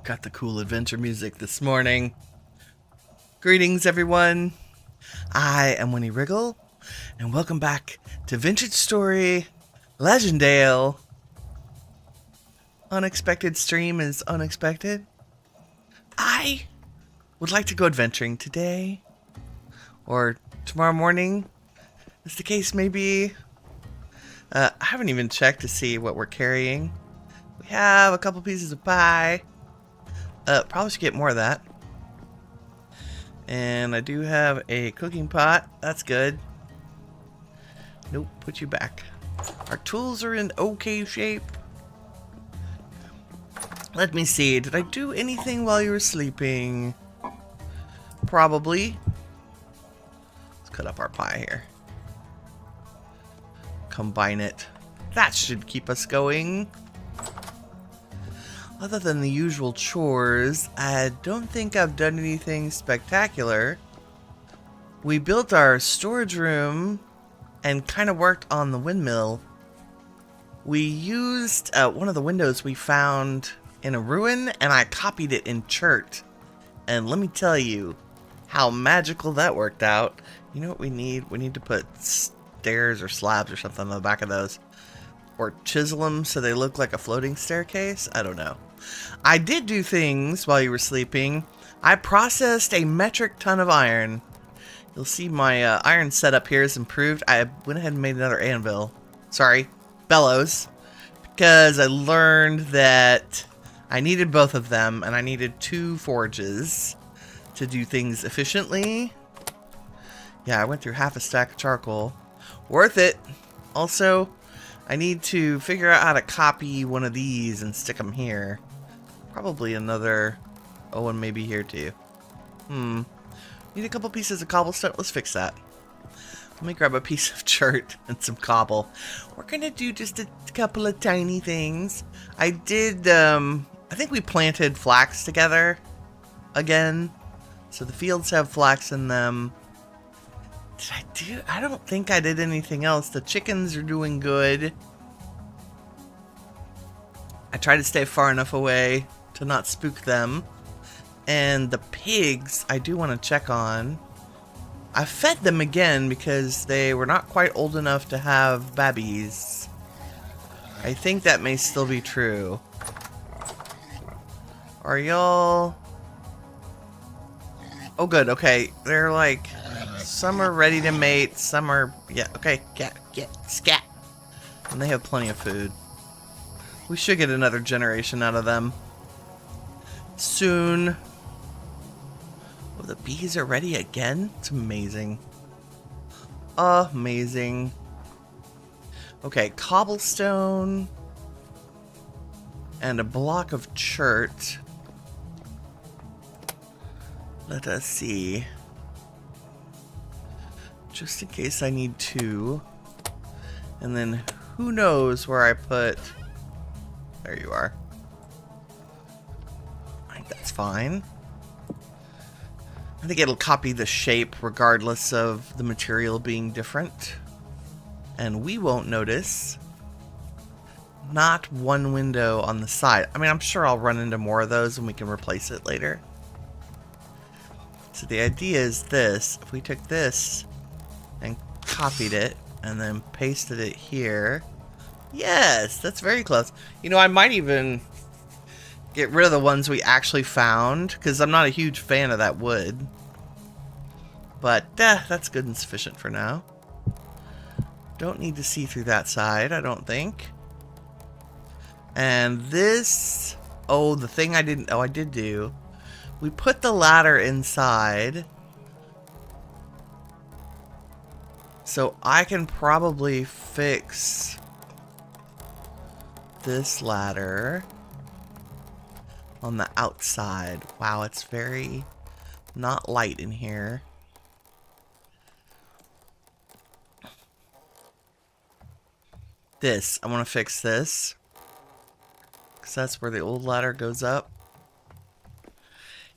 Got the cool adventure music this morning. Greetings, everyone. I am Winnie Wriggle, and welcome back to Vintage Story Legendale. Unexpected stream is unexpected. I would like to go adventuring today, or tomorrow morning, as the case may be. I haven't even checked to see what we're carrying. We have a couple pieces of pie. Probably should get more of that. And I do have a cooking pot. That's good. Nope, put you back. Our tools are in okay shape. Let me see. Did I do anything while you were sleeping? Probably. Let's cut up our pie here. Combine it. That should keep us going. Other than the usual chores, I don't think I've done anything spectacular. We built our storage room and kind of worked on the windmill. We used one of the windows we found in a ruin, and I copied it in chert. And let me tell you how magical that worked out. You know what we need? We need to put stairs or slabs or something on the back of those. Or chisel them so they look like a floating staircase? I don't know. I did do things while you were sleeping. I processed a metric ton of iron. You'll see my iron setup here is improved. I went ahead and made another anvil. Sorry, bellows. Because I learned that I needed both of them, and I needed 2 forges to do things efficiently. Yeah, I went through half a stack of charcoal. Worth it. Also, I need to figure out how to copy one of these and stick them here. Probably another... Oh, and maybe here too. Need a couple pieces of cobblestone. Let's fix that. Let me grab a piece of chert and some cobble. We're gonna do just a couple of tiny things. I did, I think we planted flax together again. So the fields have flax in them. Did I do? I don't think I did anything else. The chickens are doing good. I try to stay far enough away to not spook them. And the pigs, I do want to check on. I fed them again because they were not quite old enough to have babies. I think that may still be true. Are y'all... Oh good, okay. They're like... Some are ready to mate, some are... Yeah, okay, scat. And they have plenty of food. We should get another generation out of them soon. Oh, the bees are ready again? It's amazing. Amazing. Okay, cobblestone. And a block of chert. Let us see. Just in case I need 2. And then who knows where I put... There you are. I think that's fine. I think it'll copy the shape regardless of the material being different. And we won't notice. Not one window on the side. I mean, I'm sure I'll run into more of those and we can replace it later. So the idea is this. If we took this and copied it and then pasted it here... Yes, that's very close. You know, I might even get rid of the ones we actually found, because I'm not a huge fan of that wood. But, that's good and sufficient for now. Don't need to see through that side, I don't think. And this... Oh, the thing I didn't... Oh, I did do. We put the ladder inside. So I can probably fix... this ladder on the outside. Wow, it's very not light in here. This, I want to fix this because that's where the old ladder goes up.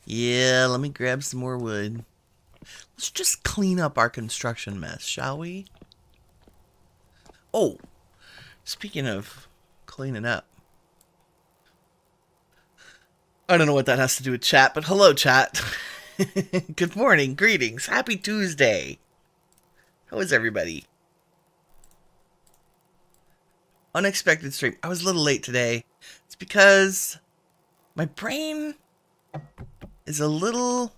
Yeah, let me grab some more wood. Let's just clean up our construction mess, shall we? Oh, speaking of cleaning up. I don't know what that has to do with chat, but hello, chat. Good morning, greetings, happy Tuesday. How is everybody? Unexpected stream. I was a little late today. It's because my brain is a little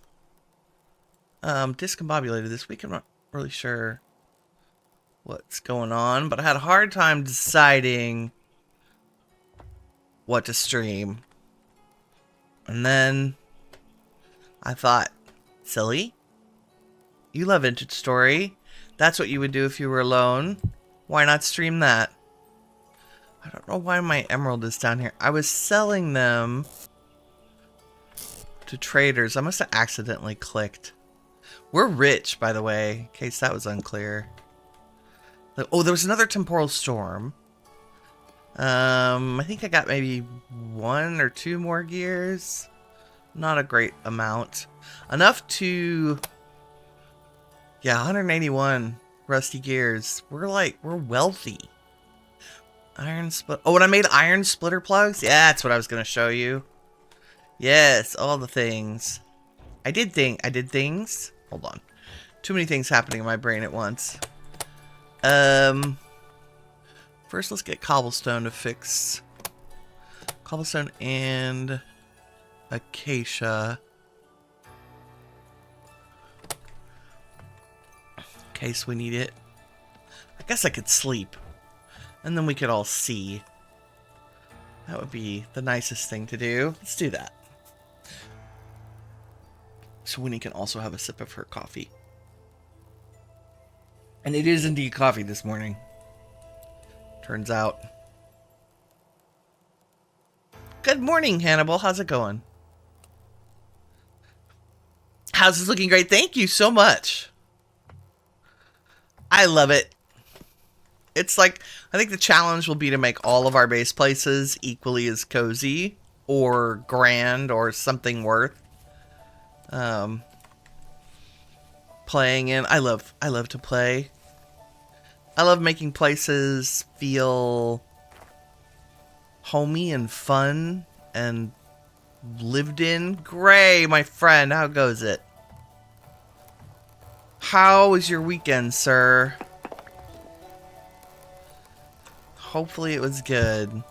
discombobulated this week. I'm not really sure what's going on, but I had a hard time deciding what to stream. And then I thought, silly, you love Vintage Story. That's what you would do if you were alone. Why not stream that? I don't know why my emerald is down here. I was selling them to traders. I must have accidentally clicked. We're rich, by the way, in case that was unclear. Oh, there was another temporal storm. I think I got maybe 1 or 2 more gears. Not a great amount. Enough to... Yeah, 181 rusty gears. We're wealthy. Iron split. Oh, and I made iron splitter plugs? Yeah, that's what I was going to show you. Yes, all the things. I did things. Hold on. Too many things happening in my brain at once. First, let's get cobblestone to fix. Cobblestone and acacia. In case we need it. I guess I could sleep. And then we could all see. That would be the nicest thing to do. Let's do that. So Winnie can also have a sip of her coffee. And it is indeed coffee this morning. Turns out. Good morning, Hannibal. How's it going? House is looking great. Thank you so much. I love it. It's like, I think the challenge will be to make all of our base places equally as cozy or grand or something worth playing in. I love to play. I love making places feel homey and fun and lived in. Gray, my friend, how goes it? How was your weekend, sir? Hopefully it was good.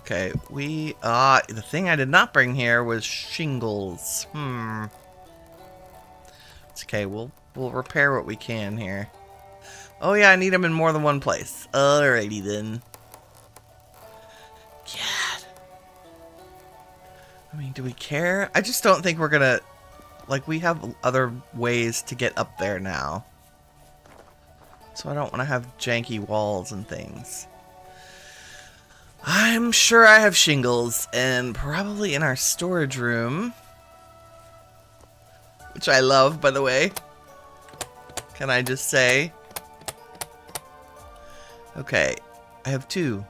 Okay, the thing I did not bring here was shingles. It's okay, we'll repair what we can here. Oh yeah, I need them in more than one place. Alrighty then. God. I mean, do we care? I just don't think we're gonna... Like, we have other ways to get up there now. So I don't want to have janky walls and things. I'm sure I have shingles, and probably in our storage room. Which I love, by the way. Can I just say? Okay, I have 2.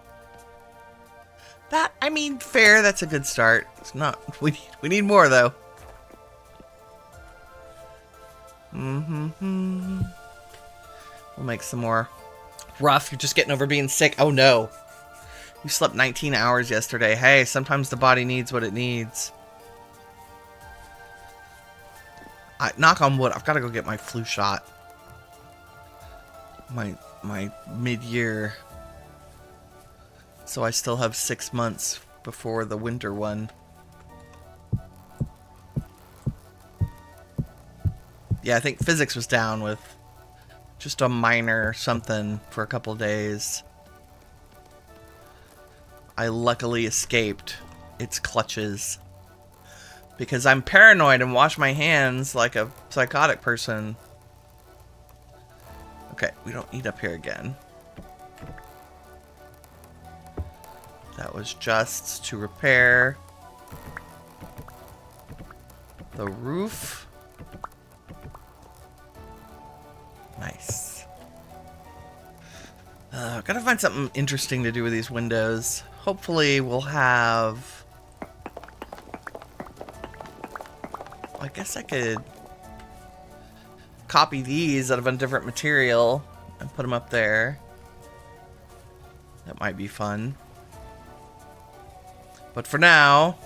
That, I mean, fair, that's a good start. It's not, we need more, though. We'll make some more. Rough, you're just getting over being sick. Oh, no. You slept 19 hours yesterday. Hey, sometimes the body needs what it needs. Knock on wood, I've got to go get my flu shot. My mid-year. So I still have 6 months before the winter one. Yeah, I think physics was down with just a minor something for a couple days. I luckily escaped its clutches. Because I'm paranoid and wash my hands like a psychotic person. Okay, we don't eat up here again. That was just to repair the roof. Nice. Gotta find something interesting to do with these windows. Hopefully we'll have... I guess I could copy these out of a different material and put them up there. That might be fun. But for now,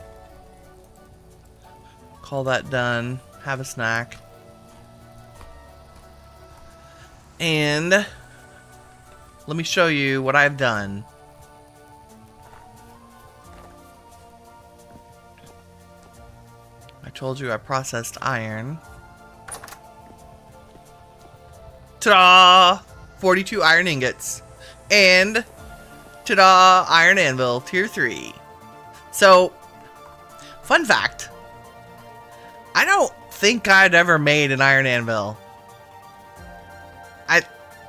Call that done. Have a snack. And let me show you what I've done. I told you I processed iron. Ta-da! 42 iron ingots. And ta-da! Iron anvil, tier 3. So, fun fact. I don't think I'd ever made an iron anvil.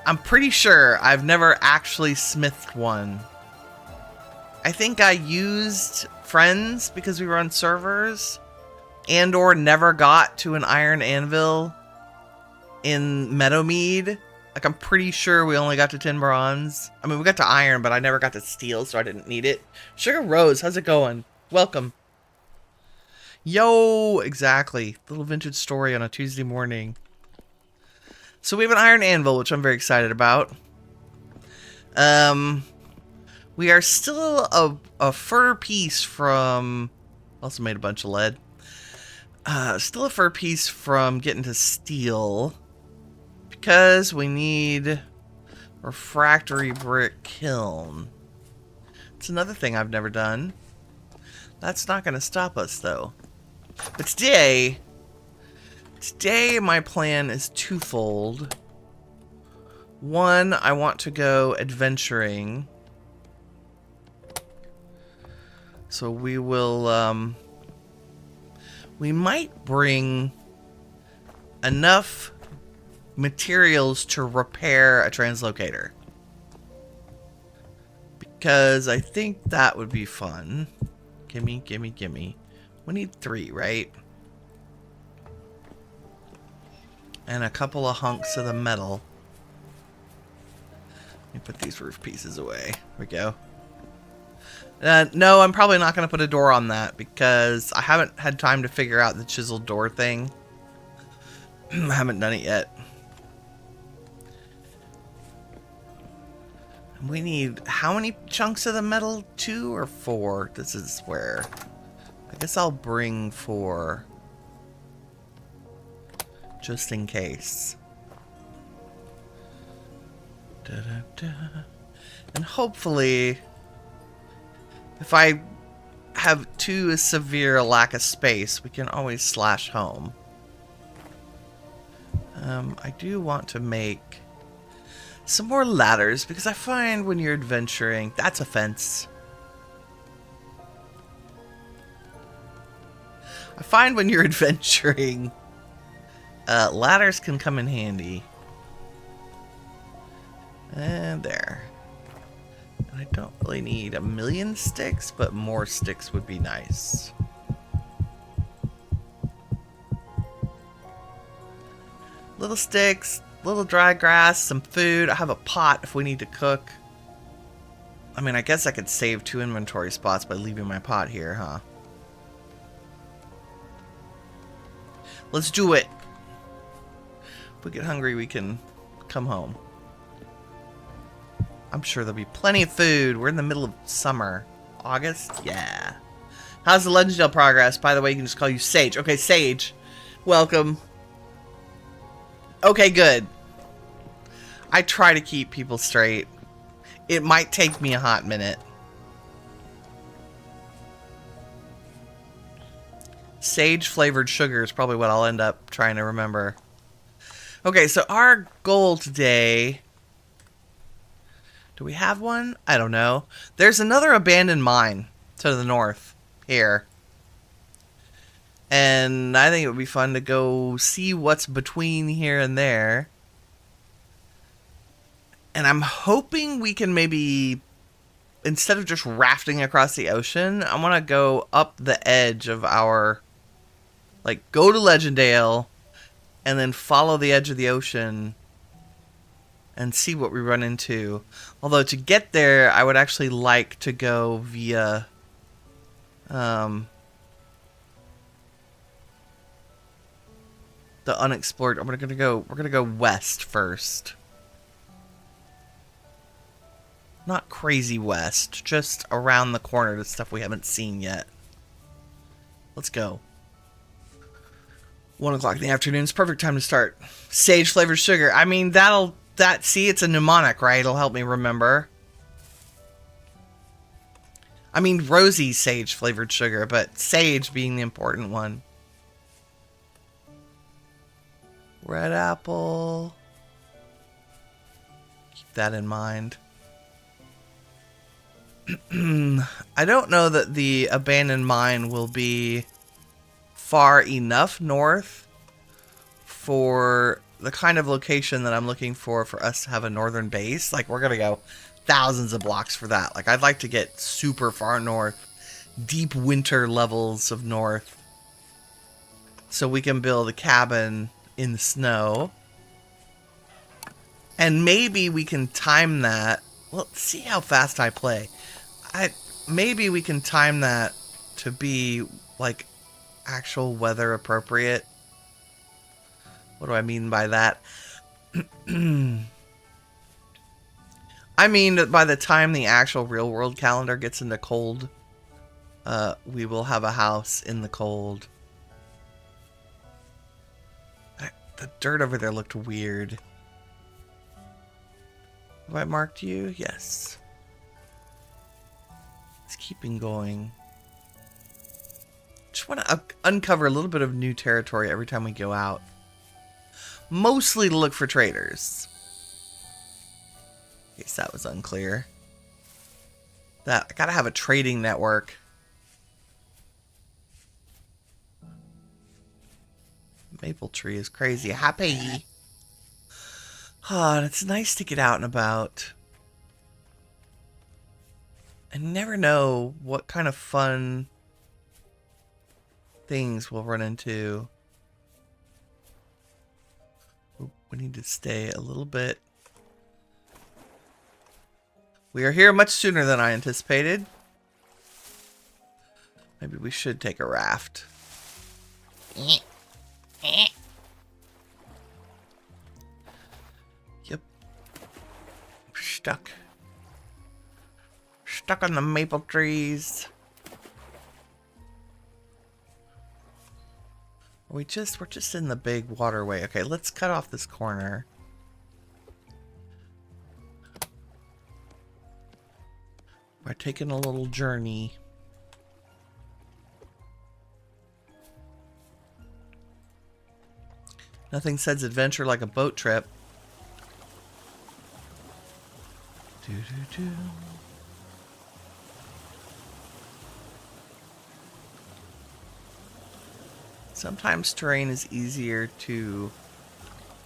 I'm pretty sure I've never actually smithed one. I think I used friends because we were on servers and or never got to an iron anvil in Meadowmead. Like, I'm pretty sure we only got to 10 bronze. I mean, we got to iron, but I never got to steel, so I didn't need it. Sugar Rose, how's it going? Welcome. Yo, exactly. Little vintage story on a Tuesday morning. So we have an iron anvil, which I'm very excited about. We are still a fur piece from... Also made a bunch of lead. Still a fur piece from getting to steel. Because we need refractory brick kiln. It's another thing I've never done. That's not going to stop us, though. But today my plan is twofold. One, I want to go adventuring. So we will, we might bring enough materials to repair a translocator. Because I think that would be fun. Gimme, gimme, gimme. We need 3, right? And a couple of hunks of the metal. Let me put these roof pieces away. There we go. No, I'm probably not going to put a door on that because I haven't had time to figure out the chiseled door thing. I haven't done it yet. We need how many chunks of the metal? 2 or 4? This is where... I guess I'll bring 4. Just in case. Da, da, da. And hopefully, if I have too severe a lack of space, we can always slash home. I do want to make some more ladders because I find when you're adventuring, that's a fence. I find when you're adventuring, ladders can come in handy. And there. And I don't really need a million sticks, but more sticks would be nice. Little sticks, little dry grass, some food. I have a pot if we need to cook. I mean, I guess I could save 2 inventory spots by leaving my pot here, huh? Let's do it. If we get hungry, we can come home. I'm sure there'll be plenty of food. We're in the middle of summer. August? Yeah. How's the Legendale progress? By the way, you can just call you Sage. Okay, Sage. Welcome. Okay, good. I try to keep people straight. It might take me a hot minute. Sage flavored sugar is probably what I'll end up trying to remember. Okay, so our goal today... Do we have one? I don't know. There's another abandoned mine to the north here. And I think it would be fun to go see what's between here and there. And I'm hoping we can maybe, instead of just rafting across the ocean, I want to go up the edge of our... Like, go to Legendale, and then follow the edge of the ocean, and see what we run into. Although, to get there, I would actually like to go via... the unexplored... We're gonna go west first. Not crazy west, just around the corner to stuff we haven't seen yet. Let's go. 1 o'clock in the afternoon is perfect time to start. Sage flavored sugar. I mean, see, it's a mnemonic, right? It'll help me remember. I mean, rosy sage flavored sugar, but sage being the important one. Red apple. Keep that in mind. I don't know that the abandoned mine will be far enough north for the kind of location that I'm looking for us to have a northern base. Like, we're gonna go thousands of blocks for that. Like, I'd like to get super far north, deep winter levels of north, so we can build a cabin in the snow. And maybe we can time that. Well, see how fast I play. Maybe we can time that to be like actual weather appropriate. What do I mean by that? I mean that by the time the actual real world calendar gets into cold, we will have a house in the cold. The dirt over there looked weird. Have I marked you? Yes. Let's keep going. Just want to uncover a little bit of new territory every time we go out. Mostly to look for traders. In case that was unclear. I gotta have a trading network. Maple tree is crazy happy. And it's nice to get out and about. I never know what kind of fun things we'll run into. We need to stay a little bit. We are here much sooner than I anticipated. Maybe we should take a raft. Yep. Stuck. Stuck on the maple trees. We're just in the big waterway. Okay, let's cut off this corner. We're taking a little journey. Nothing says adventure like a boat trip. Doo-doo-doo. Sometimes terrain is easier to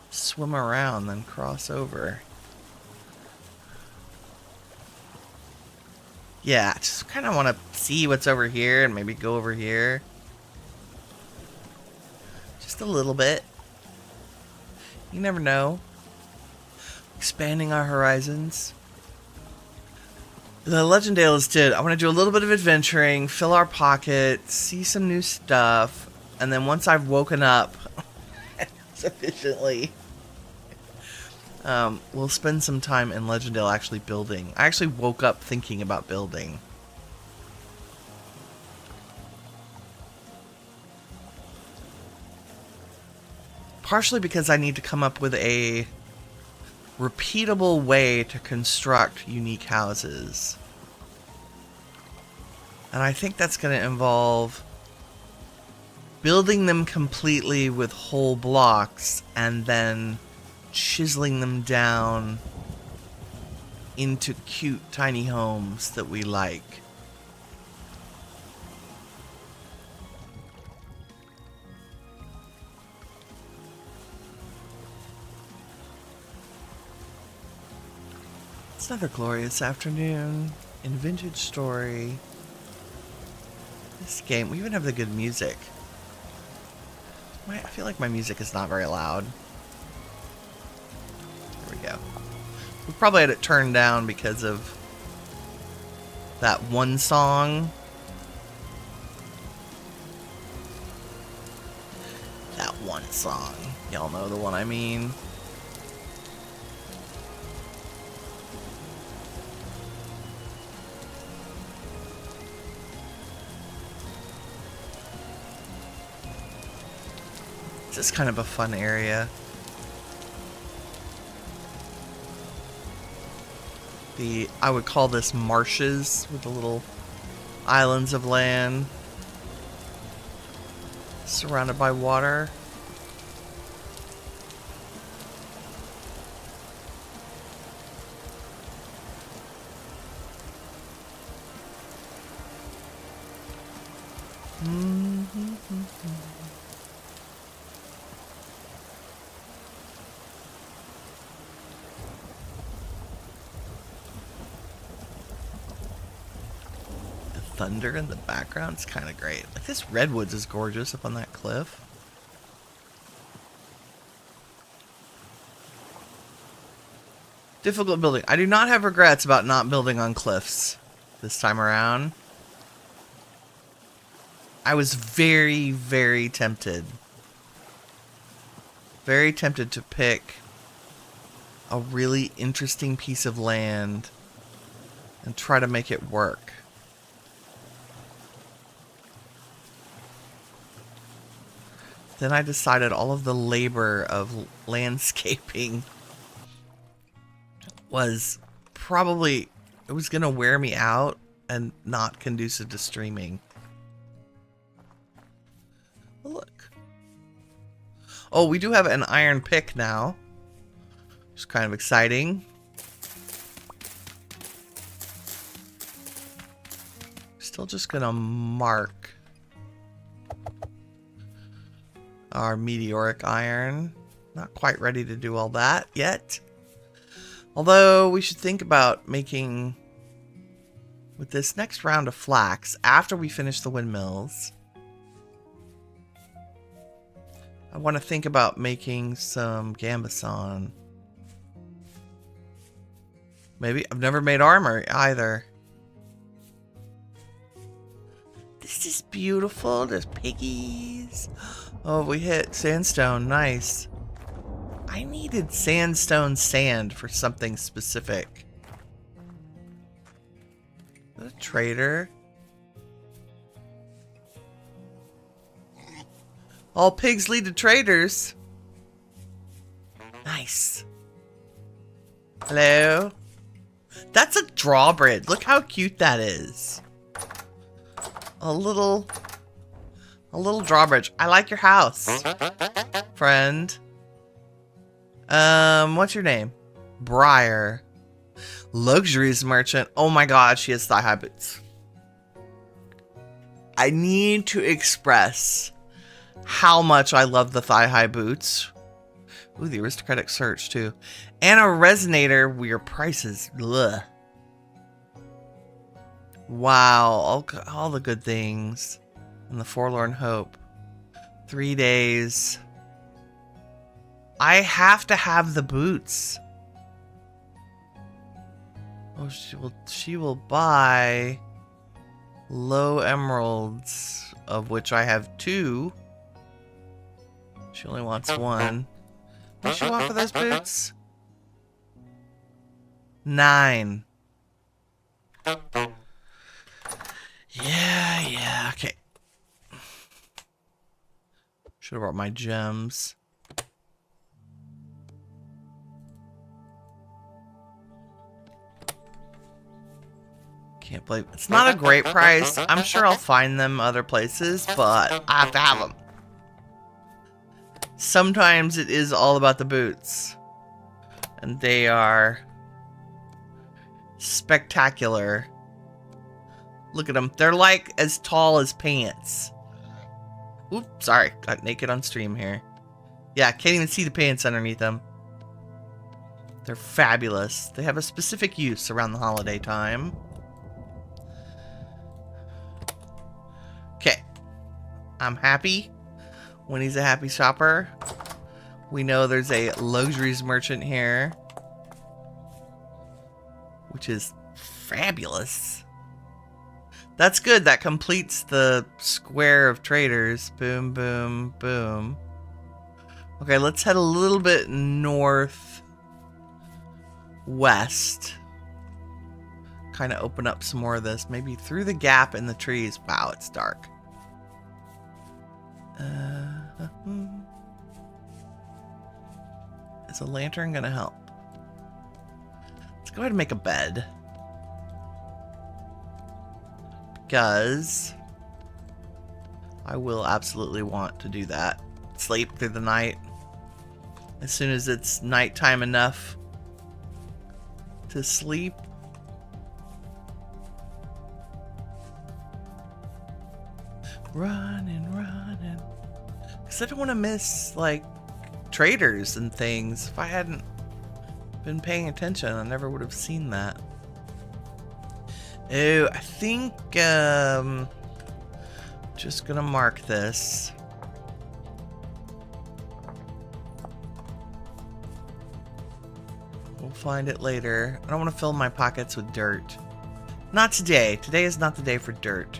swim around than cross over. Yeah, just kind of want to see what's over here and maybe go over here. Just a little bit. You never know. Expanding our horizons. The Legendale is I want to do a little bit of adventuring, fill our pockets, see some new stuff, and then once I've woken up sufficiently, we'll spend some time in Legendale actually building. I actually woke up thinking about building. Partially because I need to come up with a repeatable way to construct unique houses. And I think that's going to involve building them completely with whole blocks and then chiseling them down into cute tiny homes that we like. It's another glorious afternoon in Vintage Story. This game, we even have the good music. I feel like my music is not very loud. There we go. We probably had it turned down because of that one song. That one song. Y'all know the one I mean. This is kind of a fun area. I would call this marshes with the little islands of land surrounded by water. Thunder in the background is kind of great. Like, this redwoods is gorgeous up on that cliff. Difficult building. I do not have regrets about not building on cliffs this time around. I was very, very tempted. Very tempted to pick a really interesting piece of land and try to make it work. Then I decided all of the labor of landscaping was probably, it was going to wear me out and not conducive to streaming. Oh, look. Oh, we do have an iron pick now, which is kind of exciting. Still just going to mark our meteoric iron. Not quite ready to do all that yet. Although we should think about making, with this next round of flax, after we finish the windmills, I want to think about making some gambeson. Maybe. I've never made armor either. This is beautiful. There's piggies. Oh, we hit sandstone. Nice. I needed sandstone sand for something specific. Is that a trader? All pigs lead to traders. Nice. Hello? That's a drawbridge. Look how cute that is. A little drawbridge. I like your house, friend. What's your name? Briar. Luxuries merchant. Oh my god, she has thigh-high boots. I need to express how much I love the thigh-high boots. Ooh, the aristocratic search too. And a resonator where your prices. Ugh. Wow, all the good things. And the forlorn hope. 3 days. I have to have the boots. Oh, she will buy low emeralds, of which I have 2. She only wants 1. What does she want for those boots? 9. Yeah, okay. Should have brought my gems. Can't believe it's not a great price. I'm sure I'll find them other places, but I have to have them. Sometimes it is all about the boots. And they are spectacular. Look at them. They're like as tall as pants. Oops, sorry. Got naked on stream here. Yeah, can't even see the pants underneath them. They're fabulous. They have a specific use around the holiday time. Okay. I'm happy. Winnie's a happy shopper. We know there's a luxuries merchant here, which is fabulous. That's good. That completes the square of traders. Boom, boom, boom. Okay, let's head a little bit north west. Kind of open up some more of this. Maybe through the gap in the trees. Wow, it's dark. Is a lantern gonna help? Let's go ahead and make a bed. Because I will absolutely want to do that. Sleep through the night. As soon as it's nighttime enough to sleep. Running. Because I don't want to miss, like, traders and things. If I hadn't been paying attention, I never would have seen that. Oh, I think, just gonna mark this. We'll find it later. I don't want to fill my pockets with dirt. Not today. Today is not the day for dirt.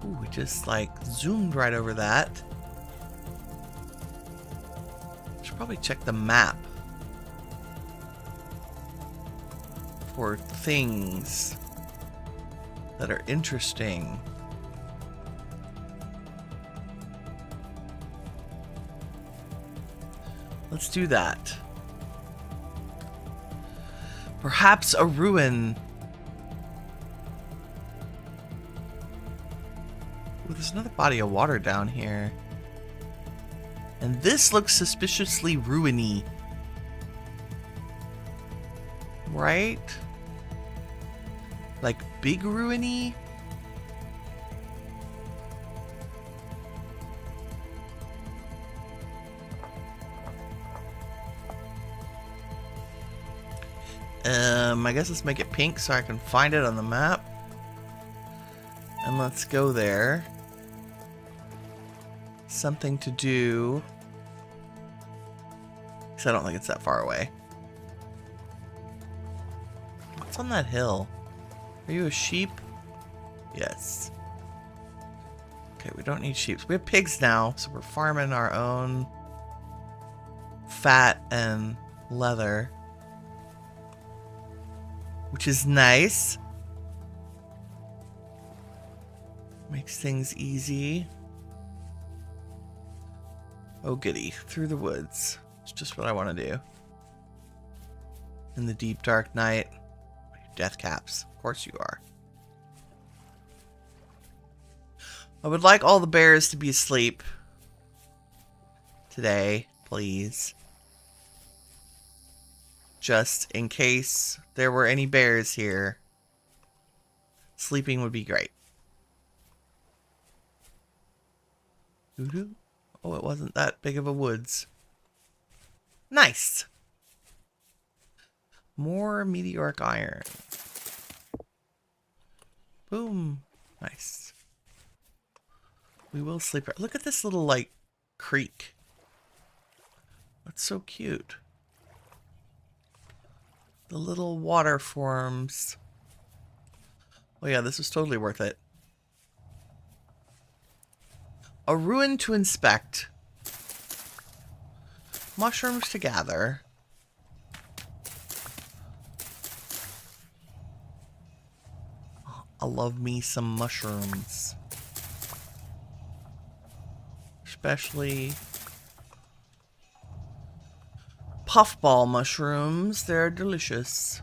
Ooh, we just like zoomed right over that. Should probably check the map for things that are interesting. Let's do that. Perhaps a ruin. Ooh, there's another body of water down here. And this looks suspiciously ruiny. Right? Like big ruiny? I guess let's make it pink so I can find it on the map. And let's go there. Something to do. Because I don't think it's that far away. What's on that hill? Are you a sheep? Yes. Okay, we don't need sheep. We have pigs now, so we're farming our own fat and leather. Which is nice. Makes things easy. Oh goody, through the woods. It's just what I want to do. In the deep dark night. Death caps. Of course you are. I would like all the bears to be asleep today, please. Just in case there were any bears here. Sleeping would be great. Doo-doo. Oh, it wasn't that big of a woods. Nice. More meteoric iron. Boom. Nice. We will sleep. Look at this little, like, creek. That's so cute. The little water forms. Oh yeah, this was totally worth it. A ruin to inspect. Mushrooms to gather. I love me some mushrooms. Especially puffball mushrooms. They're delicious.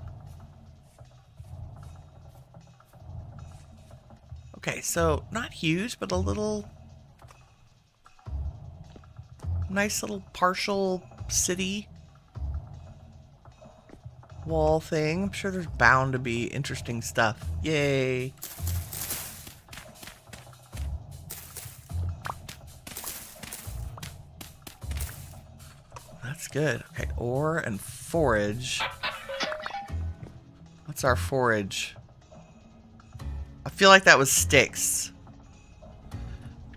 Okay, so not huge, but a little nice little partial city wall thing. I'm sure there's bound to be interesting stuff. Yay. That's good. Okay, ore and forage. What's our forage? I feel like that was sticks.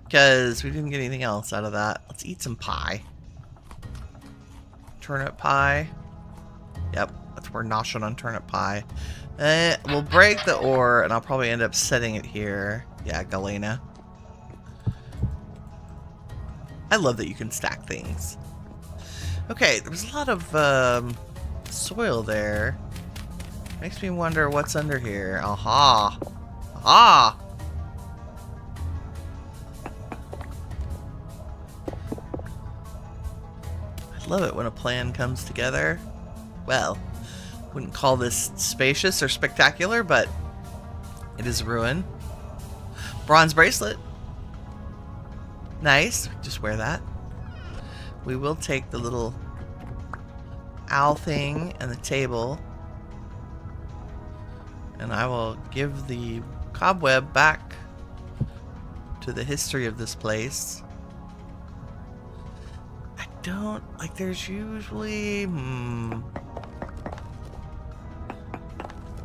Because we didn't get anything else out of that. Let's eat some pie. Turnip pie. Yep, that's we're noshing on turnip pie. We'll break the ore, and I'll probably end up setting it here. Yeah, Galena. I love that you can stack things. Okay, there's a lot of soil there. Makes me wonder what's under here. Aha! Aha! Love it when a plan comes together. Well, wouldn't call this spacious or spectacular, but it is a ruin. Bronze bracelet. Nice. Just wear that. We will take the little owl thing and the table. And I will give the cobweb back to the history of this place. I don't... like, there's usually...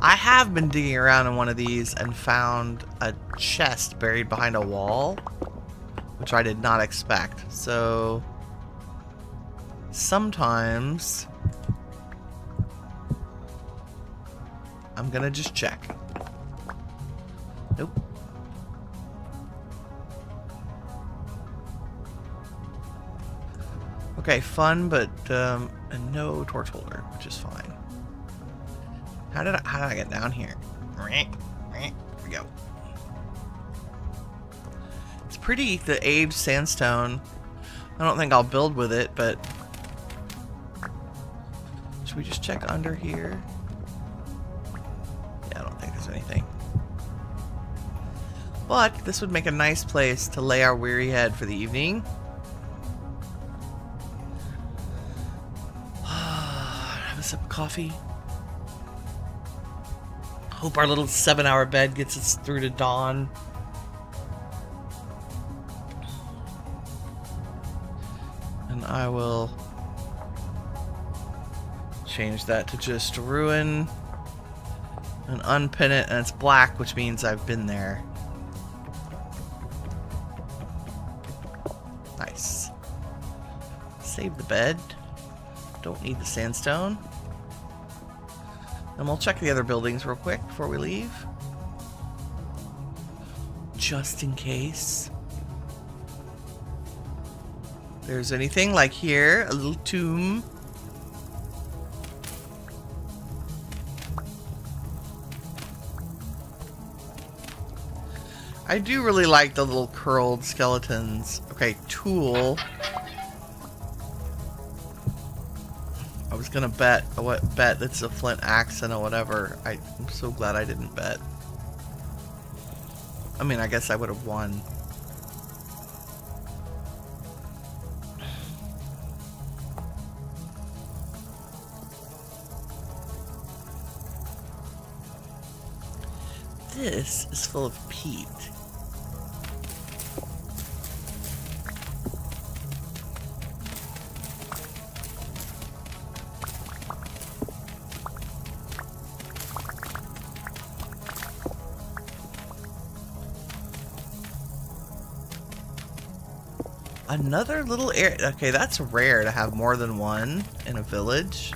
I have been digging around in one of these and found a chest buried behind a wall, which I did not expect. So sometimes I'm gonna just check. Nope. Okay, fun, but and no torch holder, which is fine. How did I get down here? Here we go. It's pretty, the aged sandstone. I don't think I'll build with it, but should we just check under here? Yeah, I don't think there's anything. But this would make a nice place to lay our weary head for the evening. Have a sip of coffee. Hope our little 7-hour bed gets us through to dawn. And I will change that to just ruin and unpin it, and it's black, which means I've been there. Nice. Save the bed. Don't need the sandstone. And we'll check the other buildings real quick before we leave. Just in case there's anything, like here, a little tomb. I do really like the little curled skeletons. Okay, tool. I was gonna bet it's a flint axe and a whatever. I'm so glad I didn't bet. I mean, I guess I would have won. This is full of peat. Another little area. Okay, that's rare to have more than one in a village.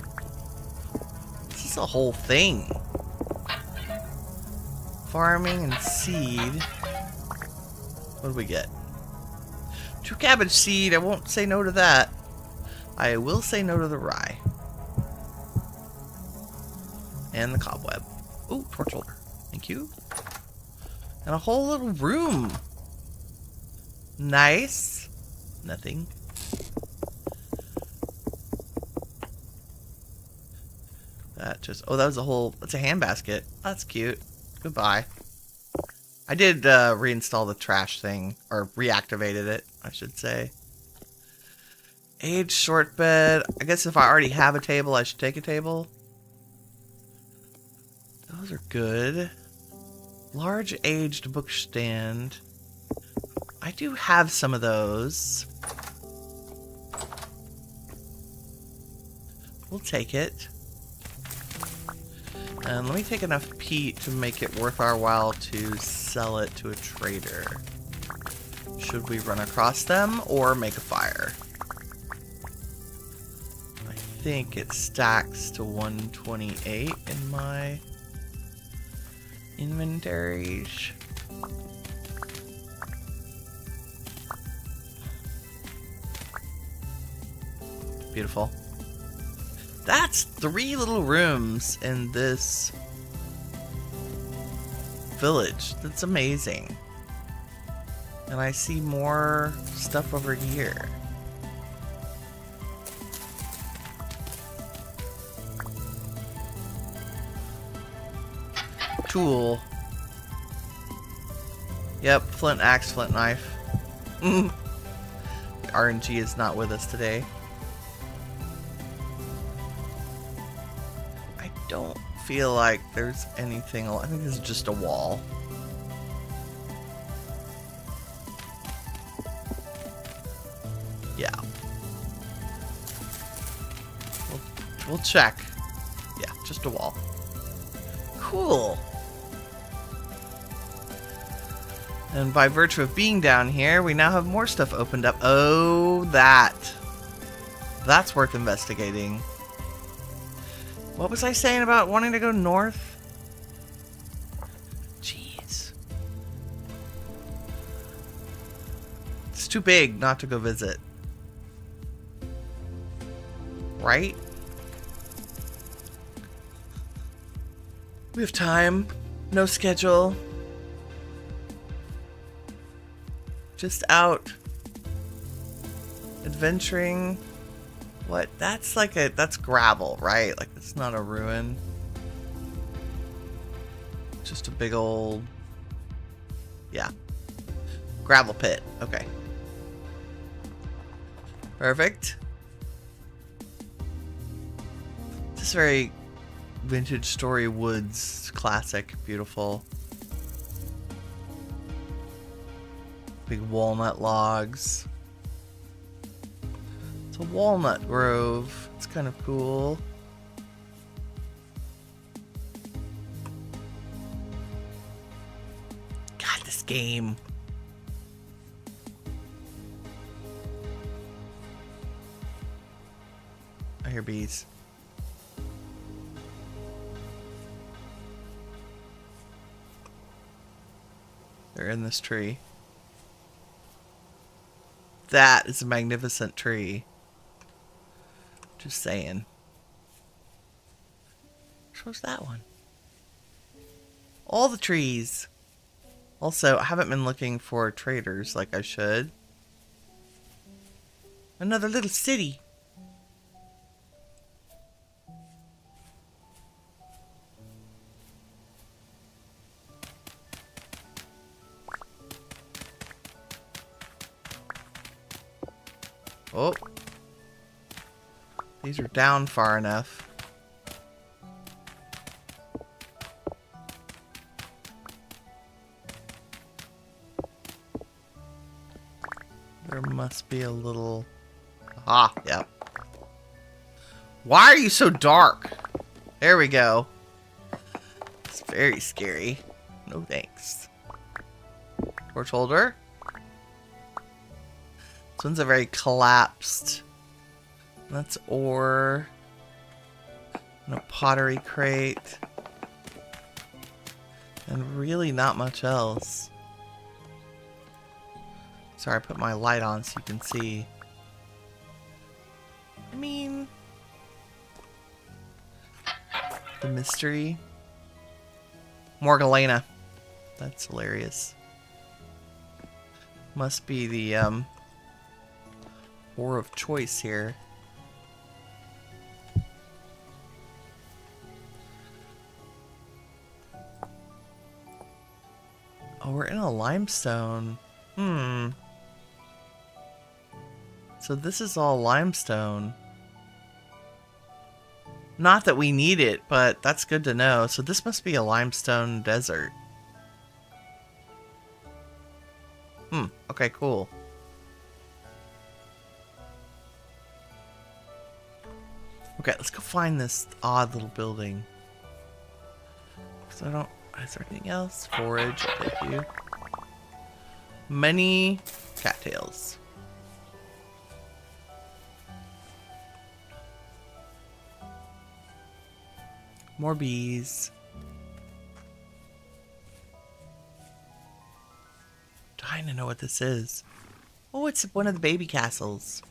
This is a whole thing. Farming and seed. What do we get? 2 cabbage seed. I won't say no to that. I will say no to the rye. And the cobweb. Ooh, torch holder. Thank you. And a whole little room. Nice. Nothing. That just... oh, that was a whole... it's a handbasket. That's cute. Goodbye. I did reinstall the trash thing. Or reactivated it, I should say. Aged short bed. I guess if I already have a table, I should take a table. Those are good. Large aged bookstand. I do have some of those. We'll take it. And let me take enough peat to make it worth our while to sell it to a trader. Should we run across them or make a fire? I think it stacks to 128 in my inventories. Beautiful. That's 3 little rooms in this village. That's amazing. And I see more stuff over here. tool. Yep, flint axe, flint knife. The RNG is not with us today. I don't feel like there's anything. I think this is just a wall. Yeah. We'll check. Yeah, just a wall. Cool. And by virtue of being down here, we now have more stuff opened up. Oh, that's worth investigating. What was I saying about wanting to go north? Jeez. It's too big not to go visit. Right? We have time. No schedule. Just out. Adventuring. What? That's like that's gravel, right? Like, it's not a ruin. Just a big old... Yeah. Gravel pit. Okay. Perfect. This very vintage story woods. Classic. Beautiful. Big walnut logs. It's a walnut grove. It's kind of cool. God, this game. I hear bees. They're in this tree. That is a magnificent tree. Just saying. Which was that one? All the trees. Also, I haven't been looking for traders like I should. Another little city. Oh. These are down far enough. There must be a little... Ah, yep. Why are you so dark? There we go. It's very scary. No thanks. Torch holder. This one's a very collapsed. That's ore. And a pottery crate. And really not much else. Sorry, I put my light on so you can see. I mean... The mystery. Morgalena. That's hilarious. Must be the, ore of choice here. Oh, we're in a limestone. So this is all limestone. Not that we need it, but that's good to know. So this must be a limestone desert. Okay, cool. Okay, let's go find this odd little building. So I don't... Is there anything else? Forage, thank you. Many cattails. More bees. Dying to know what this is. Oh, it's one of the baby castles.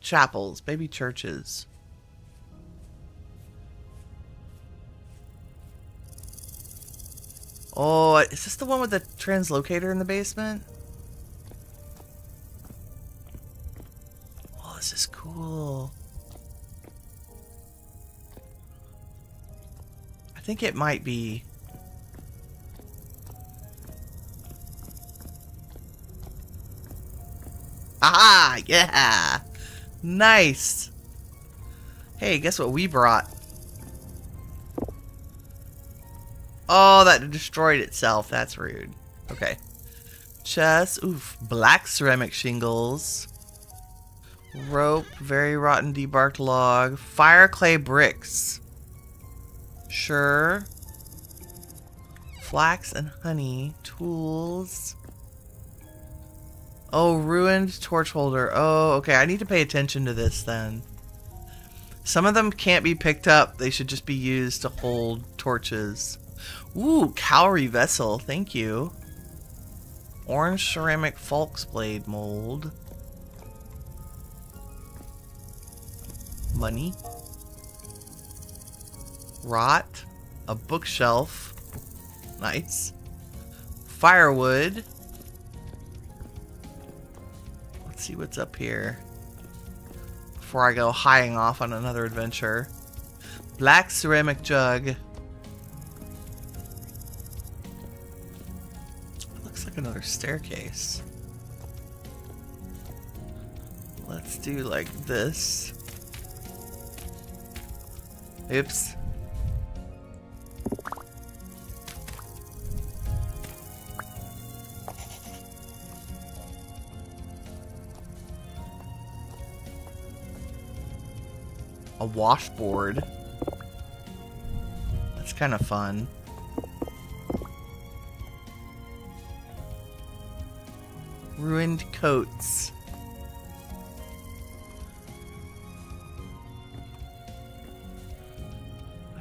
Chapels, baby churches. Oh, is this the one with the translocator in the basement? Oh, this is cool. think it might be. Aha! Yeah! Nice! Hey, guess what we brought? Oh, that destroyed itself. That's rude. Okay. Chest. Oof. Black ceramic shingles. Rope. Very rotten debarked log. Fire clay bricks. Sure. Flax and honey. Tools. Oh, ruined torch holder. Oh, okay. I need to pay attention to this then. Some of them can't be picked up. They should just be used to hold torches. Ooh, cowrie vessel. Thank you. Orange ceramic falx blade mold. Money. Rot. A bookshelf. Nice. Firewood. Let's see what's up here before I go hieing off on another adventure. Black ceramic jug. Looks like another staircase. Let's do like this. Oops. A washboard. That's kind of fun. Ruined coats.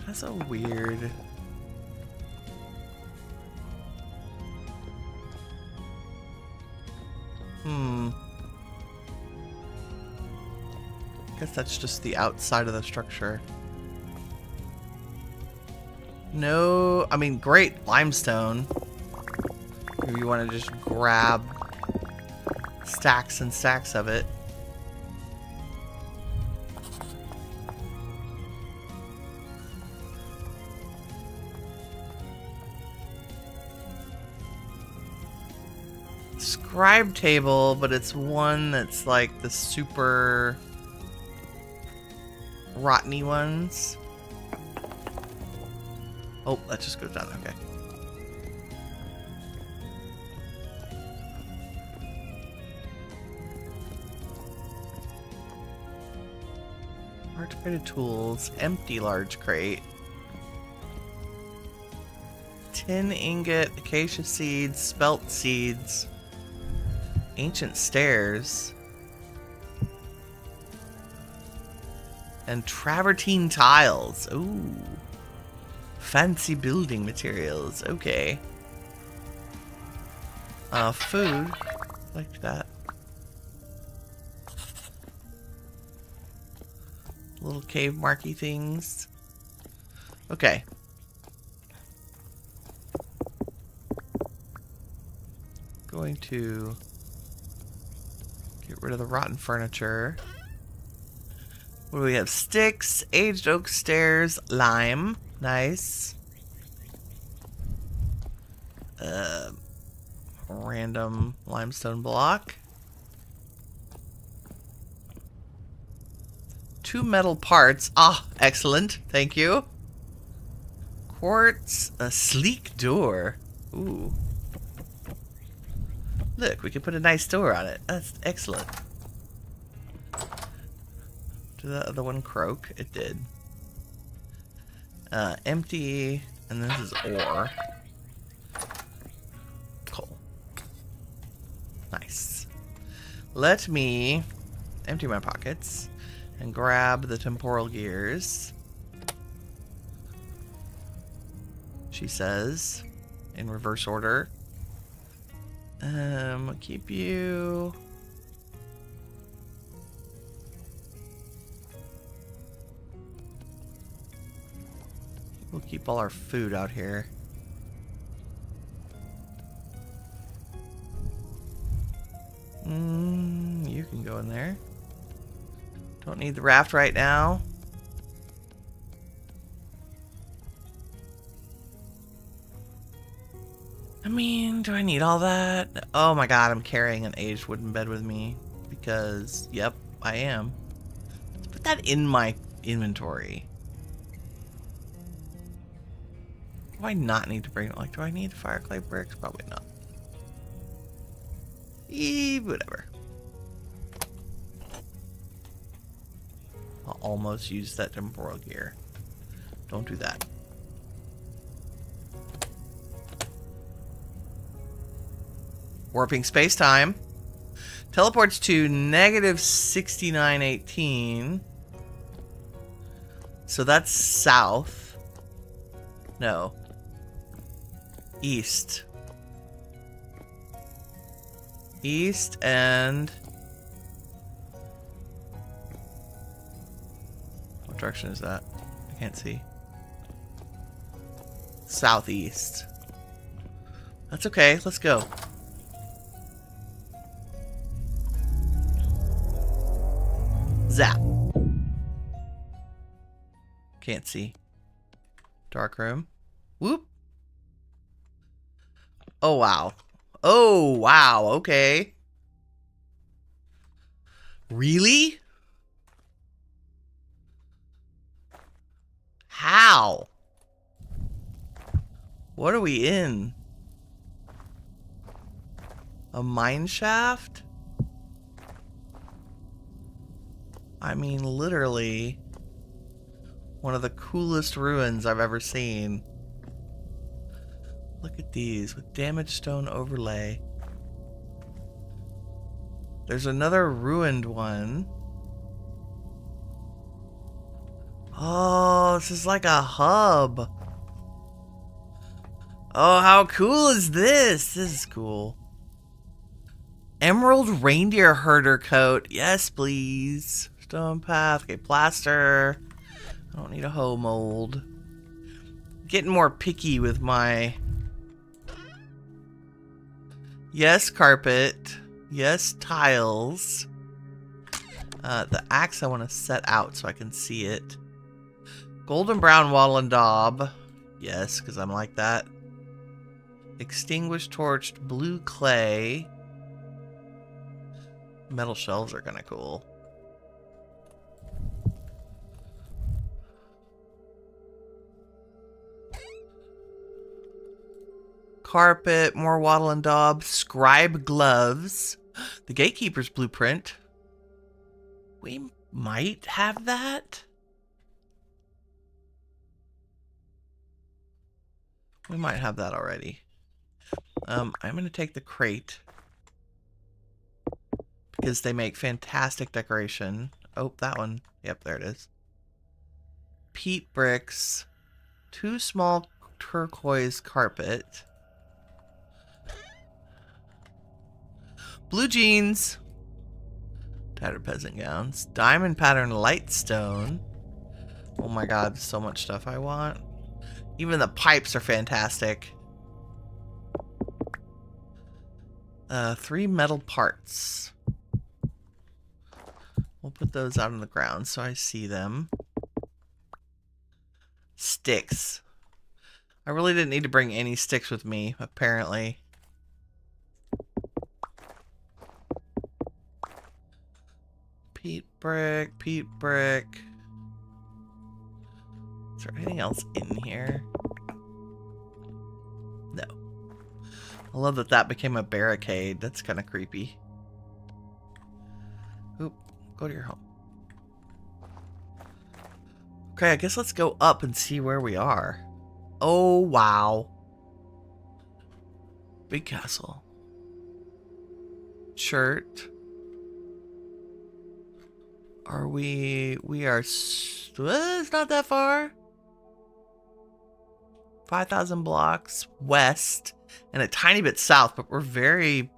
That's so weird. Guess that's just the outside of the structure. No, I mean, great limestone. Maybe you want to just grab stacks and stacks of it. Scribe table, but it's one that's like the super rotteny ones. Oh, that just goes down. Okay. Articulated tools. Empty large crate. Tin ingot. Acacia seeds. Spelt seeds. Ancient stairs. And travertine tiles. Ooh. Fancy building materials. Okay. Food. Like that. Little cave marky things. Okay. Going to get rid of the rotten furniture. What do we have? Sticks, aged oak stairs, lime. Nice. Random limestone block. 2 metal parts. Ah, excellent. Thank you. Quartz, a sleek door. Ooh. Look, we can put a nice door on it. That's excellent. Did the other one croak? It did. Empty, and this is ore. Coal. Nice. Let me empty my pockets and grab the temporal gears. She says, in reverse order. I'll keep you. We'll keep all our food out here. You can go in there. Don't need the raft right now. I mean, do I need all that? Oh my god, I'm carrying an aged wooden bed with me. Because, yep, I am. Let's put that in my inventory. Do I not need to bring it? Like, do I need fire clay bricks? Probably not. Whatever. I'll almost use that temporal gear. Don't do that. Warping space-time. Teleports to negative 6918. So that's south. No. East. East and... What direction is that? I can't see. Southeast. That's okay. Let's go. Zap. Can't see. Dark room. Whoop. Oh, wow. Oh, wow. Okay. Really? How? What are we in? A mine shaft? I mean, literally, one of the coolest ruins I've ever seen. Look at these with damaged stone overlay. There's another ruined one. Oh, this is like a hub. Oh, how cool is this? This is cool. Emerald reindeer herder coat. Yes, please. Stone path. Okay, plaster. I don't need a hoe mold. Getting more picky with my... Yes, carpet. Yes, tiles. The axe I want to set out so I can see it. Golden brown wattle and daub. Yes, because I'm like that. Extinguished torched blue clay. Metal shelves are kind of cool. Carpet, more wattle and daub, scribe gloves, the gatekeeper's blueprint. We might have that. We might have that already. I'm going to take the crate because they make fantastic decoration. Oh, that one. Yep, there it is. Peat bricks, 2 small turquoise carpet. Blue jeans. Tattered peasant gowns. Diamond pattern light stone. Oh my god, so much stuff I want. Even the pipes are fantastic. 3 metal parts. We'll put those out on the ground so I see them. Sticks. I really didn't need to bring any sticks with me, apparently. Peat brick, peat brick. Is there anything else in here? No. I love that that became a barricade. That's kind of creepy. Oop, go to your home. Okay, I guess let's go up and see where we are. Oh, wow. Big castle. Shirt. Are we are, it's not that far. 5,000 blocks west and a tiny bit south, but we're very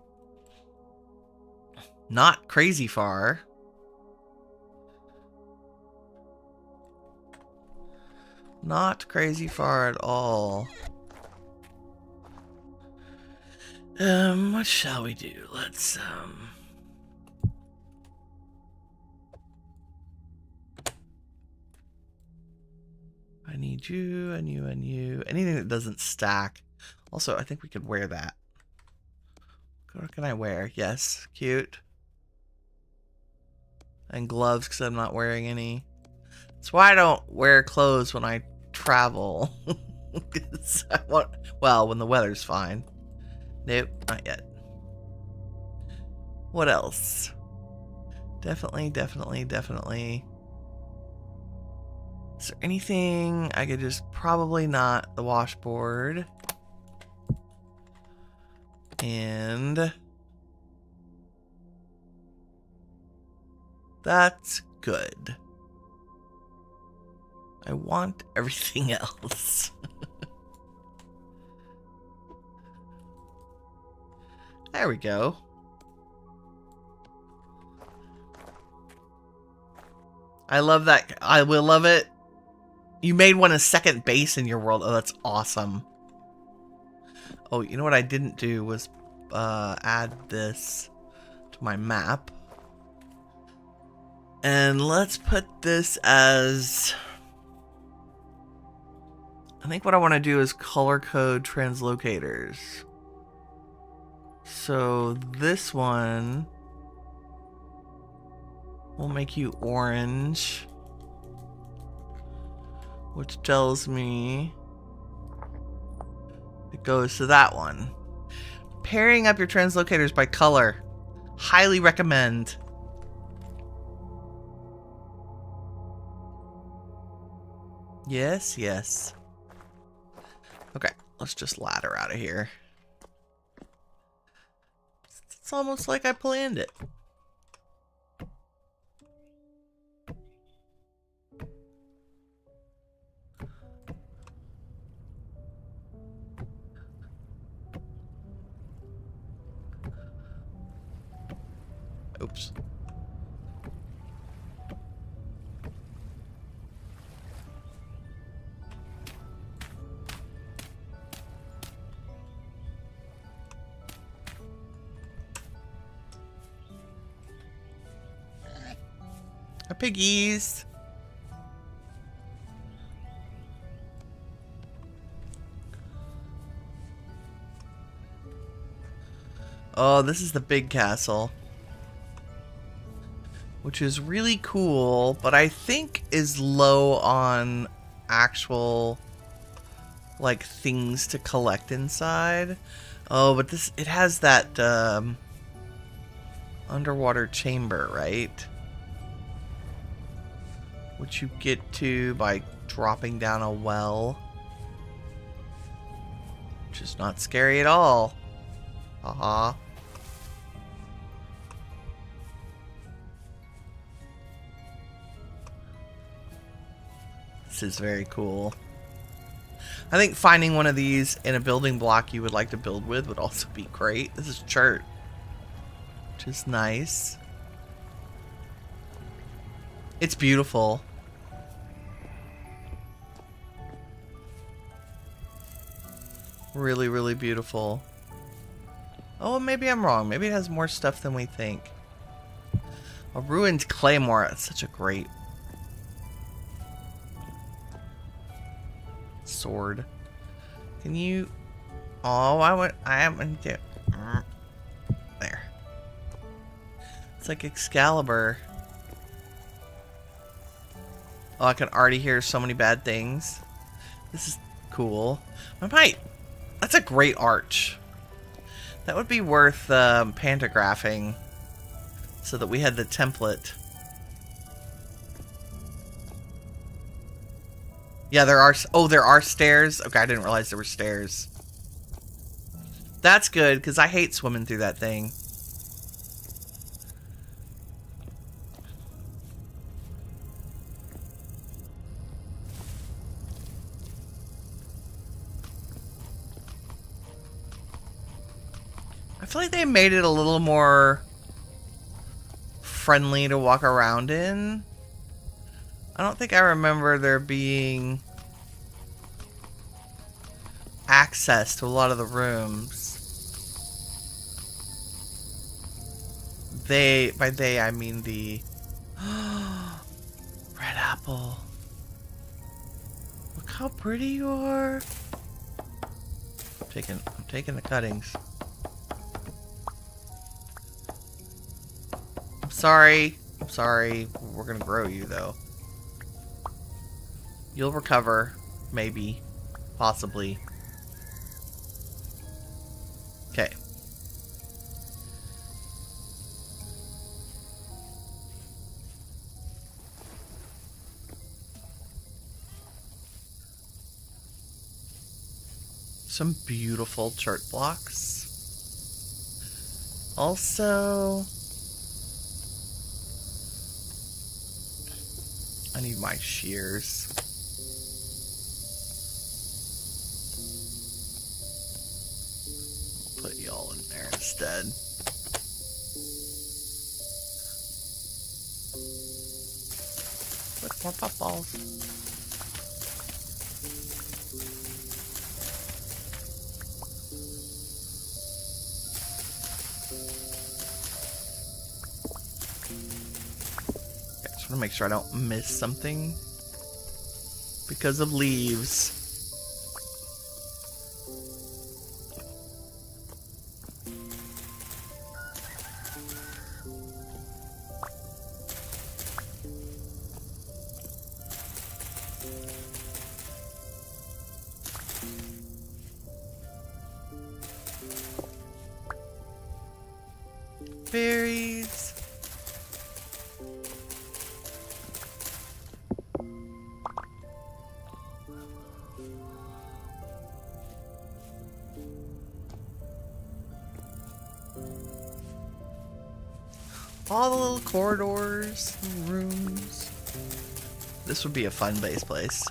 not crazy far. Not crazy far at all. What shall we do? Let's, I need you, and you, and you. Anything that doesn't stack. Also, I think we could wear that. What can I wear? Yes, cute. And gloves because I'm not wearing any. That's why I don't wear clothes when I travel. Well, when the weather's fine. Nope, not yet. What else? Definitely. Is there anything I could just... Probably not the washboard. And... That's good. I want everything else. There we go. I love that. I will love it. You made one a second base in your world. Oh, that's awesome. Oh, you know what I didn't do was add this to my map. And let's put this as... I think what I want to do is color code translocators. So this one will make you orange, which tells me it goes to that one. Pairing up your translocators by color. Highly recommend. Yes, yes. Okay, let's just ladder out of here. It's almost like I planned it. Oops. Hi, piggies. Oh, this is the big castle. Which is really cool, but I think is low on actual, like, things to collect inside. Oh, but this, it has that, underwater chamber, right? Which you get to by dropping down a well. Which is not scary at all. Haha. This is very cool. I think finding one of these in a building block you would like to build with would also be great. This is chert, which is nice. It's beautiful. Really, really beautiful. Oh, maybe I'm wrong. Maybe it has more stuff than we think. A ruined claymore. That's such a great sword. Can you... Oh, I haven't... There. It's like Excalibur. Oh, I can already hear so many bad things. This is cool. I might... That's a great arch. That would be worth pantographing so that we had the template. Yeah, there are... Oh, there are stairs? Okay, I didn't realize there were stairs. That's good, because I hate swimming through that thing. I feel like they made it a little more friendly to walk around in. I don't think I remember there being access to a lot of the rooms. By they, I mean the red apple. Look how pretty you are. I'm taking the cuttings. I'm sorry. I'm sorry. We're gonna grow you though. You'll recover, maybe, possibly. Okay. Some beautiful chart blocks. Also, I need my shears. I'll put y'all in there instead. Look, more puffballs. I want to make sure I don't miss something because of leaves. Berries. All the little corridors, rooms. This would be a fun base place.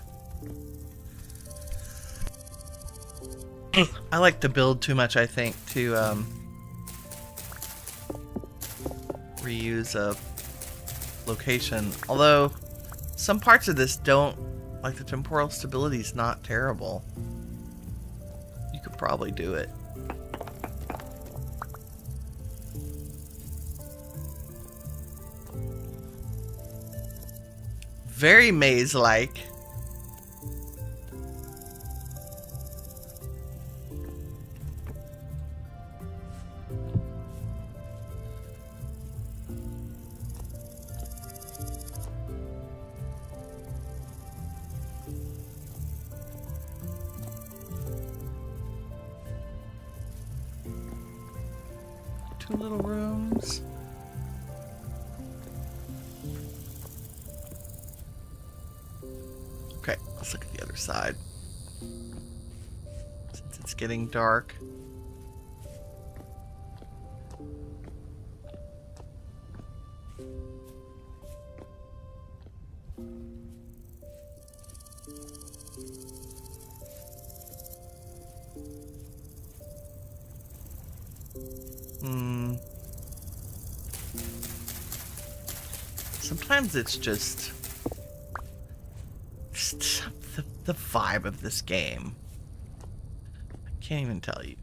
I like to build too much, I think, to reuse a location. Although, some parts of this don't, like the temporal stability is not terrible. You could probably do it. Very maze-like. Two little rooms. Okay, let's look at the other side. Since it's getting dark. Sometimes it's just the vibe of this game. I can't even tell you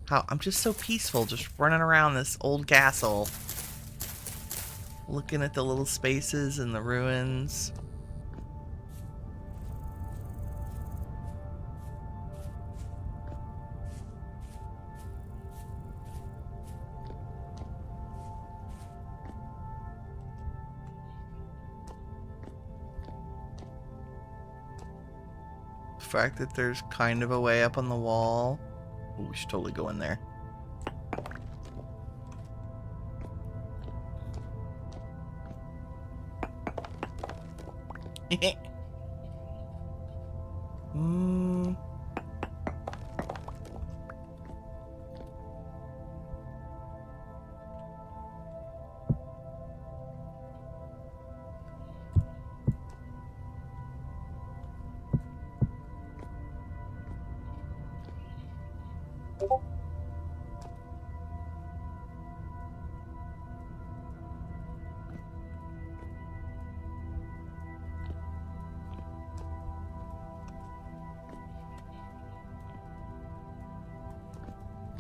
how I'm just so peaceful, just running around this old castle, looking at the little spaces and the ruins. The fact that there's kind of a way up on the wall. Ooh, we should totally go in there.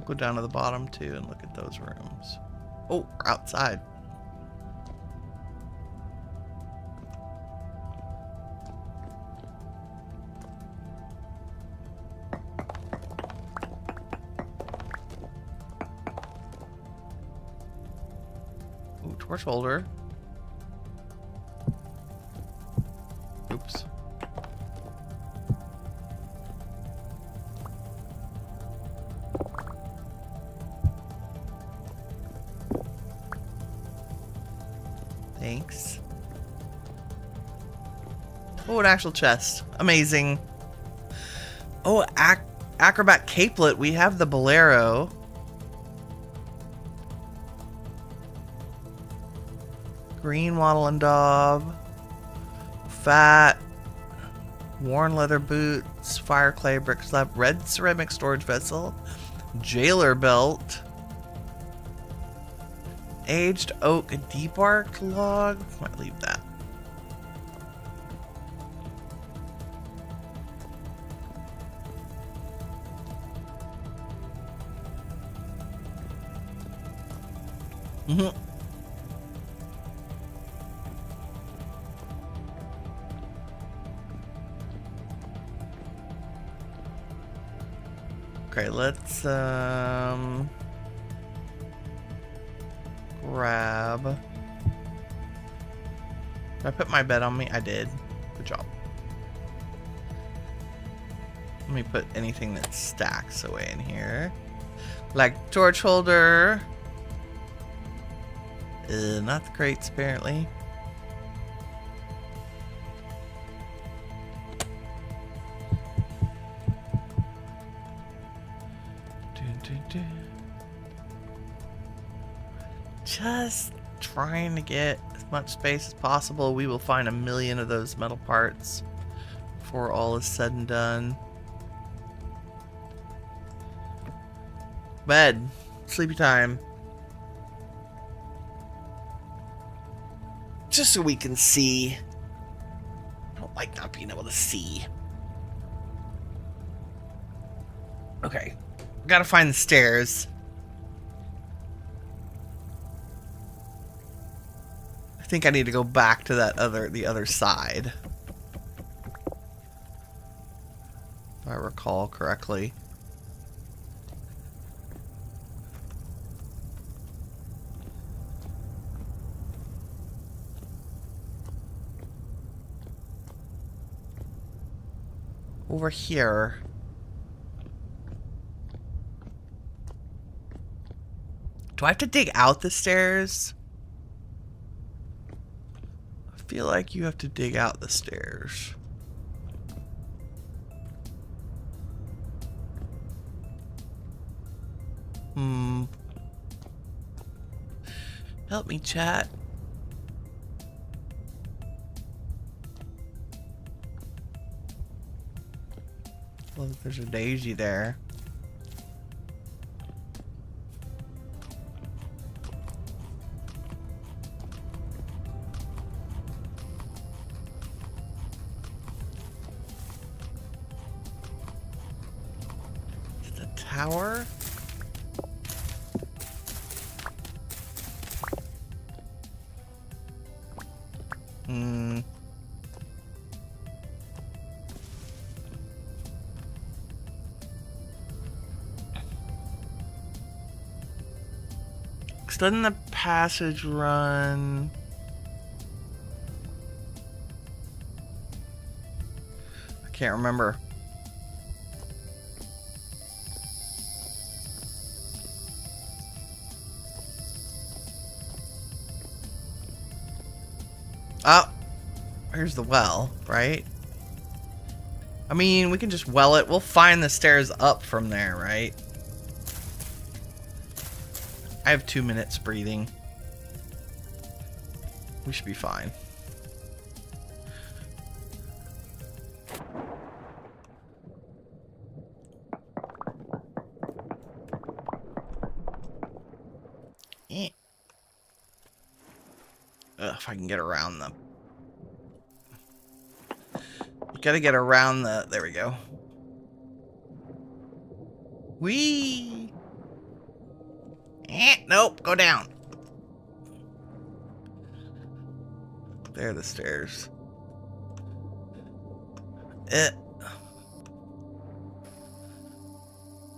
Go down to the bottom too and look at those rooms. Oh, we're outside. Torch holder. Oops. Thanks. Oh, an actual chest. Amazing. Oh, acrobat capelet. We have the bolero. Green wattle and daub. Fat. Worn leather boots. Fire clay brick slab. Red ceramic storage vessel. Jailer belt. Aged oak debarked log. Might leave that. Okay, let's grab. Did I put my bed on me? I did. Good job. Let me put anything that stacks away in here. Like torch holder. Not the crates, apparently. Just trying to get as much space as possible. We will find 1,000,000 of those metal parts before all is said and done. Bed. Sleepy time. Just so we can see. I don't like not being able to see. Okay. Gotta find the stairs. I think I need to go back to the other side. If I recall correctly. Over here. Do I have to dig out the stairs? I feel like you have to dig out the stairs. Help me, chat. Look, there's a daisy there. The tower? Doesn't the passage run? I can't remember. Oh, here's the well, right? I mean, we can just well it. We'll find the stairs up from there, right? I have 2 minutes breathing. We should be fine. If I can get around them. You gotta get around the... There we go. Whee! Nope, go down. There are the stairs.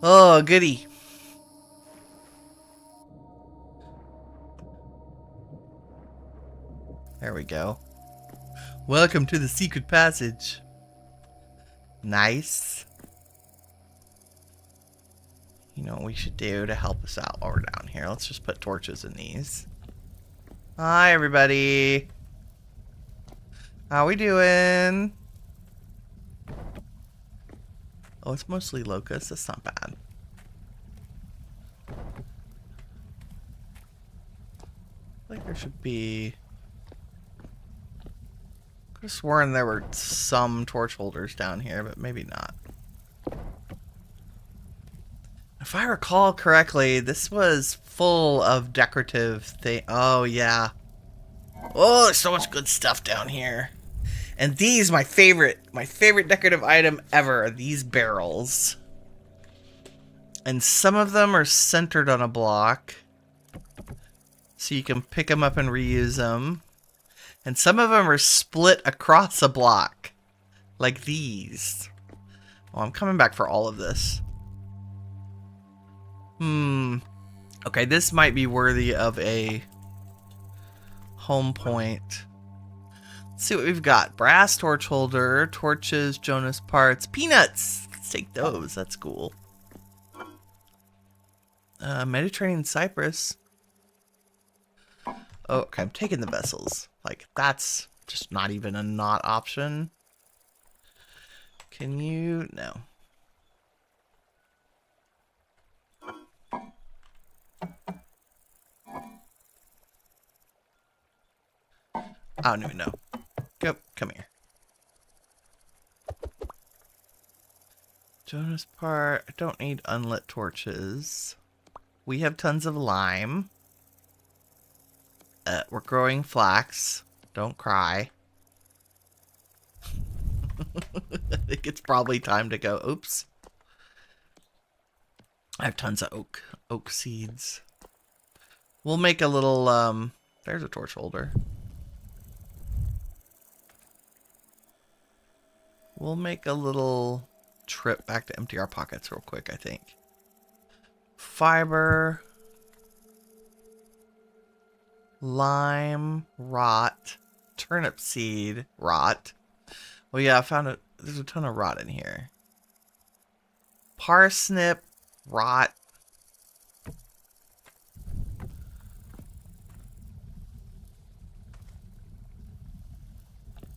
Oh, goody. go. Welcome to the secret passage. Nice. You know what we should do to help us out while we're down here? Let's just put torches in these. Hi, everybody. How we doing? Oh, it's mostly locusts. That's not bad. I think there should be... Could have sworn there were some torch holders down here, but maybe not. If I recall correctly, this was full of decorative thing. Oh, yeah. Oh, there's so much good stuff down here. And these, my favorite decorative item ever, are these barrels. And some of them are centered on a block, so you can pick them up and reuse them. And some of them are split across a block, like these. Oh, I'm coming back for all of this. Okay, this might be worthy of a home point. Let's see what we've got. Brass torch holder, torches, Jonas parts, peanuts. Let's take those. That's cool. Mediterranean cypress. Oh, okay, I'm taking the vessels. Like, that's just not even a not option. Can you... No. I don't even know. Come here. Jonas part. I don't need unlit torches. We have tons of lime. We're growing flax. Don't cry. I think it's probably time to go. Oops. I have tons of oak seeds. We'll make a little, there's a torch holder. We'll make a little trip back to empty our pockets real quick, I think. Fiber. Lime, rot, turnip seed, rot. Well, yeah, I found it. There's a ton of rot in here. Parsnip, rot.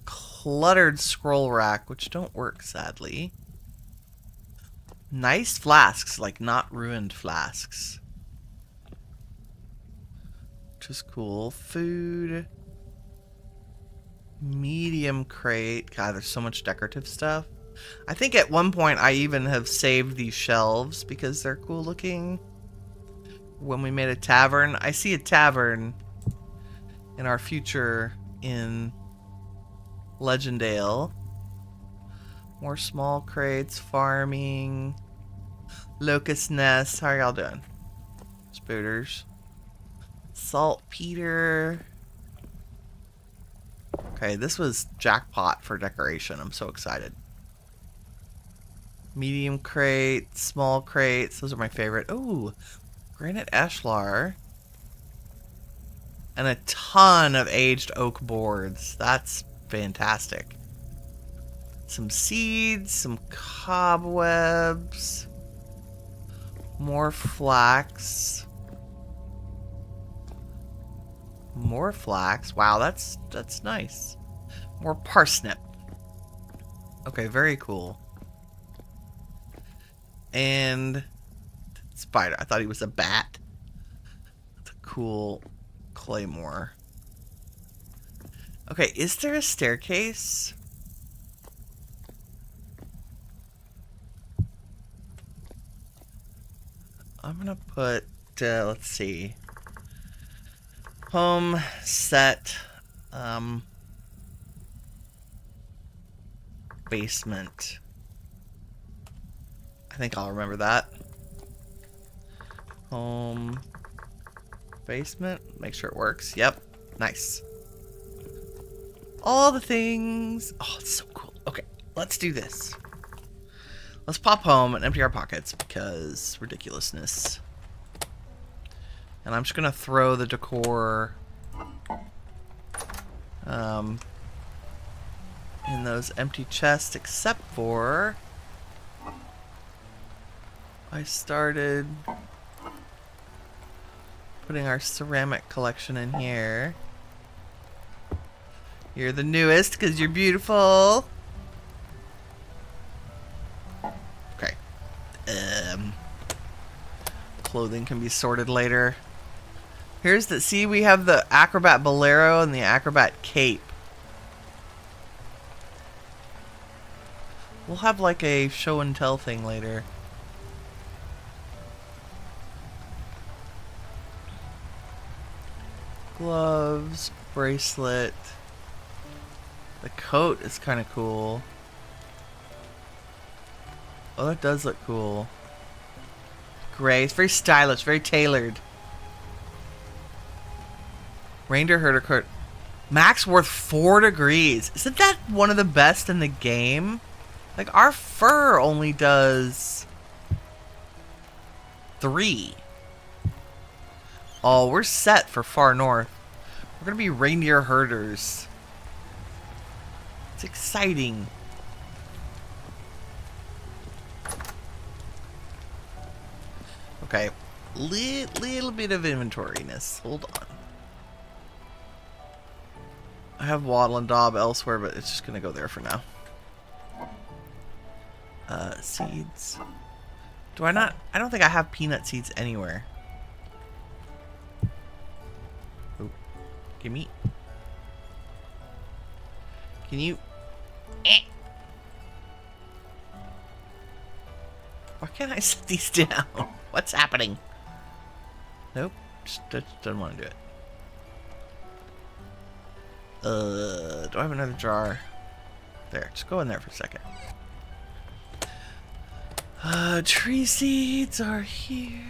Cluttered scroll rack, which don't work, sadly. Nice flasks, like not ruined flasks. Which is cool. Food. Medium crate. God, there's so much decorative stuff. I think at one point I even have saved these shelves because they're cool looking. When we made a tavern. I see a tavern in our future in Legendale. More small crates. Farming. Locust nests. How are y'all doing? Spooters. Saltpeter. Okay, this was jackpot for decoration. I'm so excited. Medium crate, small crates. Those are my favorite. Ooh, granite ashlar. And a ton of aged oak boards. That's fantastic. Some seeds, some cobwebs. More flax. More flax. Wow, that's nice. More parsnip. Okay, very cool. And spider. I thought he was a bat. That's a cool claymore. Okay, is there a staircase? I'm gonna put, let's see. Home set, basement. I think I'll remember that. Home, basement, make sure it works. Yep, nice. All the things. Oh, it's so cool. Okay, let's do this. Let's pop home and empty our pockets because ridiculousness. And I'm just gonna throw the decor. in those empty chests, except for I started putting our ceramic collection in here. You're the newest because you're beautiful. Okay. Clothing can be sorted later. Here's the, see, we have the acrobat bolero and the acrobat cape. We'll have like a show and tell thing later. Gloves, bracelet. The coat is kind of cool. Oh, that does look cool. Gray. It's very stylish, very tailored. Reindeer herder coat. Max worth 4 degrees. Isn't that one of the best in the game? Like, our fur only does 3. Oh, we're set for far north. We're gonna be reindeer herders. It's exciting. Okay, little bit of inventoriness. Hold on. I have Waddle and Daub elsewhere, but it's just gonna go there for now. Seeds. Do I not? I don't think I have peanut seeds anywhere. Oh, gimme. Can you? Why can't I set these down? What's happening? Nope, just don't want to do it. Do I have another jar? There, just go in there for a second. Tree seeds are here.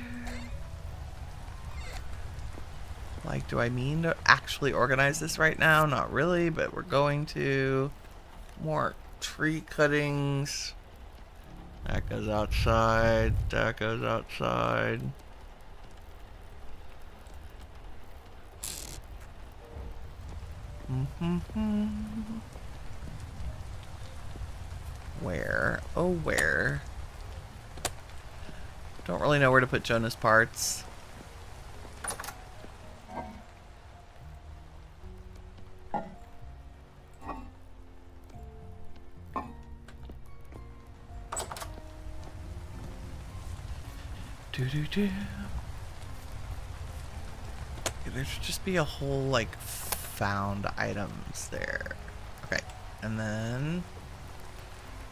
Like, do I mean to actually organize this right now? Not really, but we're going to. More tree cuttings. That goes outside. That goes outside. Where? Oh, where? Don't really know where to put Jonah's parts. There should just be a whole, like, found items there. Okay, and then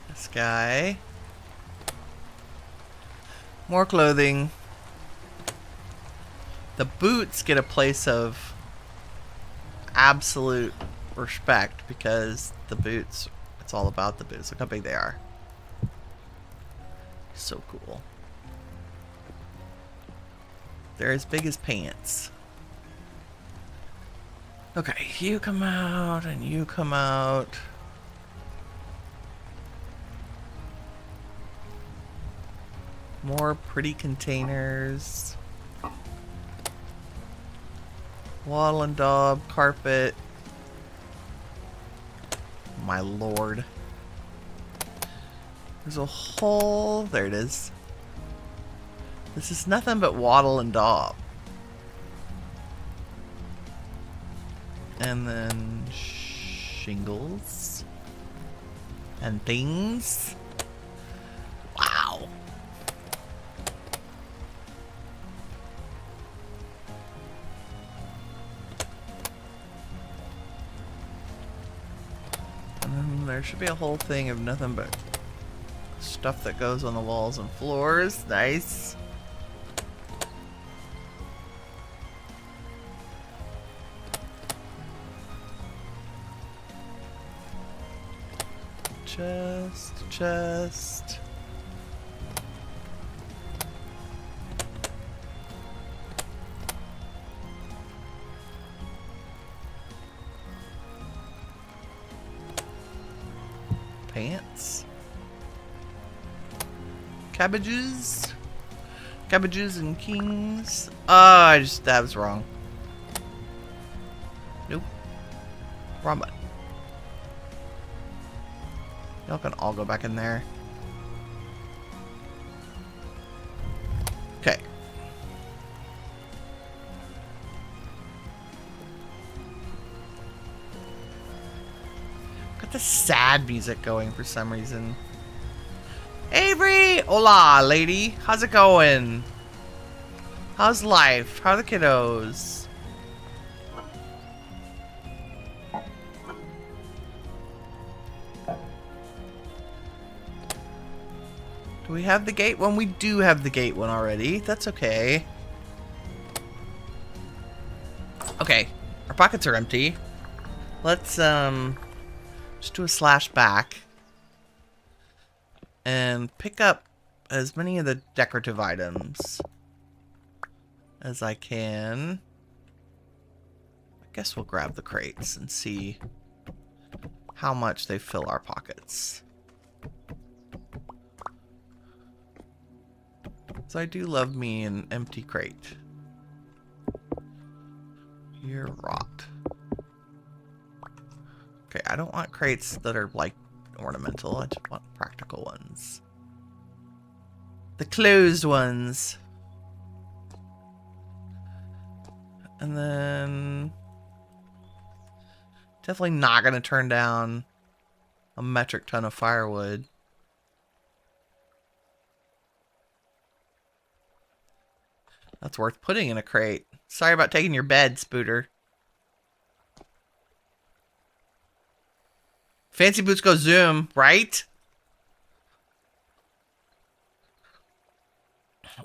this guy. More clothing. The boots get a place of absolute respect because the boots, it's all about the boots. Look how big they are. So cool. They're as big as pants. Okay, you come out and you come out. More pretty containers. Waddle and Daub, carpet. My lord. There's a whole... There it is. This is nothing but Waddle and Daub. And then shingles. And things. Wow. And then there should be a whole thing of nothing but stuff that goes on the walls and floors. Nice. Chest. Pants. Cabbages. Cabbages and kings. Oh, that was wrong. Nope. Wrong button. Y'all can all go back in there. Okay. Got the sad music going for some reason. Avery! Hola, lady. How's it going? How's life? How are the kiddos? Do we have the gate one? We do have the gate one already. That's okay. Okay. Our pockets are empty. Let's, just do a slash back. And pick up as many of the decorative items as I can. I guess we'll grab the crates and see how much they fill our pockets. So I do love me an empty crate. You're rot. Okay, I don't want crates that are like ornamental. I just want practical ones. The closed ones. And then definitely not going to turn down a metric ton of firewood. That's worth putting in a crate. Sorry about taking your bed, Spooter. Fancy boots go zoom, right?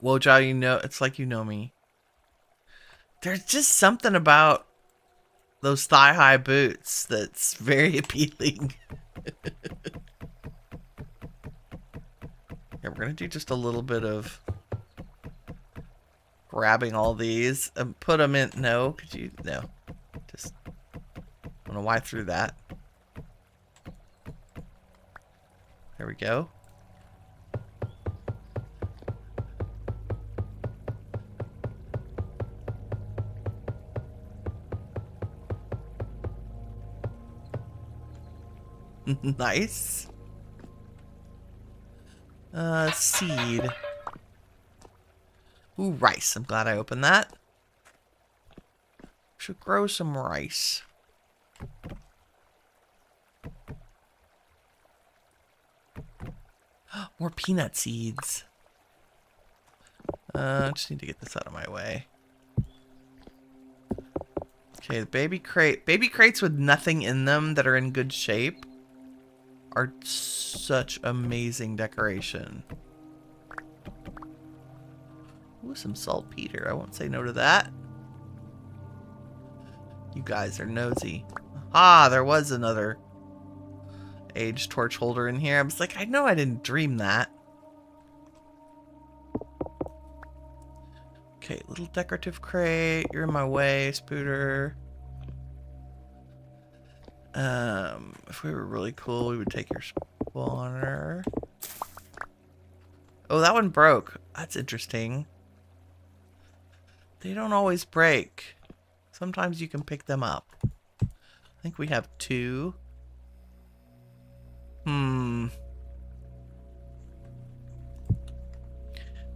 Wojao, you know, it's like you know me. There's just something about those thigh-high boots that's very appealing. Yeah, we're gonna do just a little bit of grabbing all these and put them in. No, could you? No. Just want to wipe through that. There we go. Nice. Seed. Ooh, rice. I'm glad I opened that. Should grow some rice. More peanut seeds. Just need to get this out of my way. Okay, the baby crate. Baby crates with nothing in them that are in good shape are such amazing decoration. Ooh, some saltpeter. I won't say no to that. You guys are nosy. Ah, there was another aged torch holder in here. I was like, I know I didn't dream that. Okay, little decorative crate. You're in my way, Spooter. If we were really cool, we would take your spawner. Oh, that one broke. That's interesting. They don't always break. Sometimes you can pick them up. I think we have 2.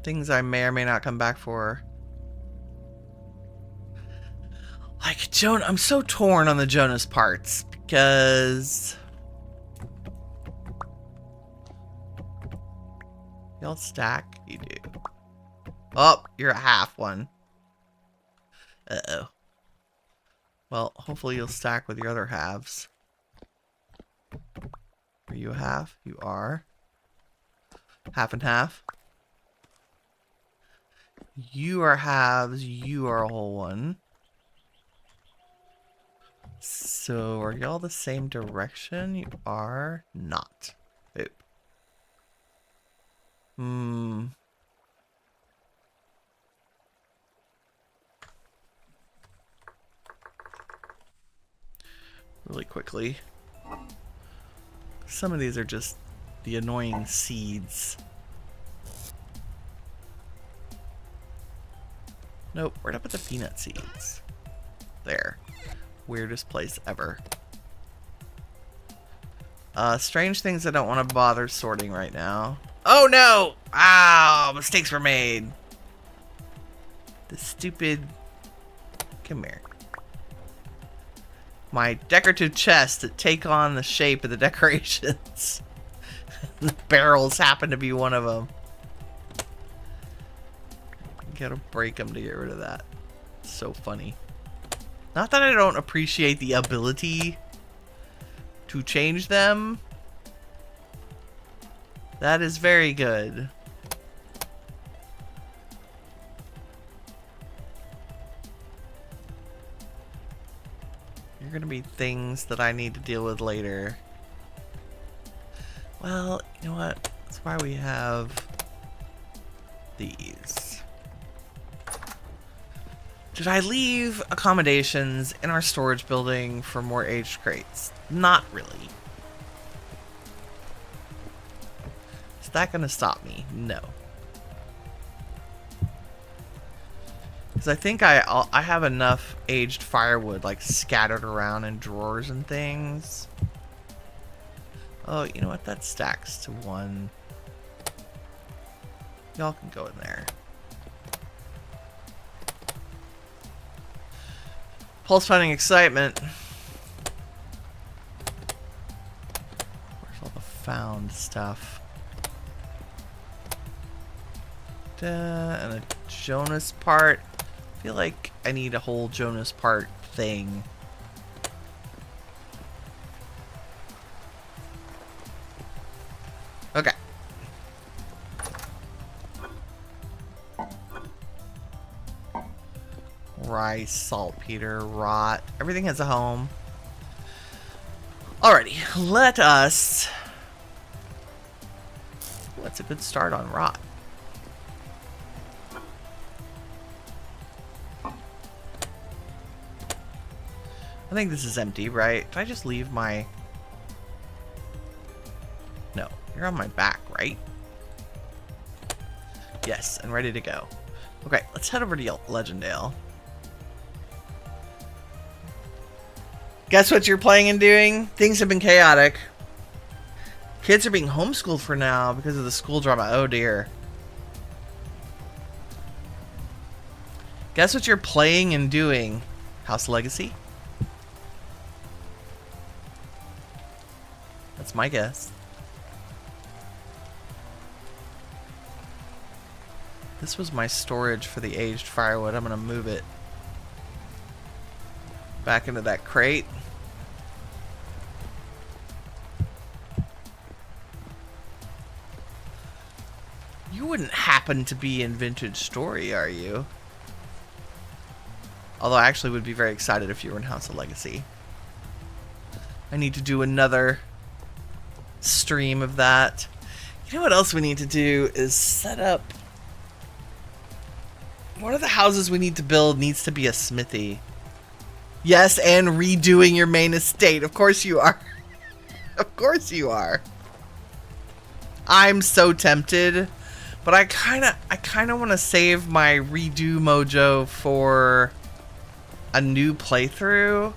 Things I may or may not come back for. Like Jonah, I'm so torn on the Jonas parts because y'all stack. You do. Oh, you're a half one. Uh-oh. Well, hopefully you'll stack with your other halves. Are you a half? You are. Half and half. You are halves. You are a whole one. So, are y'all the same direction? You are not. Oop. Really quickly. Some of these are just the annoying seeds. Nope, where'd I put the peanut seeds? There. Weirdest place ever. Strange things I don't want to bother sorting right now. Oh no! Ah, mistakes were made. The stupid... Come here. My decorative chests that take on the shape of the decorations. The barrels happen to be one of them. Gotta break them to get rid of that. It's so funny. Not that I don't appreciate the ability to change them. That is very good. You're gonna be things that I need to deal with later. Well, you know what? That's why we have these. Did I leave accommodations in our storage building for more aged crates? Not really. Is that gonna stop me? No. Because I think I have enough aged firewood like scattered around in drawers and things. Oh, you know what? That stacks to one. Y'all can go in there. Pulse finding excitement. Where's all the found stuff? And a Jonas part. I feel like I need a whole Jonas part thing. Okay. Rice, saltpeter, rot. Everything has a home. Alrighty, let us... That's a good start on rot. I think this is empty, right? Did I just leave my... No, you're on my back, right? Yes, and ready to go. Okay, let's head over to Legendale. Guess what you're playing and doing? Things have been chaotic. Kids are being homeschooled for now because of the school drama. Oh dear. Guess what you're playing and doing? House Legacy? That's my guess. This was my storage for the aged firewood. I'm gonna move it back into that crate. You wouldn't happen to be in Vintage Story, are you? Although I actually would be very excited if you were in House of Legacy. I need to do another stream of that. You know what else we need to do is set up... One of the houses we need to build needs to be a smithy. Yes, and redoing your main estate. Of course you are. Of course you are. I'm so tempted, but I kind of want to save my redo mojo for a new playthrough.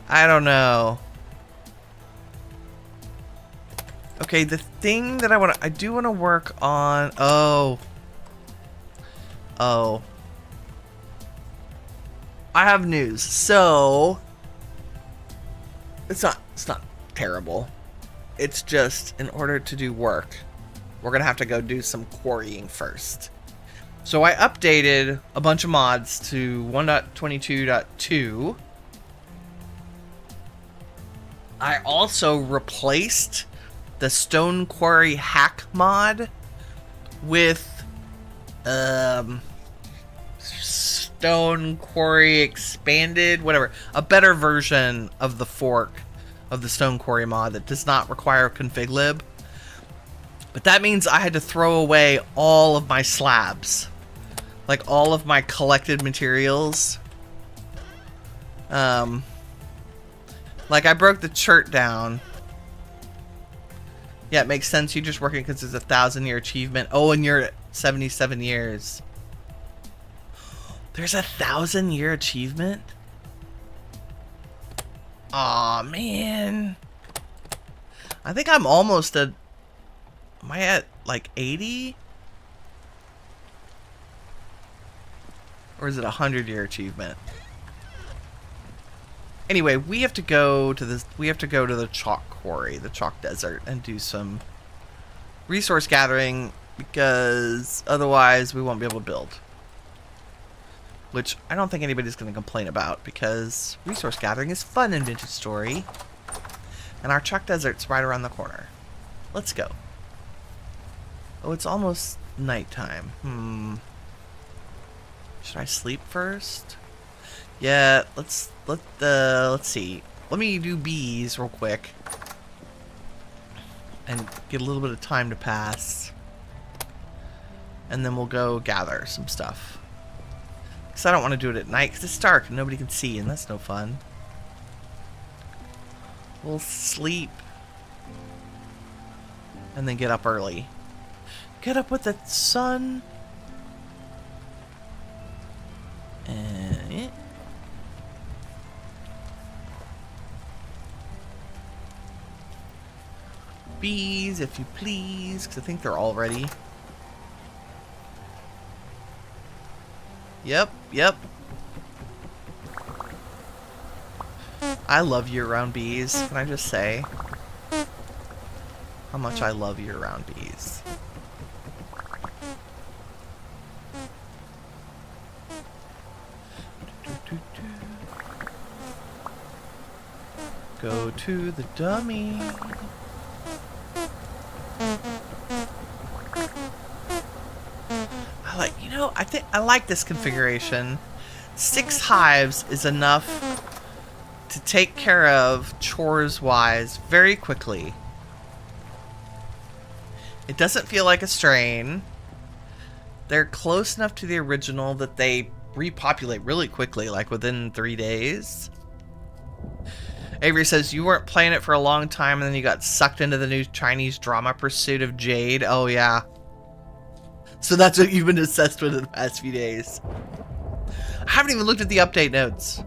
I don't know. Okay, the thing that I do want to work on. Oh. I have news. So it's not terrible. It's just in order to do work, we're gonna have to go do some quarrying first. So I updated a bunch of mods to 1.22.2. I also replaced the stone quarry hack mod with stone quarry expanded, whatever, a better version of the fork of the stone quarry mod that does not require config lib. But that means I had to throw away all of my slabs, like all of my collected materials. Like I broke the chert down. Yeah, it makes sense. You're just working because it's a 1,000-year achievement. Oh, and you're at 77 years. There's a 1,000-year achievement? Aw, man. I think I'm almost at... Am I at, like, 80? Or is it a 100-year achievement? Anyway, we have to go to this. We have to go to the chalk quarry, the chalk desert, and do some resource gathering because otherwise we won't be able to build. Which I don't think anybody's going to complain about because resource gathering is fun in Vintage Story, and our chalk desert's right around the corner. Let's go. Oh, it's almost nighttime. Should I sleep first? Yeah, let's see. Let me do bees real quick and get a little bit of time to pass, and then we'll go gather some stuff. Because I don't want to do it at night because it's dark and nobody can see, and that's no fun. We'll sleep and then get up early. Get up with the sun. And bees, if you please, because I think they're all ready. Yep. I love year-round bees. Can I just say how much I love year-round bees? Go to the dummy. I think I like this configuration. 6 hives is enough to take care of chores-wise very quickly. It doesn't feel like a strain. They're close enough to the original that they repopulate really quickly, like within 3 days. Avery says, you weren't playing it for a long time and then you got sucked into the new Chinese drama Pursuit of Jade. Oh, yeah. So that's what you've been obsessed with in the past few days. I haven't even looked at the update notes.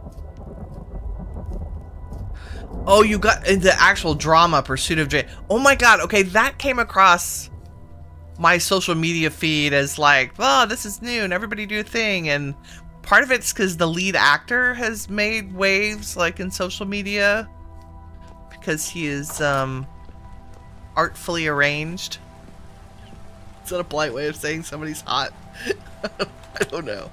Oh, you got the actual drama Pursuit of Jade. Oh my god, okay, that came across my social media feed as like, oh, this is new and everybody do a thing. And part of it's because the lead actor has made waves like in social media because he is artfully arranged. Is that a polite way of saying somebody's hot? I don't know.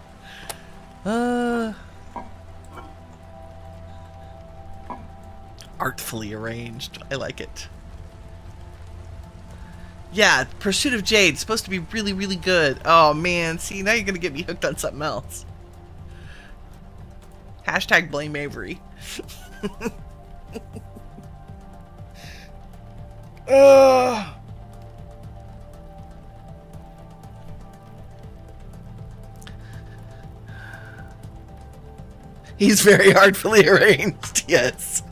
Artfully arranged. I like it. Yeah, Pursuit of Jade. Supposed to be really, really good. Oh, man. See, now you're going to get me hooked on something else. Hashtag blame Avery. He's very artfully arranged, yes.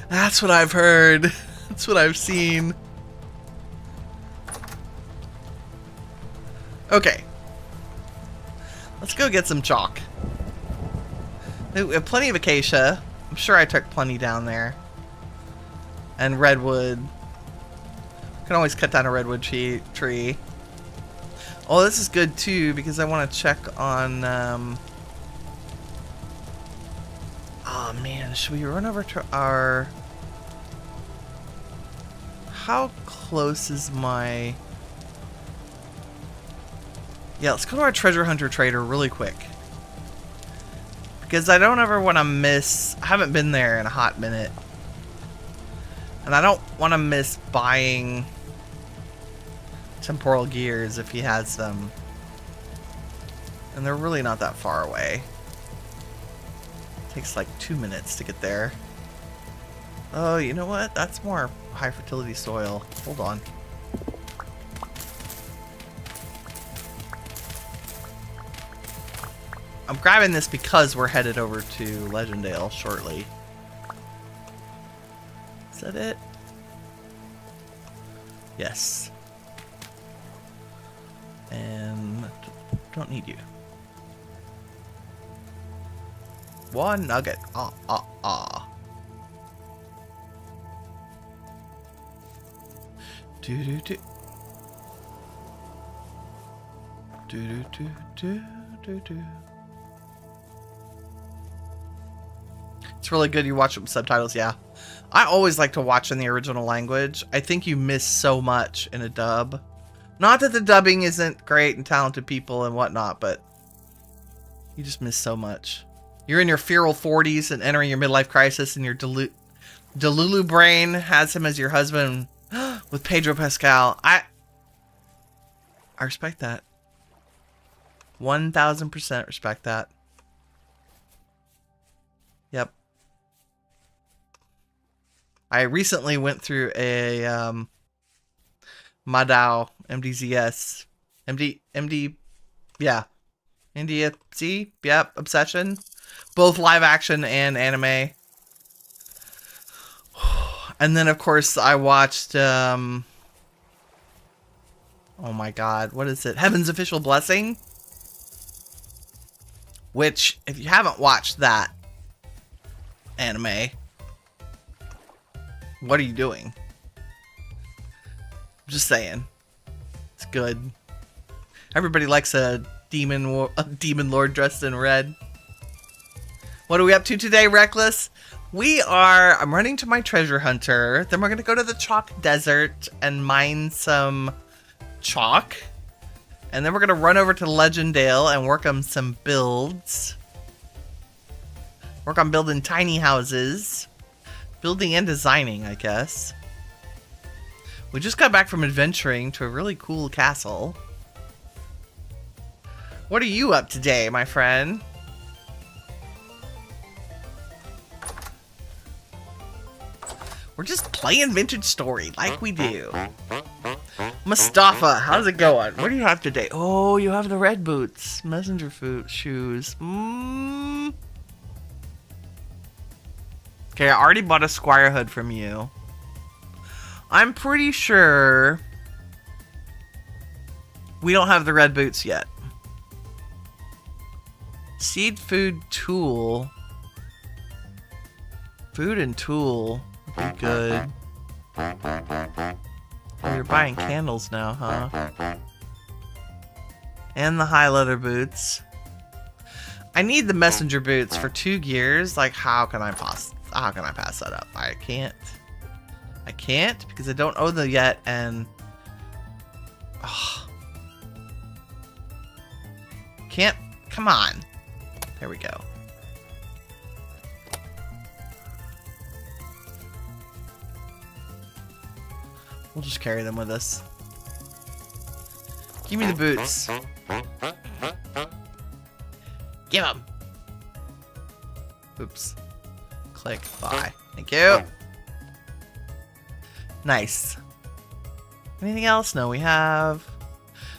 That's what I've heard. That's what I've seen. Okay. Let's go get some chalk. We have plenty of acacia. I'm sure I took plenty down there. And redwood. Can always cut down a redwood tree. Oh, this is good too because I want to check on. Oh man, should we run over to our? How close is my? Yeah, let's go to our treasure hunter trader really quick. Because I don't ever want to miss. I haven't been there in a hot minute, and I don't want to miss buying temporal gears if he has them. And they're really not that far away. Takes like 2 minutes to get there. Oh, you know what? That's more high fertility soil. Hold on. I'm grabbing this because we're headed over to Legendale shortly. Is that it? Yes. And don't need you. One nugget. Do do do. Do do do do do do. It's really good you watch it with subtitles, yeah. I always like to watch in the original language. I think you miss so much in a dub. Not that the dubbing isn't great and talented people and whatnot, but you just miss so much. You're in your feral 40s and entering your midlife crisis, and your Delulu brain has him as your husband with Pedro Pascal. I respect that. 1000% respect that. Yep. I recently went through a Madao MDZS yeah. NDFC, yep, Obsession. Both live action and anime. And then of course I watched oh my god, what is it? Heaven's Official Blessing. Which, if you haven't watched that anime, what are you doing? I'm just saying. It's good. Everybody likes a demon lord dressed in red. What are we up to today, Reckless? I'm running to my treasure hunter. Then we're going to go to the chalk desert and mine some chalk. And then we're going to run over to Legendale and work on some builds. Work on building tiny houses. Building and designing, I guess. We just got back from adventuring to a really cool castle. What are you up to today, my friend? We're just playing Vintage Story like we do. Mustafa, how's it going? What do you have today? Oh, you have the red boots. Messenger shoes. Okay, I already bought a squire hood from you. I'm pretty sure we don't have the red boots yet. Seed food tool. Food and tool would be good. Oh, you're buying candles now, huh? And the high leather boots. I need the messenger boots for 2 gears. Like, how can I pass that up? I can't because I don't own them yet, and can't. Come on. There we go. We'll just carry them with us. Give me the boots. Give them. Oops. Click. Buy. Thank you. Nice. Anything else? No, we have...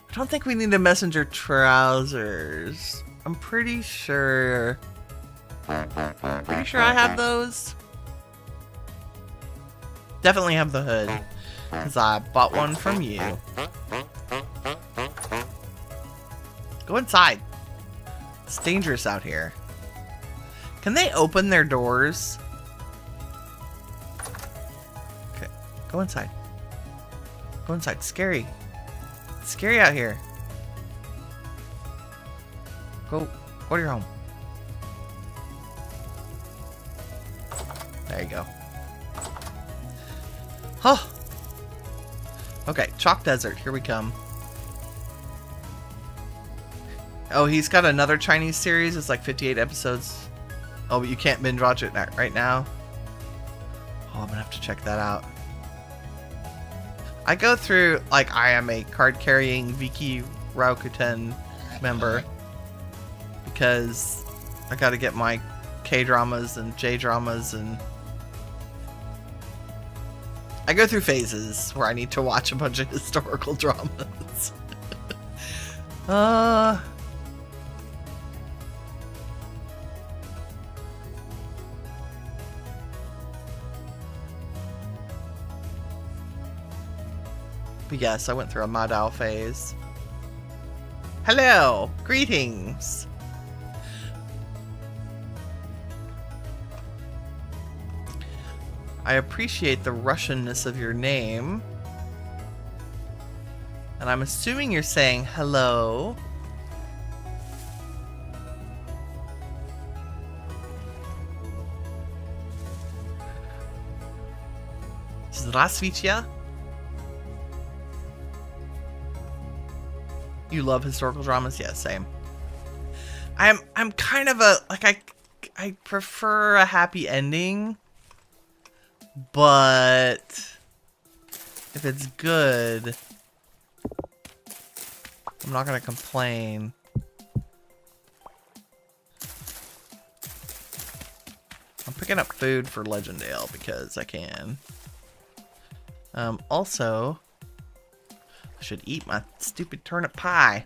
I don't think we need the messenger trousers. I'm pretty sure... I have those. Definitely have the hood. Because I bought one from you. Go inside. It's dangerous out here. Can they open their doors? Okay. Go inside. Go inside. It's scary. It's scary out here. Go to your home. There you go. Huh. Okay, Chalk Desert. Here we come. Oh, he's got another Chinese series. It's like 58 episodes. Oh, but you can't binge watch it right now. Oh, I'm gonna have to check that out. I go through, like, I am a card-carrying Viki Rakuten member. Because I gotta get my K-dramas and J-dramas, and I go through phases where I need to watch a bunch of historical dramas. But yes, I went through a Madao phase. Hello! Greetings! I appreciate the Russianness of your name. And I'm assuming you're saying hello. Здравствуйте. You love historical dramas? Yeah, same. I'm kind of a I prefer a happy ending, but if it's good, I'm not gonna complain. I'm picking up food for Legendale because I can. Also, I should eat my stupid turnip pie.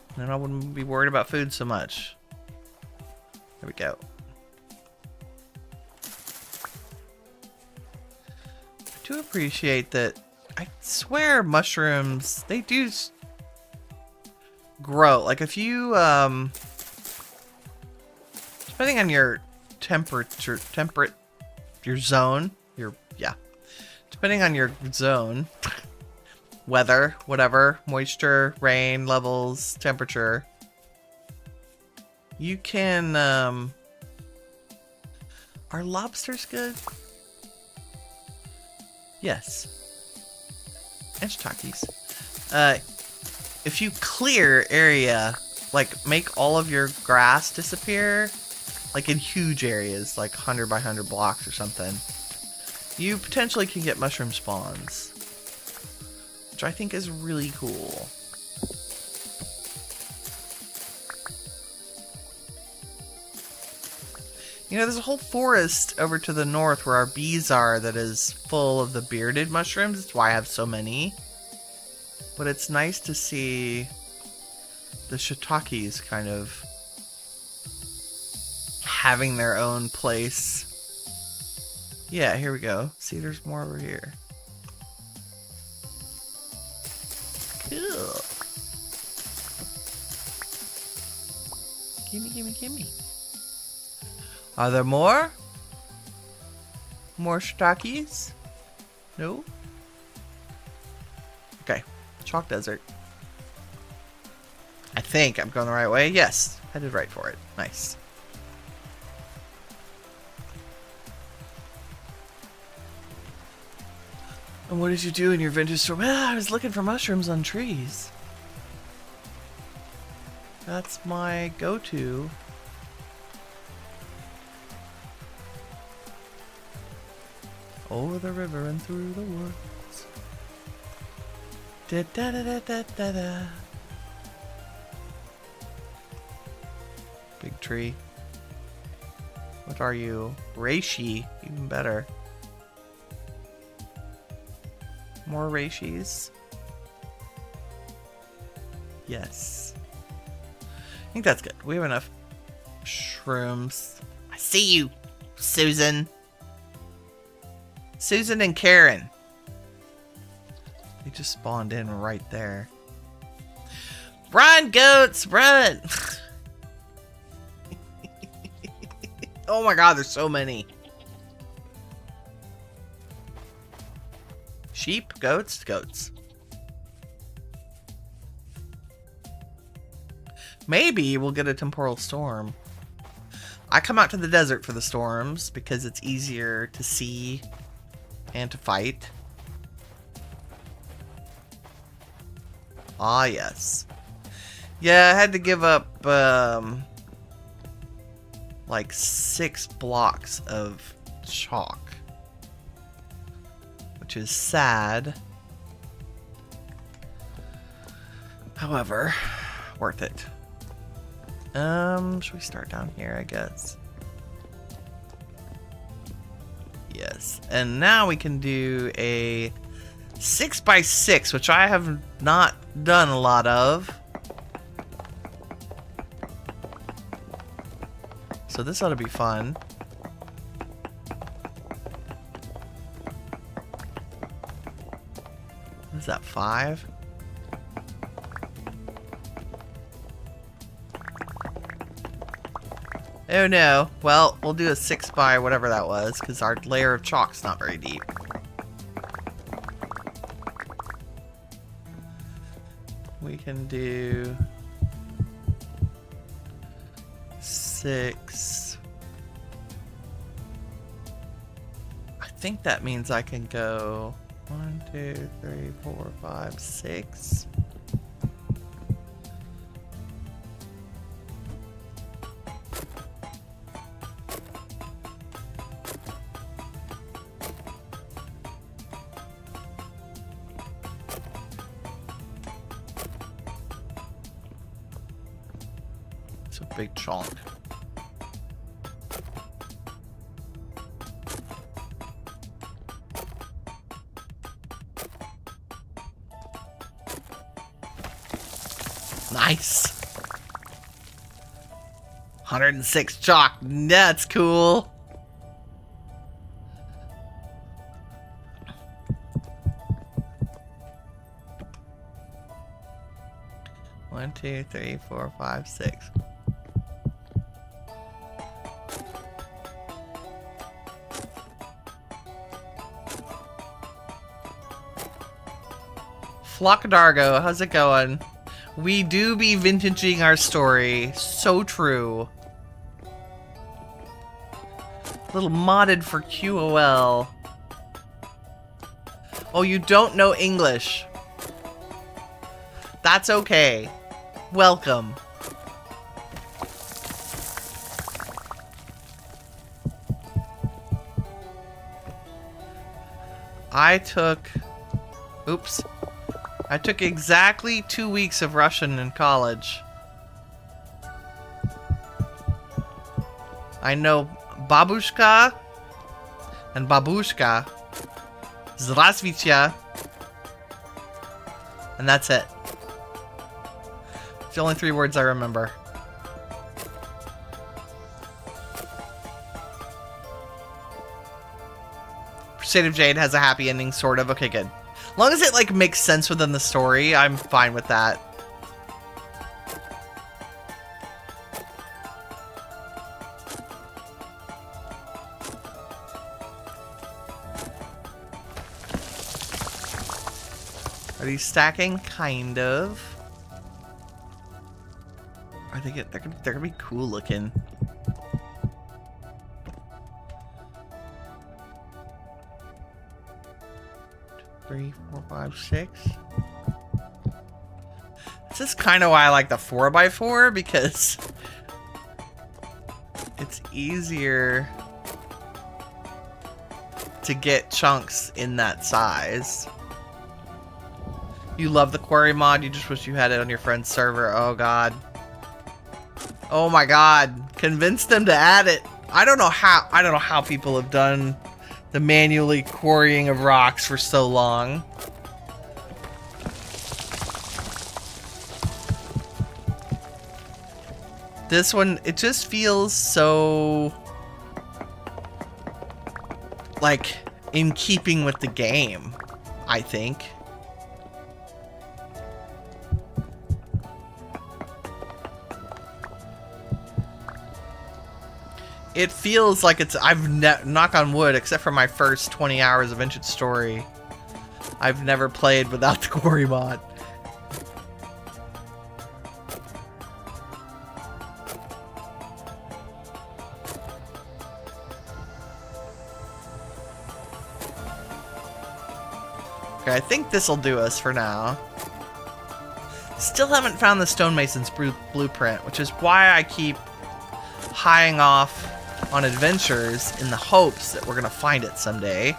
And then I wouldn't be worried about food so much. There we go. I do appreciate that. I swear mushrooms, they do grow. Like if you, depending on your your zone, depending on your zone, weather, whatever, moisture, rain levels, temperature, you can, are lobsters good? Yes. And shiitakes. If you clear area, like make all of your grass disappear, like in huge areas, like 100 by 100 blocks or something, you potentially can get mushroom spawns, which I think is really cool. You know, there's a whole forest over to the north where our bees are that is full of the bearded mushrooms. That's why I have so many. But it's nice to see the shiitakes kind of having their own place. Yeah, here we go. See, there's more over here. Cool. Gimme, gimme, gimme. Are there more? More shiitakes? No? Okay. Chalk desert. I think I'm going the right way. Yes. Headed right for it. Nice. And what did you do in your vintage store? Well, I was looking for mushrooms on trees. That's my go-to. Over the river and through the woods. Da da da da da da da. Big tree. What are you? Reishi. Even better. More reishis. Yes. I think that's good. We have enough shrooms. I see you, Susan. Susan and Karen. They just spawned in right there. Run, goats, run! Oh my god, there's so many. Sheep, goats, goats. Maybe we'll get a temporal storm. I come out to the desert for the storms because it's easier to see and to fight. Ah, yes. Yeah, I had to give up, like 6 blocks of chalk. Which is sad. However, worth it. Should we start down here, I guess? Yes. And now we can do a 6x6, which I have not done a lot of. So this ought to be fun. What is that, 5? Oh no. Well, we'll do a 6 by whatever that was, because our layer of chalk's not very deep. We can do 6. I think that means I can go 1, 2, 3, 4, 5, 6. It's a big chunk. Nice. 106 chalk. That's cool. One, two, three, 4, 5, 6. Flockadargo, how's it going? We do be vintaging our story. So true. Little modded for QOL. Oh, you don't know English. That's okay. Welcome. I took exactly 2 weeks of Russian in college. I know babushka and babushka, zdravstvuyte, and that's it. It's the only 3 words I remember. Crusade of Jade has a happy ending, sort of. Okay, good. As long as it, like, makes sense within the story, I'm fine with that. Are these stacking? Kind of. Are they they're gonna be cool looking. Three, 4, 5, 6. This is kind of why I like the 4x4, because it's easier to get chunks in that size. You love the quarry mod, you just wish you had it on your friend's server. Oh god. Oh my god. Convince them to add it. I don't know how people have done the manually quarrying of rocks for so long. This one, it just feels so, like, in keeping with the game, I think. It feels like it's, knock on wood, except for my first 20 hours of Ancient Story, I've never played without the quarry mod. Okay, I think this'll do us for now. Still haven't found the stonemason's blueprint, which is why I keep hieing off on adventures in the hopes that we're gonna find it someday.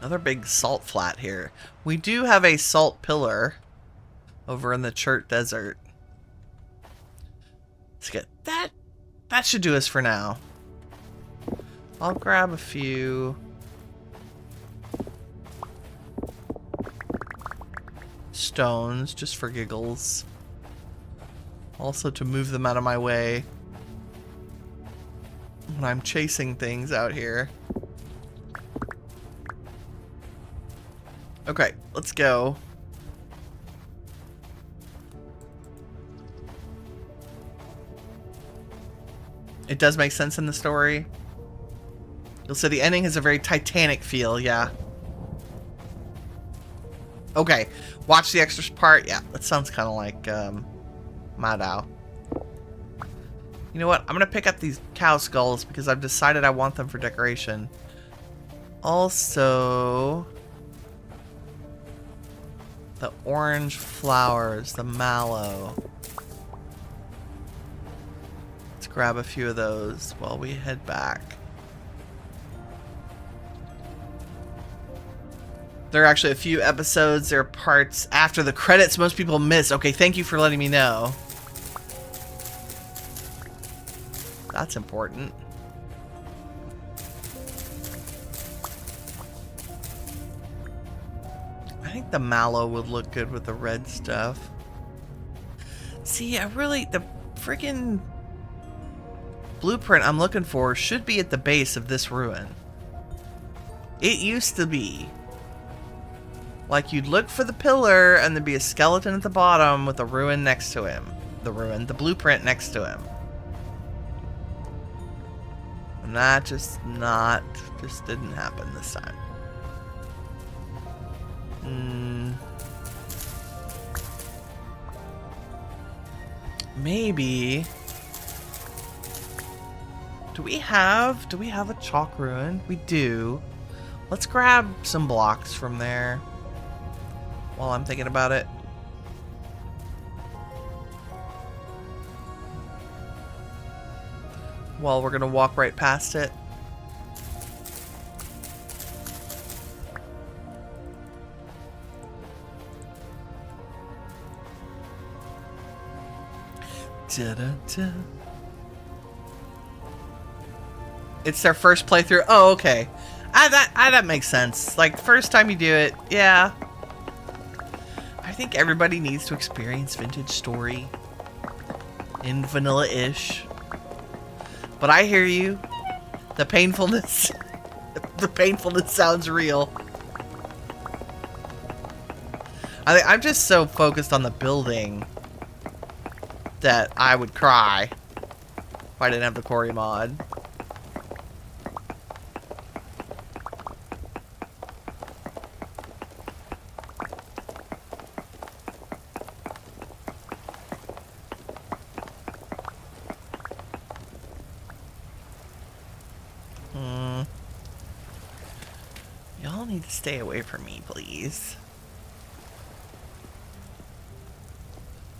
Another big salt flat here. We do have a salt pillar over in the Chert Desert. Let's get that. That should do us for now. I'll grab a few stones just for giggles. Also to move them out of my way when I'm chasing things out here. Okay, let's go. It does make sense in the story. You'll say the ending has a very Titanic feel, yeah. Okay, watch the extra part. Yeah, that sounds kind of like Madao. You know what? I'm gonna pick up these cow skulls because I've decided I want them for decoration. Also, the orange flowers, the mallow. Let's grab a few of those while we head back. There are actually a few episodes, there are parts after the credits most people miss. Okay, thank you for letting me know. That's important. I think the mallow would look good with the red stuff. See, the freaking blueprint I'm looking for should be at the base of this ruin. It used to be. Like, you'd look for the pillar and there'd be a skeleton at the bottom with a ruin next to him. The blueprint next to him. And that just didn't happen this time. Maybe. Do we have a chalk ruin? We do. Let's grab some blocks from there while I'm thinking about it. Well, we're gonna walk right past it. Da-da-da. It's their first playthrough. Oh, okay. That makes sense. Like, first time you do it, yeah. I think everybody needs to experience Vintage Story in vanilla-ish. But I hear you. The painfulness. The painfulness sounds real. I'm just so focused on the building that I would cry if I didn't have the Quarry mod. Y'all need to stay away from me, please.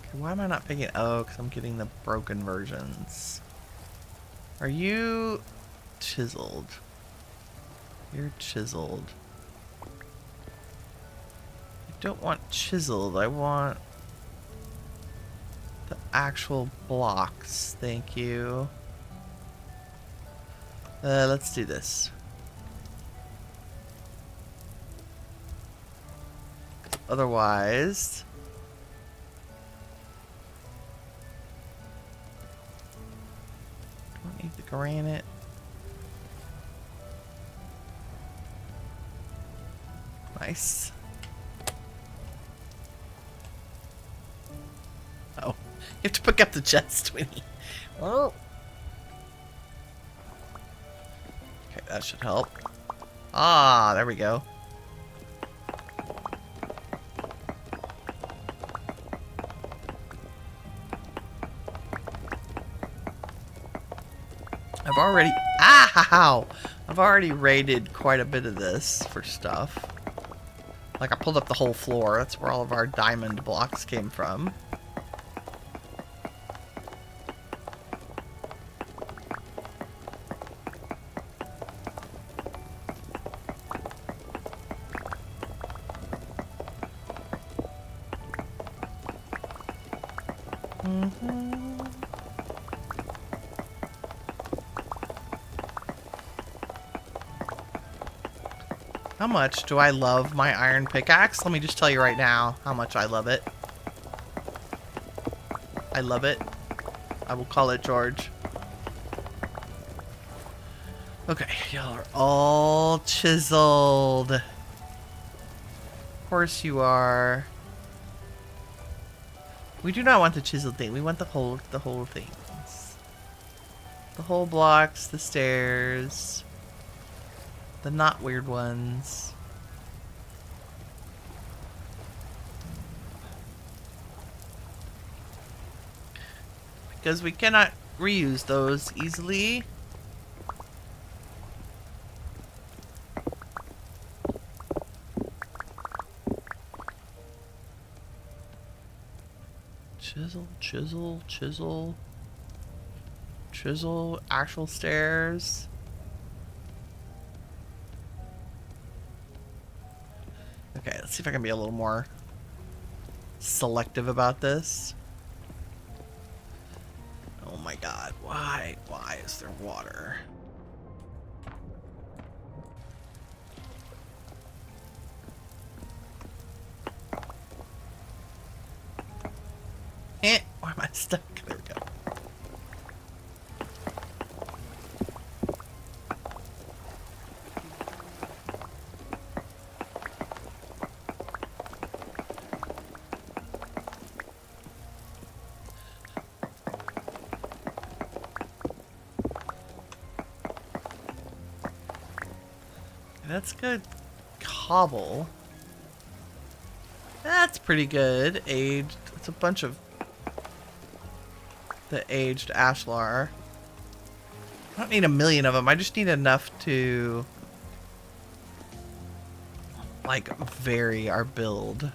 Okay, why am I not picking... Oh, because I'm getting the broken versions. Are you chiseled? You're chiseled. I don't want chiseled. I want the actual blocks. Thank you. Let's do this. Otherwise... Don't need the granite. Nice. Oh, you have to pick up the chest, Winnie. Oh. Okay, that should help. Ah, there we go. I've already raided quite a bit of this for stuff. Like, I pulled up the whole floor. That's where all of our diamond blocks came from. How much do I love my iron pickaxe? Let me just tell you right now how much I love it. I love it. I will call it George. Okay, y'all are all chiseled. Of course you are. We do not want the chiseled thing. We want the whole things. The whole blocks, the stairs, the not weird ones. Because we cannot reuse those easily. Chisel, chisel, chisel. Chisel, actual stairs. Okay, let's see if I can be a little more selective about this. Oh my god, why? Why is there water? Why am I stuck? There we go. That's good. Cobble. That's pretty good. Aged. It's a bunch of the aged ashlar. I don't need a million of them. I just need enough to like vary our build.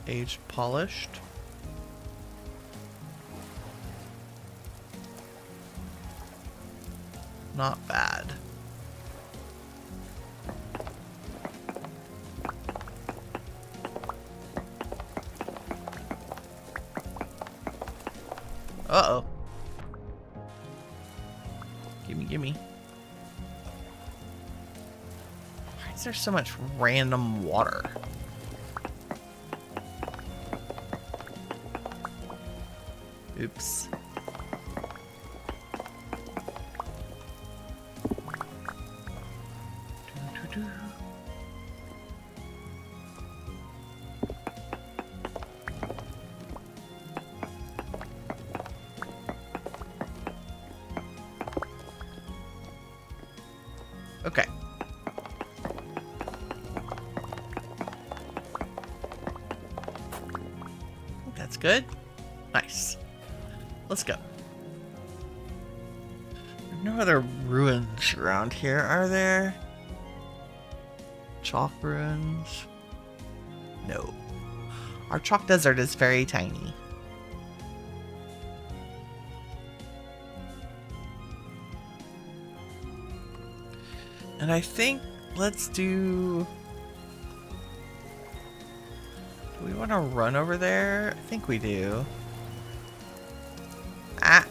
Aged polished. Not bad. Uh-oh. Gimme, gimme. Why is there so much random water? Oops. Okay. I think that's good. Nice. Let's go. There are no other ruins around here, are there? Chalk ruins? No. Our chalk desert is very tiny. And I think let's do... Do we want to run over there? I think we do. Ah!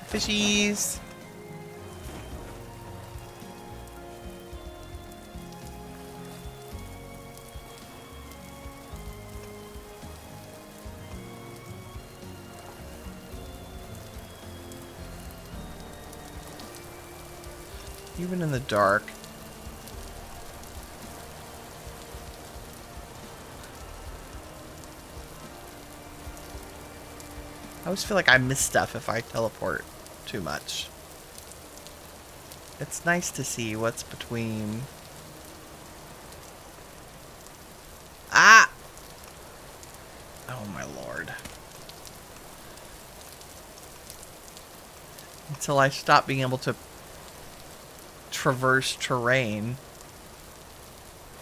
Fishies! Even in the dark. I always feel like I miss stuff if I teleport too much. It's nice to see what's between. Ah! Oh my lord. Until I stop being able to traverse terrain.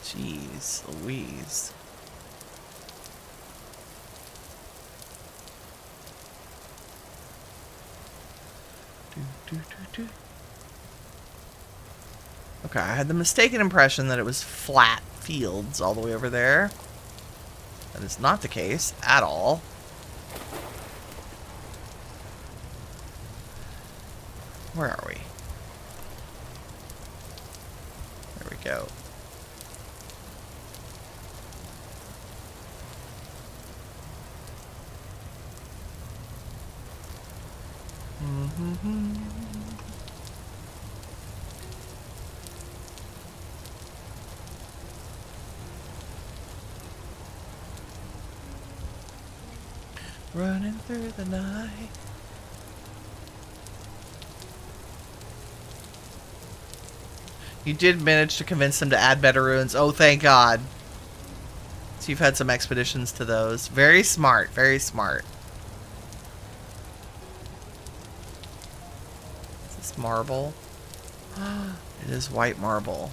Jeez Louise. Okay, I had the mistaken impression that it was flat fields all the way over there. That is not the case at all. Where are we? There we go. Running through the night. You did manage to convince them to add better ruins. Oh, thank God. So you've had some expeditions to those. Very smart. Very smart. Is this marble? It is white marble.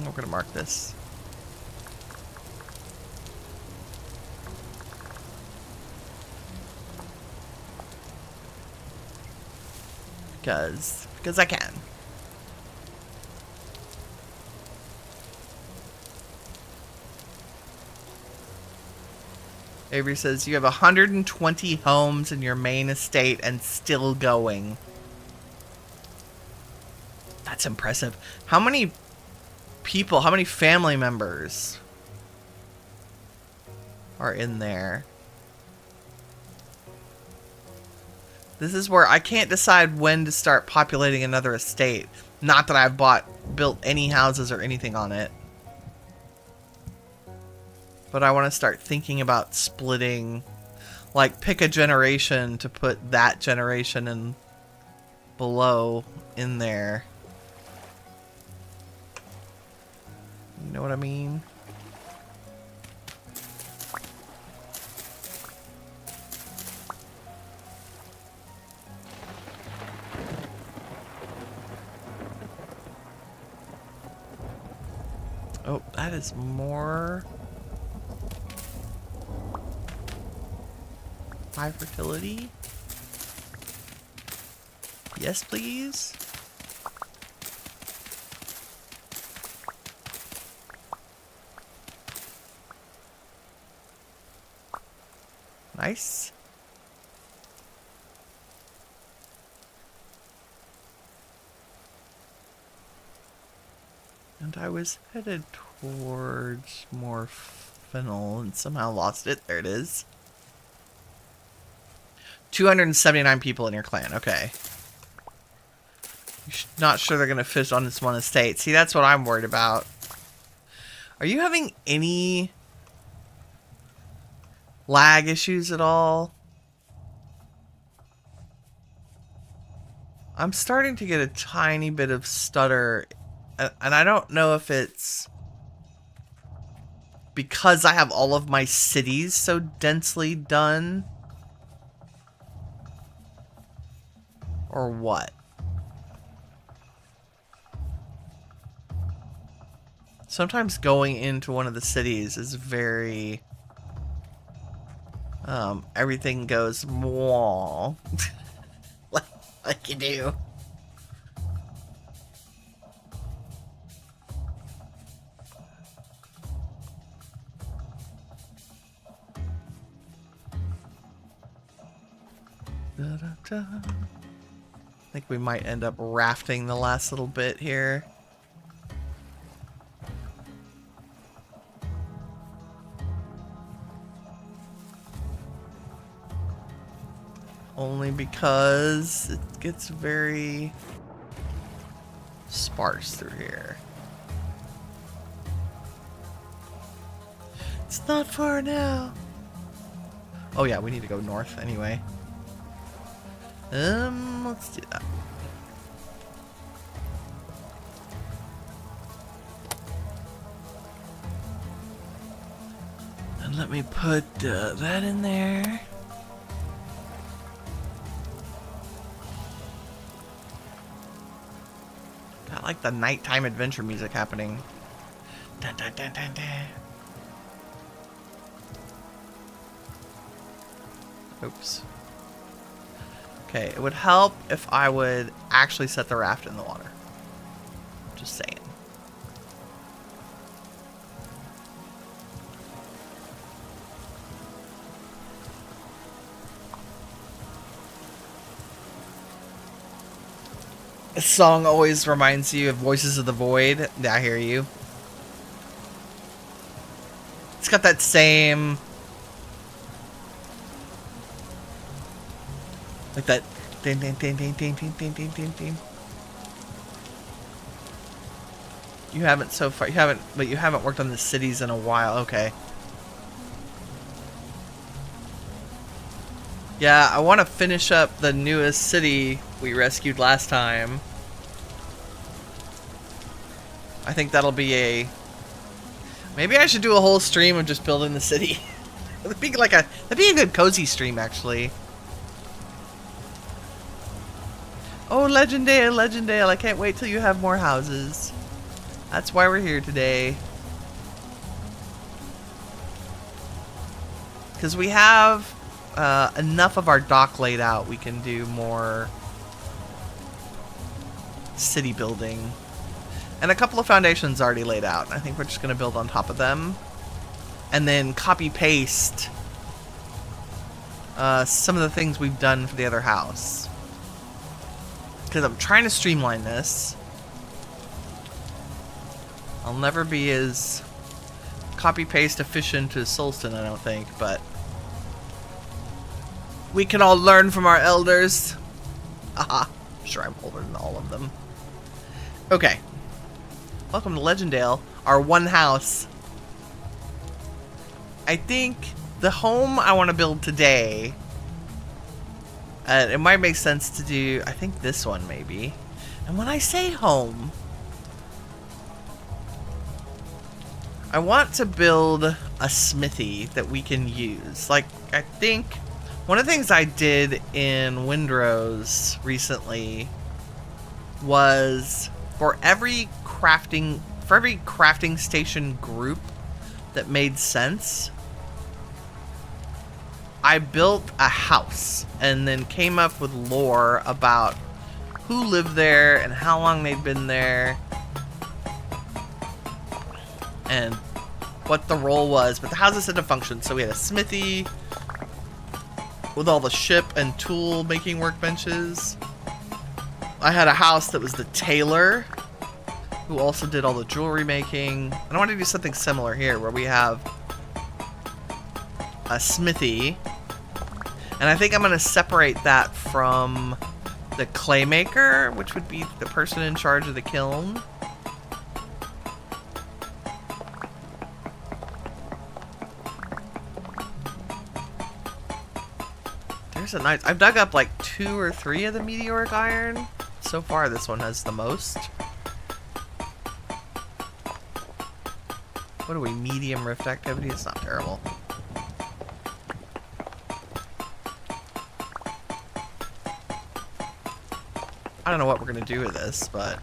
We're going to mark this. Because I can. Avery says you have 120 homes in your main estate and still going. That's impressive. How many people, how many family members are in there? This is where I can't decide when to start populating another estate. Not that I've built any houses or anything on it. But I want to start thinking about splitting, like pick a generation to put that generation and below in there. You know what I mean? Oh, that is more high fertility. Yes, please. Nice. And I was headed towards more fennel and somehow lost it. There it is. 279 people in your clan. Okay. You're not sure they're going to fit on this one estate. See, that's what I'm worried about. Are you having any lag issues at all? I'm starting to get a tiny bit of stutter. And I don't know if it's because I have all of my cities so densely done or what. Sometimes going into one of the cities is very everything goes mwah. like you do. I think we might end up rafting the last little bit here. Only because it gets very sparse through here. It's not far now. Oh yeah, we need to go north anyway. Let's do that. And let me put that in there. Got like the nighttime adventure music happening. Dun, dun, dun, dun, dun. Oops. Okay, it would help if I would actually set the raft in the water. Just saying. This song always reminds you of Voices of the Void. Yeah, I hear you. It's got that same... like that ding ding ding ding ding ding ding ding ding ding. You haven't so far. But you haven't worked on the cities in a while. Okay. Yeah, I want to finish up the newest city we rescued last time. I think that'll be a... Maybe I should do a whole stream of just building the city. That'd be a good cozy stream, actually. Oh, Legendale, Legendale, I can't wait till you have more houses. That's why we're here today. Because we have enough of our dock laid out, we can do more city building. And a couple of foundations already laid out. I think we're just going to build on top of them. And then copy-paste some of the things we've done for the other house. Because I'm trying to streamline this. I'll never be as copy-paste efficient as Solston, I don't think, but we can all learn from our elders. Aha. Sure, I'm older than all of them. Okay. Welcome to Legendale, our one house. I think the home I want to build today, it might make sense to do, I think this one maybe. And when I say home, I want to build a smithy that we can use. Like, I think one of the things I did in Windrose recently was for every crafting station group that made sense, I built a house and then came up with lore about who lived there and how long they'd been there and what the role was. But the houses had a function, so we had a smithy with all the ship and tool making workbenches. I had a house that was the tailor, who also did all the jewelry making. And I want to do something similar here, where we have a smithy. And I think I'm going to separate that from the clay maker, which would be the person in charge of the kiln. There's a nice... I've dug up like 2 or 3 of the meteoric iron. So far, this one has the most. What are we? Medium rift activity? It's not terrible. I don't know what we're going to do with this, but...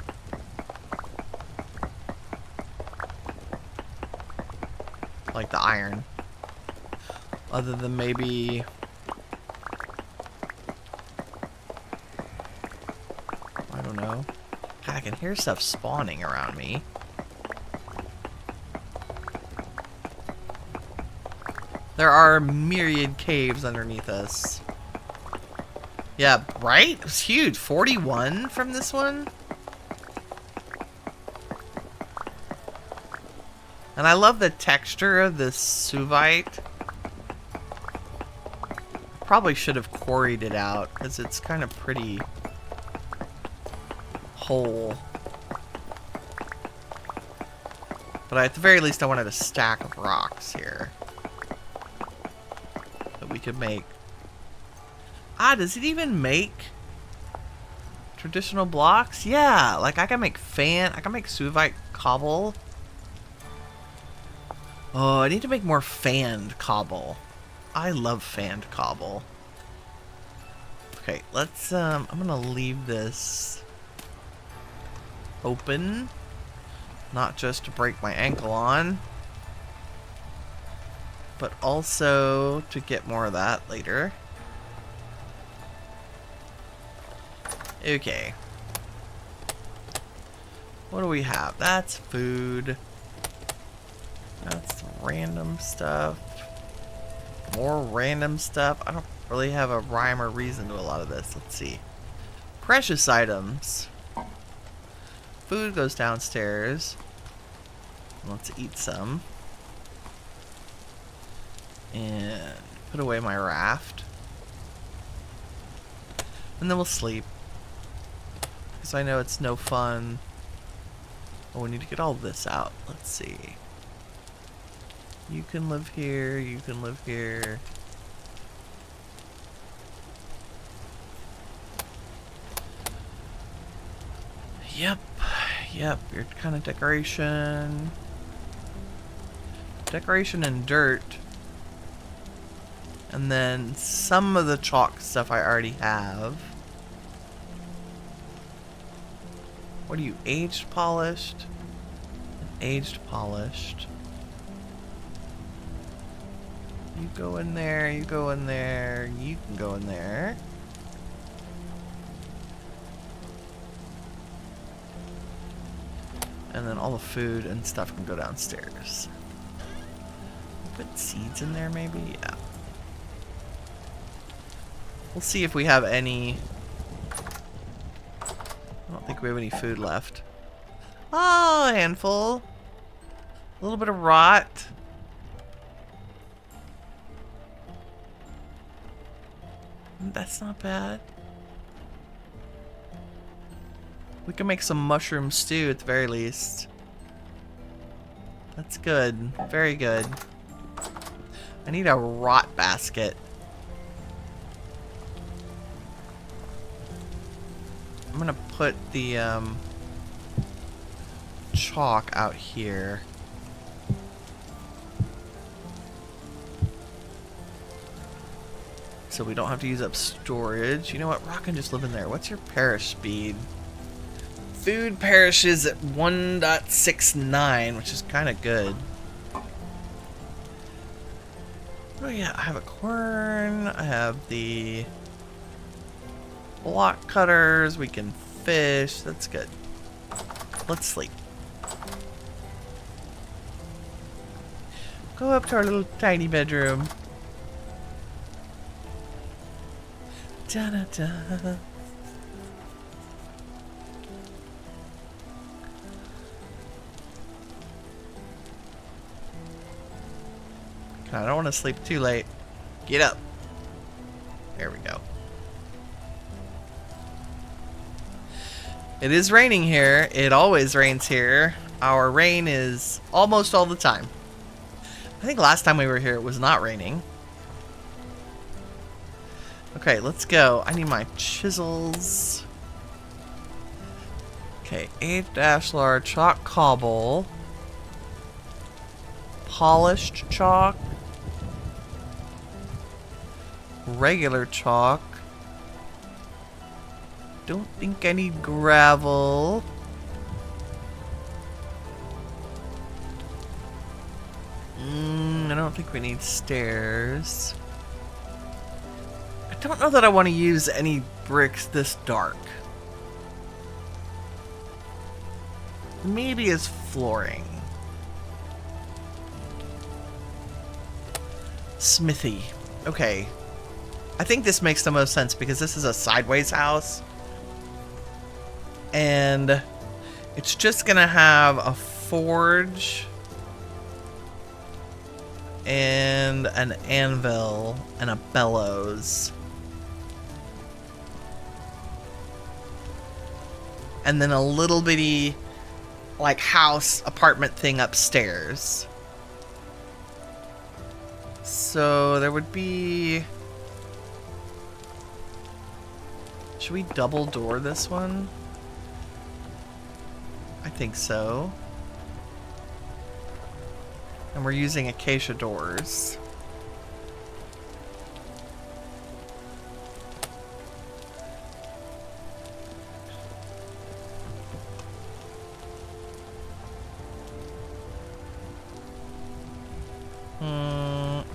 like the iron. Other than maybe... I don't know. God, I can hear stuff spawning around me. There are myriad caves underneath us. Yeah, right? It was huge. 41 from this one? And I love the texture of this Suvite. Probably should have quarried it out, because it's kind of pretty whole. But at the very least, I wanted a stack of rocks here that we could make. Ah, does it even make traditional blocks? Yeah, like I can make Suvite cobble. Oh, I need to make more fanned cobble. I love fanned cobble. Okay, let's I'm gonna leave this open, not just to break my ankle on, but also to get more of that later. Okay. What do we have? That's food. That's random stuff. More random stuff. I don't really have a rhyme or reason to a lot of this. Let's see. Precious items. Food goes downstairs. Let's eat some. And put away my raft. And then we'll sleep. Because I know it's no fun Oh, we need to get all this out. Let's see. You can live here. You can live here. Yep. Yep. Your kind of decoration. Decoration and dirt. And then some of the chalk stuff I already have. What are you? Aged polished? Aged polished. You go in there, you go in there, you can go in there. And then all the food and stuff can go downstairs. Put seeds in there maybe? Yeah. We'll see if we have any. I don't think we have any food left. Oh, a handful. A little bit of rot. That's not bad. We can make some mushroom stew at the very least. That's good. Very good. I need a rot basket. I'm gonna put the chalk out here. So we don't have to use up storage. You know what? Rock can just live in there. What's your perish speed? Food perishes at 1.69, which is kind of good. Oh yeah, I have a quern. I have the block cutters. We can fish. That's good. Let's sleep. Go up to our little tiny bedroom. Da-da-da. I don't want to sleep too late. Get up. There we go. It is raining here. It always rains here. Our rain is almost all the time. I think last time we were here it was not raining. Okay, let's go. I need my chisels. Okay, 8 ashlar, chalk cobble, polished chalk, regular chalk. Don't think I need gravel. I don't think we need stairs. I don't know that I want to use any bricks this dark. Maybe as flooring. Smithy. Okay. I think this makes the most sense because this is a sideways house. And it's just gonna have a forge and an anvil and a bellows. And then a little bitty like house apartment thing upstairs. So there would be... Should we double door this one? I think so. And we're using acacia doors. I'm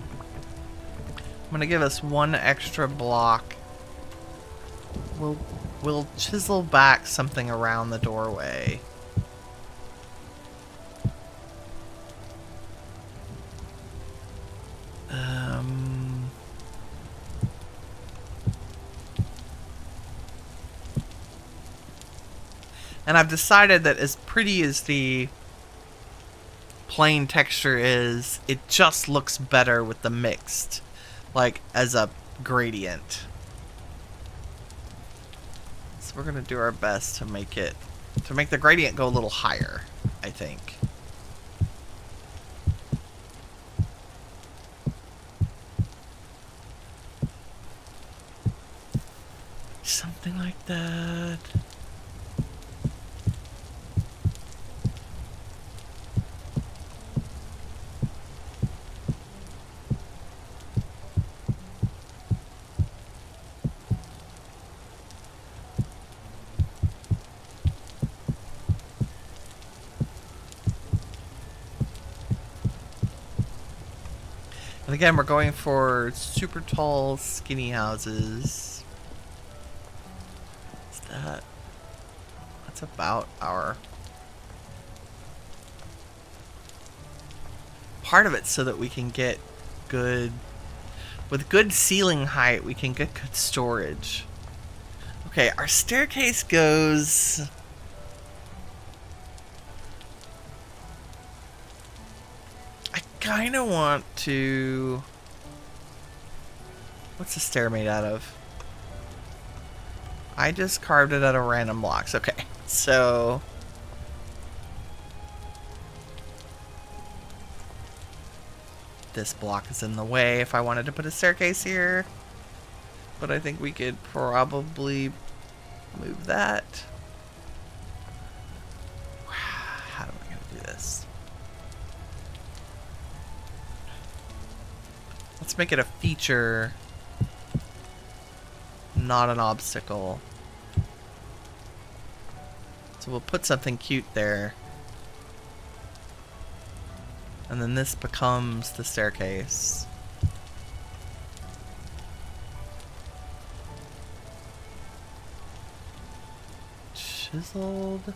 gonna give us one extra block. We'll chisel back something around the doorway. And I've decided that as pretty as the plain texture is, it just looks better with the mixed, like as a gradient. So we're gonna do our best to make it to make the gradient go a little higher, I think. Something like that. And again, we're going for super tall, skinny houses. What's that? That's about our... part of it so that we can get good... with good ceiling height, we can get good storage. Okay, our staircase goes... kind of want to... What's the stair made out of? I just carved it out of random blocks. Okay, so... this block is in the way if I wanted to put a staircase here. But I think we could probably move that. How am I going to do this? Let's make it a feature, not an obstacle. So we'll put something cute there. And then this becomes the staircase. Chiseled.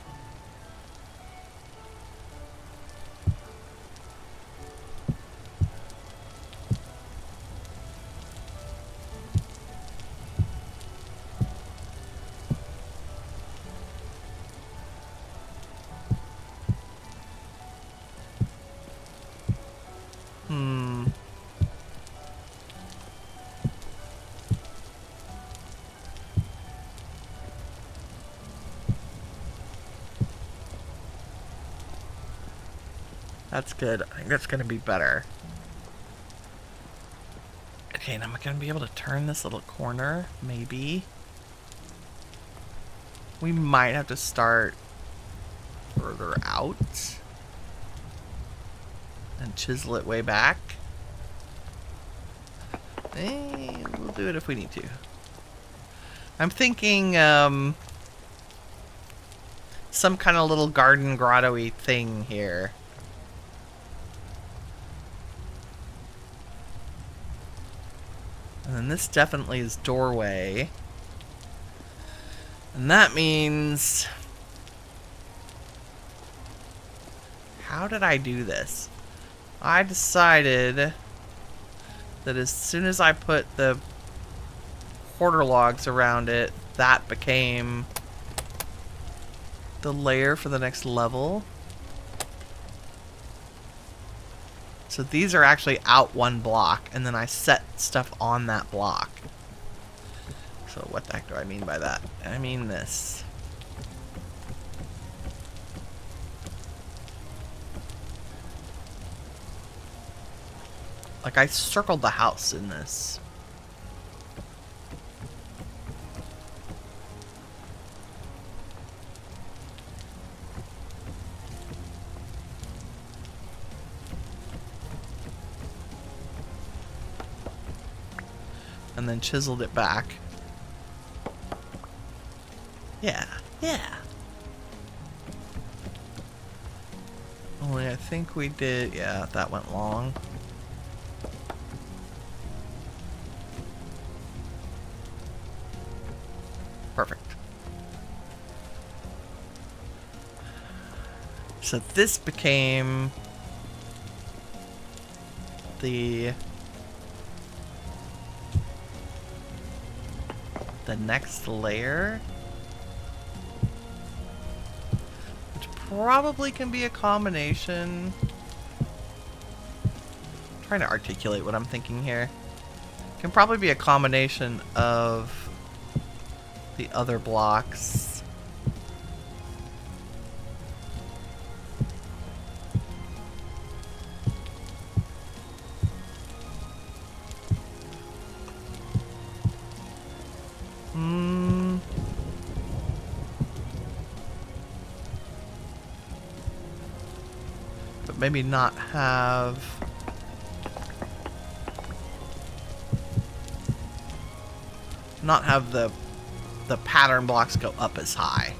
That's good. I think that's going to be better. Okay, now I'm going to be able to turn this little corner, maybe. We might have to start further out and chisel it way back. We'll do it if we need to. I'm thinking some kind of little garden grotto-y thing here. And then this definitely is doorway. And that means... how did I do this? I decided that as soon as I put the quarter logs around it, that became the layer for the next level. So these are actually out one block, and then I set stuff on that block. So what the heck do I mean by that? I mean this. Like I circled the house in this. And then chiseled it back. Yeah, yeah. Only I think we did, yeah, that went long. Perfect. So this became the next layer, which probably can be a combination. I'm trying to articulate what I'm thinking here. Can probably be a combination of the other blocks but maybe not have... not have the pattern blocks go up as high.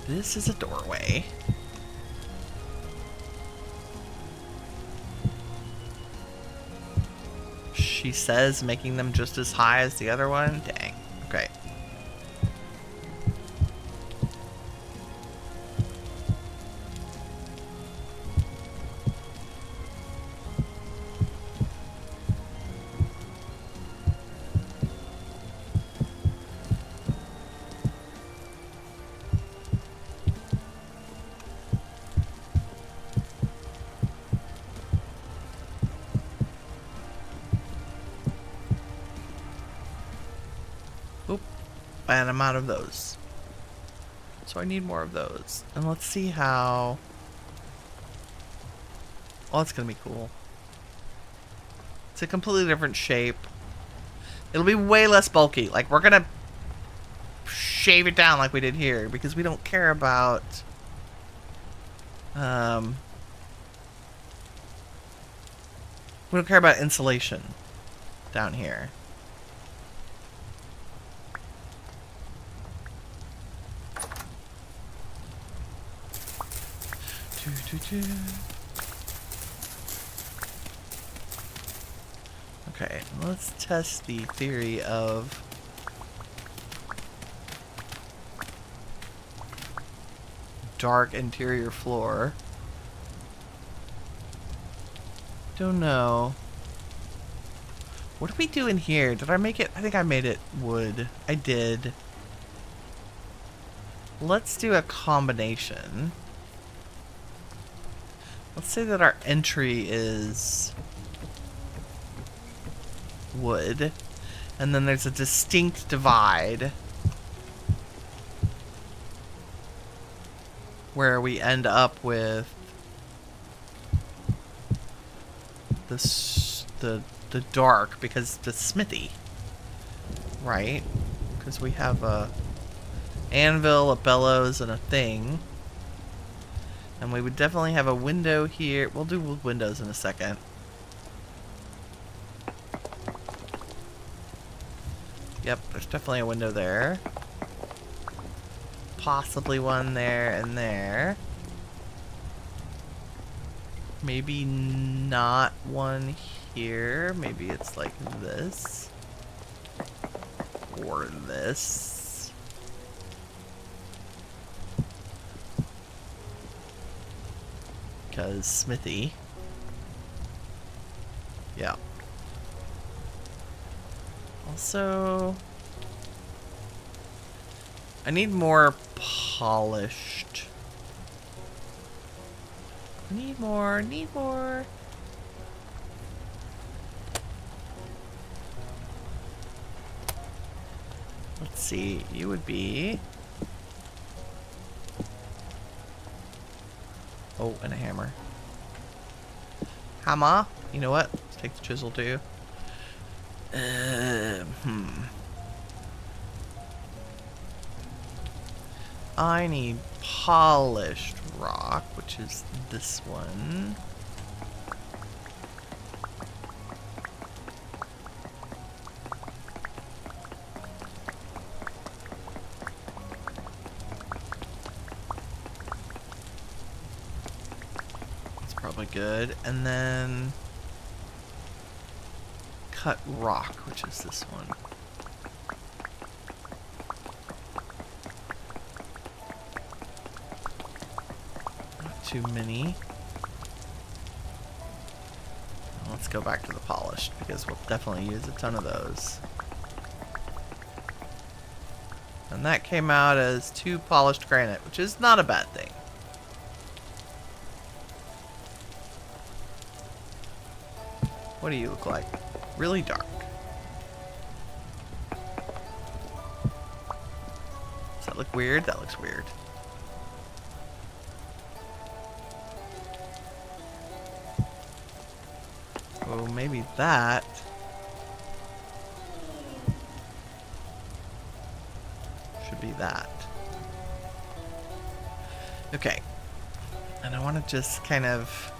This is a doorway. She says making them just as high as the other one? Dang. Okay. And I'm out of those. So I need more of those. And let's see how... Oh, it's gonna be cool. It's a completely different shape. It'll be way less bulky. Like, we're gonna shave it down like we did here, because we don't care about... we don't care about insulation down here. Okay, let's test the theory of dark interior floor. Don't know. What did we do in here? Did I make it? I think I made it wood. I did. Let's do a combination. Let's say that our entry is wood, and then there's a distinct divide where we end up with the dark, because the smithy, right? Because we have a anvil, a bellows, and a thing. And we would definitely have a window here. We'll do windows in a second. Yep, there's definitely a window there. Possibly one there and there. Maybe not one here. Maybe it's like this. Or this. Because smithy. Yeah. Also, I need more polished. Need more. Let's see, you would be... Oh, and a hammer. Hammer? You know what? Let's take the chisel too. I need polished rock, which is this one. That's probably good. And then cut rock, which is this one. Too many. Let's go back to the polished, because we'll definitely use a ton of those. And that came out as 2 polished granite, which is not a bad thing. What do you look like? Really dark. Does that look weird? That looks weird. Oh, maybe that. be that. Okay. And I want to just kind of...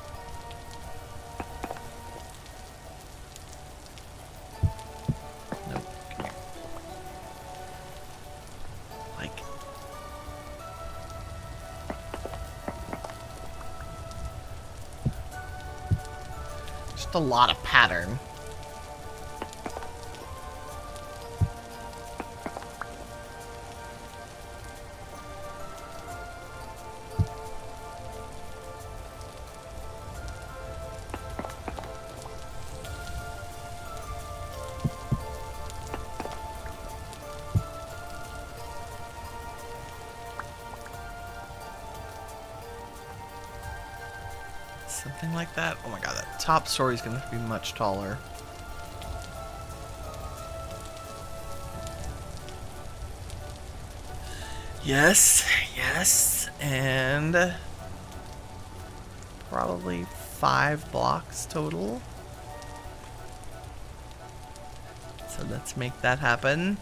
Nope. Come here. Like... Just a lot of pattern. Something like that. Oh my god, that top story is going to be much taller. Yes, yes, and probably 5 blocks total. So let's make that happen.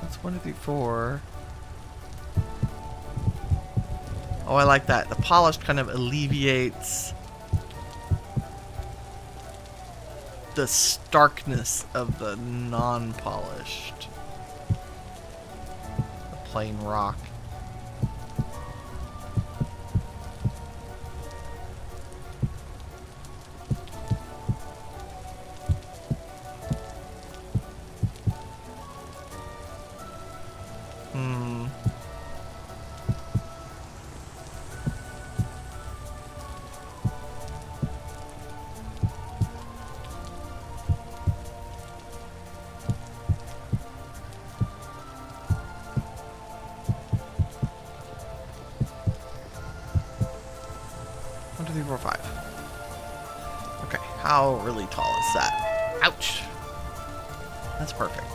That's 1, 2, 3, 4. Oh, I like that. The polished kind of alleviates the starkness of the non-polished. The plain rock. Okay, how really tall is that? Ouch! That's perfect.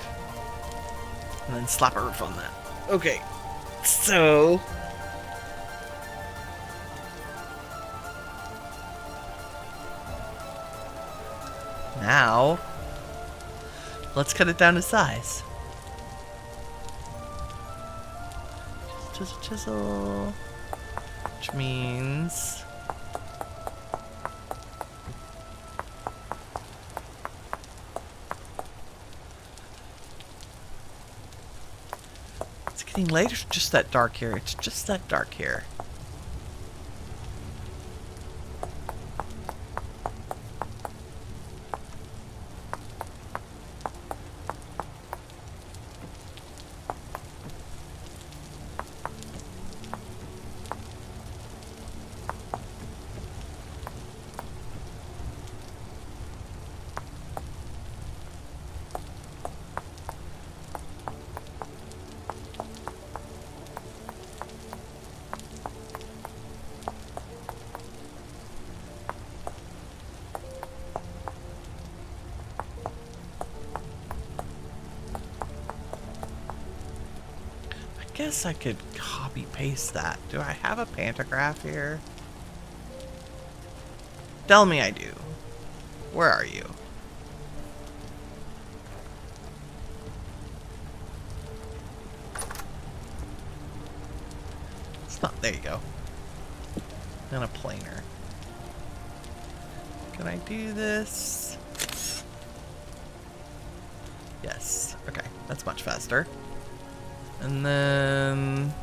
And then slap a roof on that. Okay, so... now... let's cut it down to size. Chisel, chisel. Which means... it's getting late, or just that dark here? It's just that dark here. I guess I could copy paste that. Do I have a pantograph here? Tell me I do. Where are you? It's not. There you go. And a planer. Can I do this? Yes. Okay. That's much faster. And then...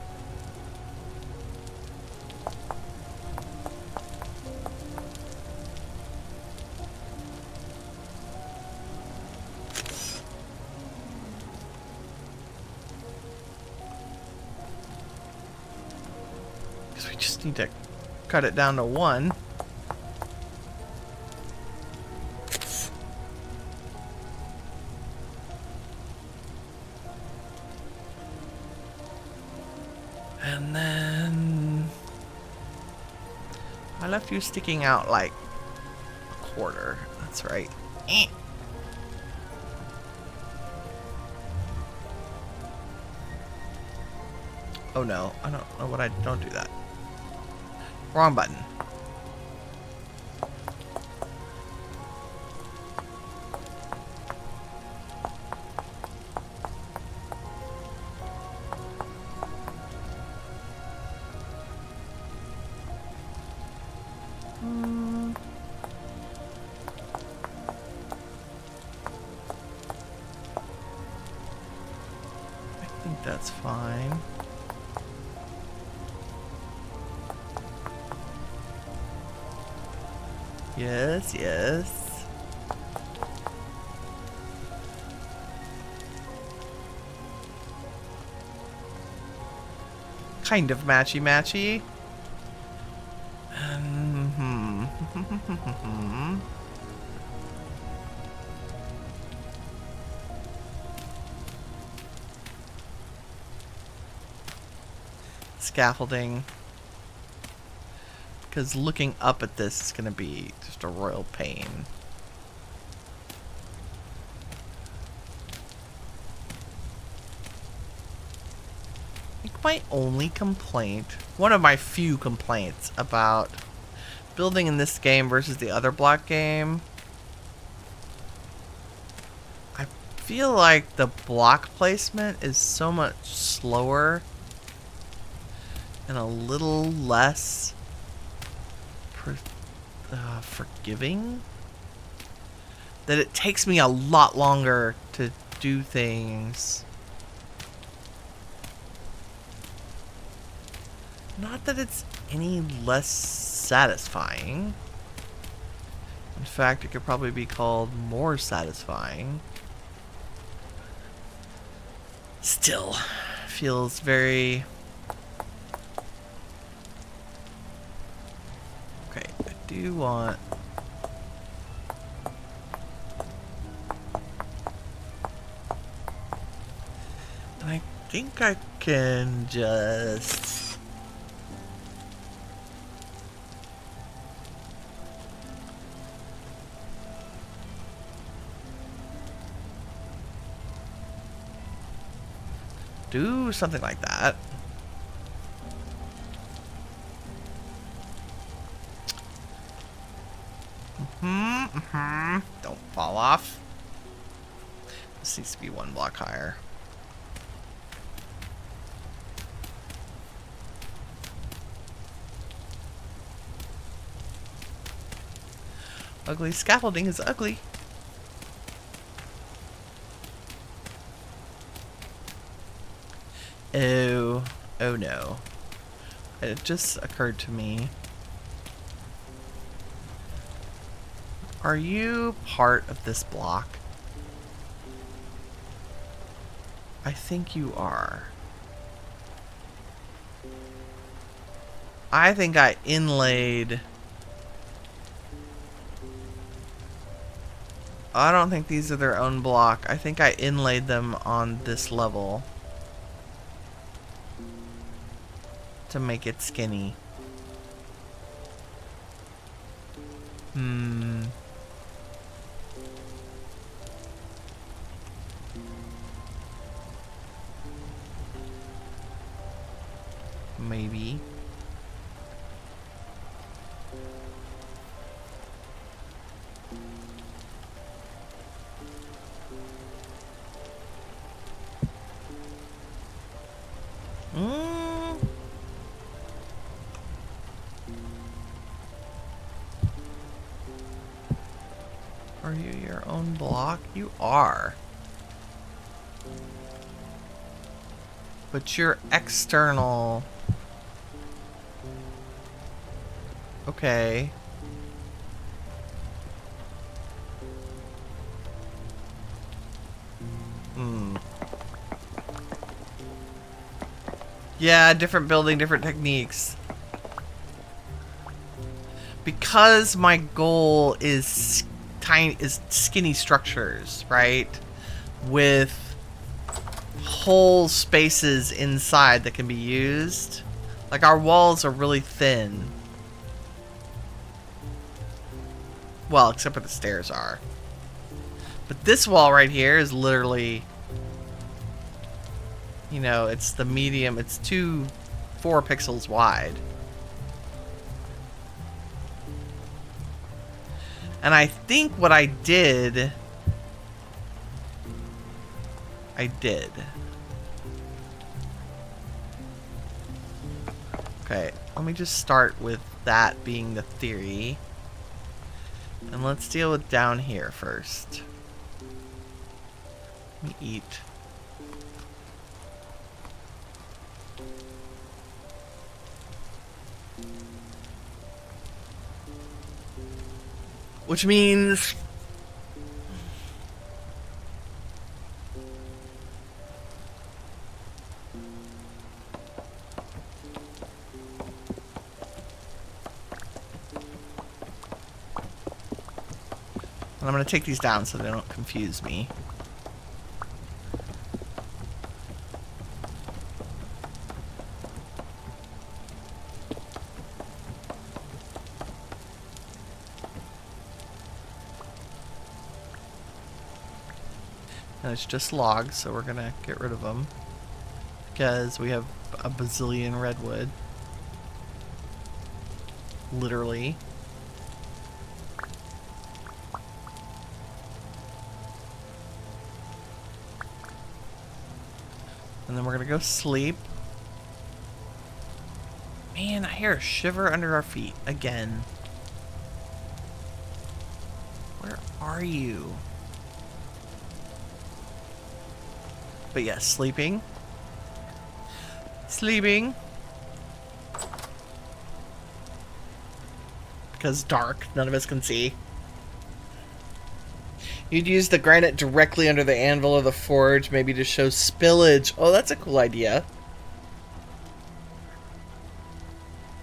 because we just need to cut it down to 1. And then I left you sticking out like quarter. That's right. Eh. Oh no, I don't know what I don't do that. Wrong button. I think that's fine. Yes, yes. Kind of matchy-matchy. Scaffolding. Because looking up at this is going to be just a royal pain. I think my only complaint, one of my few complaints about building in this game versus the other block game, I feel like the block placement is so much slower and a little less forgiving, that it takes me a lot longer to do things. Not that it's any less satisfying. In fact, it could probably be called more satisfying. Still, feels very... Okay, I do want... I think I can just... do something like that. Don't fall off. This needs to be one block higher. Ugly scaffolding is ugly. Oh no. It just occurred to me. Are you part of this block? I think you are. I think I inlaid... I don't think these are their own block. I think I inlaid them on this level to make it skinny. Maybe. Are you your own block? You are. But you're external. Okay. Yeah, different building, different techniques. Because my goal is skinny structures, right? With whole spaces inside that can be used. Like, our walls are really thin. Well, except where the stairs are. But this wall right here is literally, you know, it's the medium. It's 4 pixels wide. And I think what I did... Okay, let me just start with that being the theory. And let's deal with down here first. Let me eat. Which means... And I'm going to take these down so they don't confuse me. And it's just logs, so we're going to get rid of them. Because we have a bazillion redwood. Literally. And then we're gonna go sleep. Man, I hear a shiver under our feet again. Where are you? But yes, sleeping. Sleeping. Because dark, none of us can see. You'd use the granite directly under the anvil of the forge, maybe to show spillage. Oh, that's a cool idea.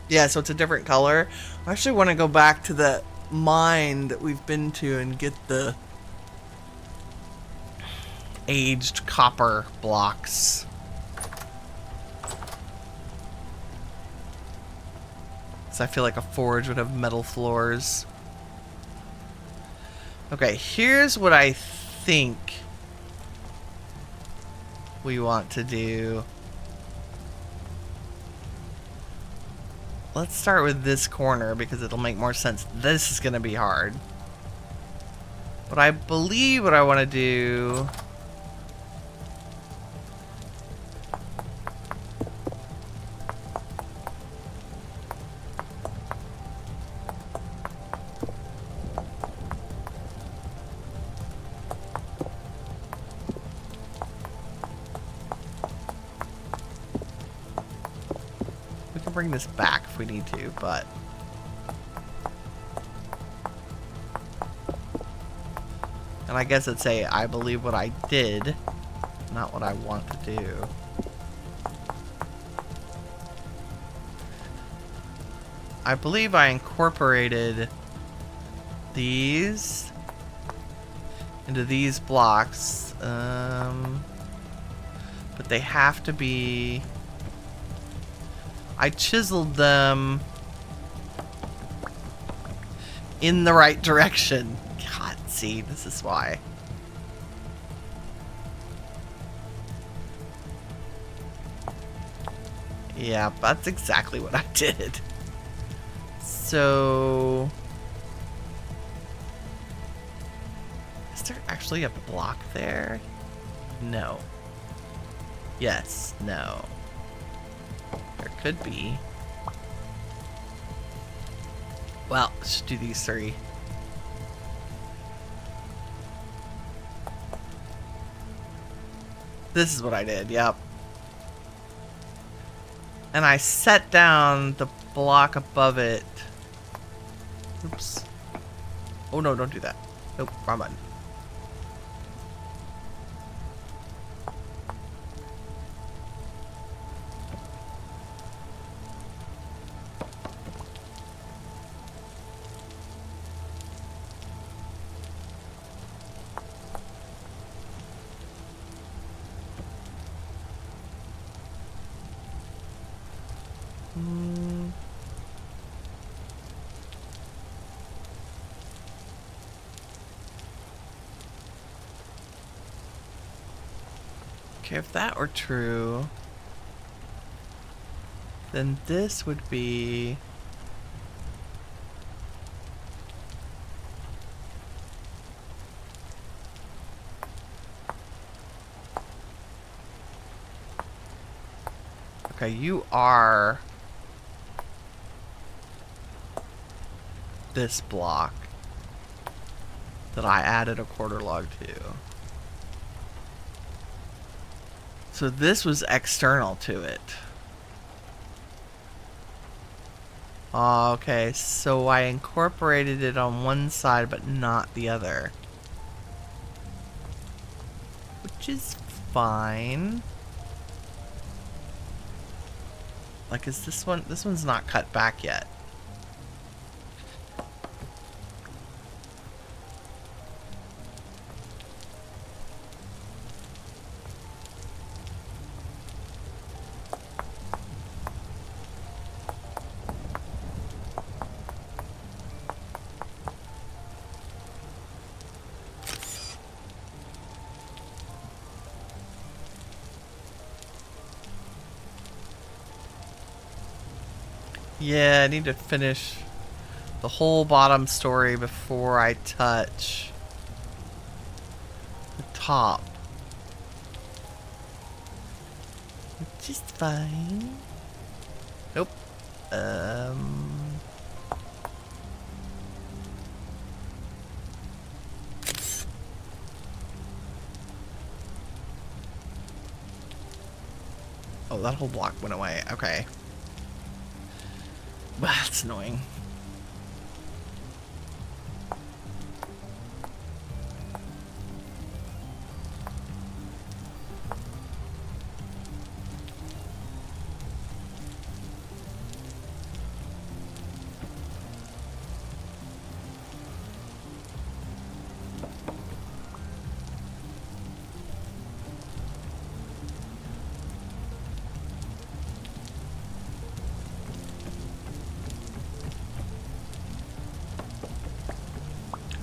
Yeah, so it's a different color. I actually want to go back to the mine that we've been to and get the aged copper blocks. So I feel like a forge would have metal floors. Okay, here's what I think we want to do. Let's start with this corner because it'll make more sense. This is going to be hard. But I believe what I want to do... bring this back if we need to, but and I guess it'd say I believe what I did, not what I want to do. I believe I incorporated these into these blocks, but they have to be... I chiseled them in the right direction. God, see, this is why. Yeah, that's exactly what I did. So... is there actually a block there? No. Yes, no. There could be. Well, let's do these 3. This is what I did, yep. And I set down the block above it. Oops. Oh no, don't do that. Nope, wrong button. Okay, if that were true, then this would be... Okay, you are this block that I added a quarter log to. So this was external to it. Okay, so I incorporated it on one side but not the other. Which is fine. Like, is this one? This one's not cut back yet. Yeah, I need to finish the whole bottom story before I touch the top. Which is fine. Nope. Oh, that whole block went away. Okay. Well, that's annoying.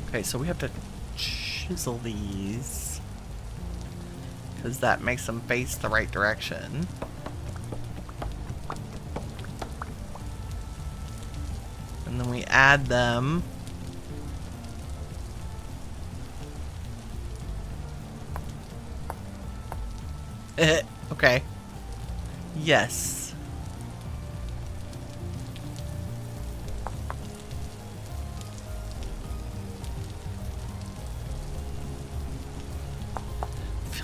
Okay, so we have to chisel these because that makes them face the right direction. And then we add them. Okay. Yes.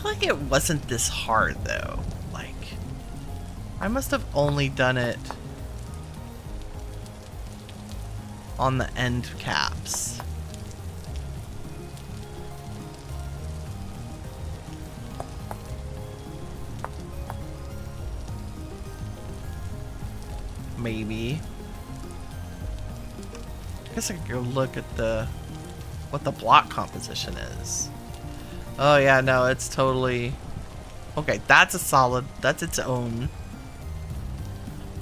Like it wasn't this hard though. Like, I must have only done it on the end caps. Maybe. I guess I could go look at what the block composition is. Oh yeah, no, it's totally... Okay, that's a solid, that's its own.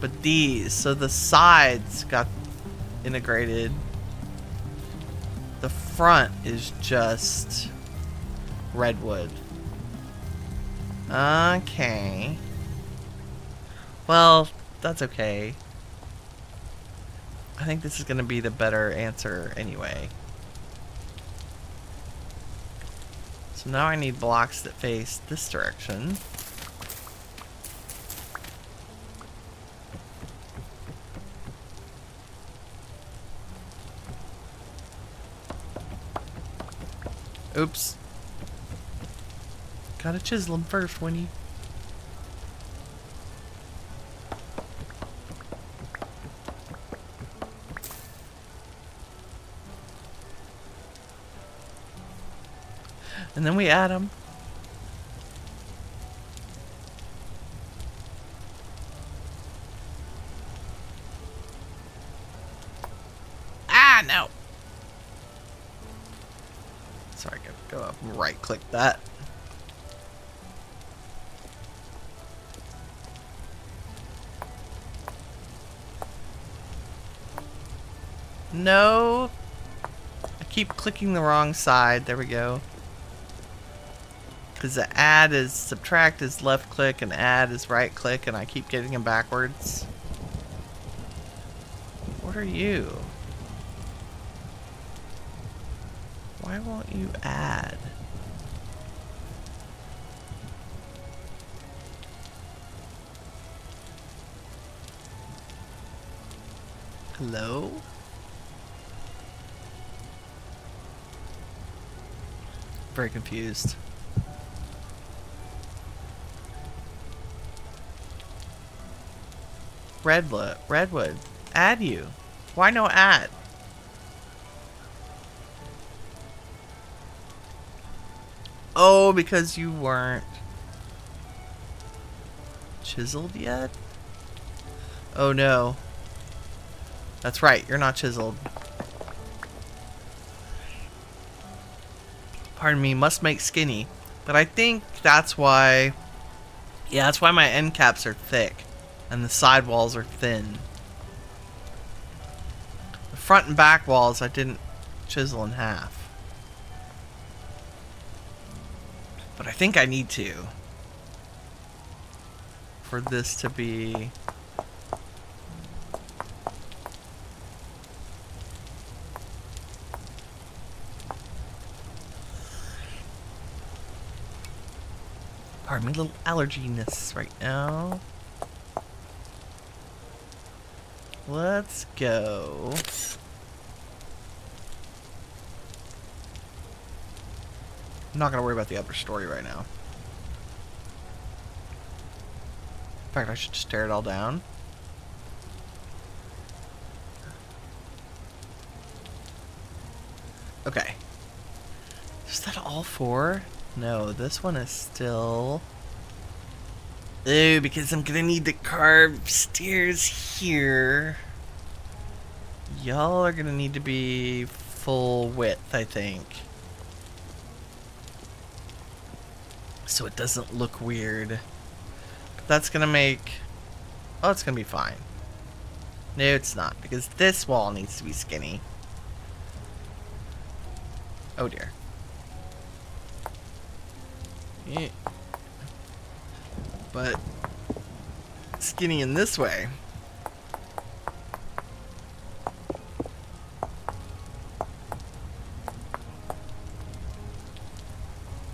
But these, so the sides got integrated. The front is just redwood. Okay. Well, that's okay. I think this is gonna be the better answer anyway. So now I need blocks that face this direction. Oops. Gotta chisel them first, Winnie. And then we add them. Ah, no. Sorry, I gotta go up and right click that. No. I keep clicking the wrong side. There we go. Because the add is subtract is left click and add is right click, and I keep getting them backwards. What are you? Why won't you add? Hello? Very confused. Redwood. Add you. Why no add? Oh, because you weren't chiseled yet? Oh no. That's right, you're not chiseled. Pardon me, must make skinny. But I think that's why... Yeah, that's why my end caps are thick. And the side walls are thin. The front and back walls I didn't chisel in half. But I think I need to. For this to be... Pardon me, a little allerginess right now. Let's go. I'm not gonna worry about the upper story right now. In fact, I should just tear it all down. Okay. Is that all four? No, this one is still... Ooh, because I'm gonna need to carve stairs here. Y'all are gonna need to be full width, I think. So it doesn't look weird. But that's gonna make... Oh, it's gonna be fine. No, it's not, because this wall needs to be skinny. Oh dear. Yeah. But skinny in this way.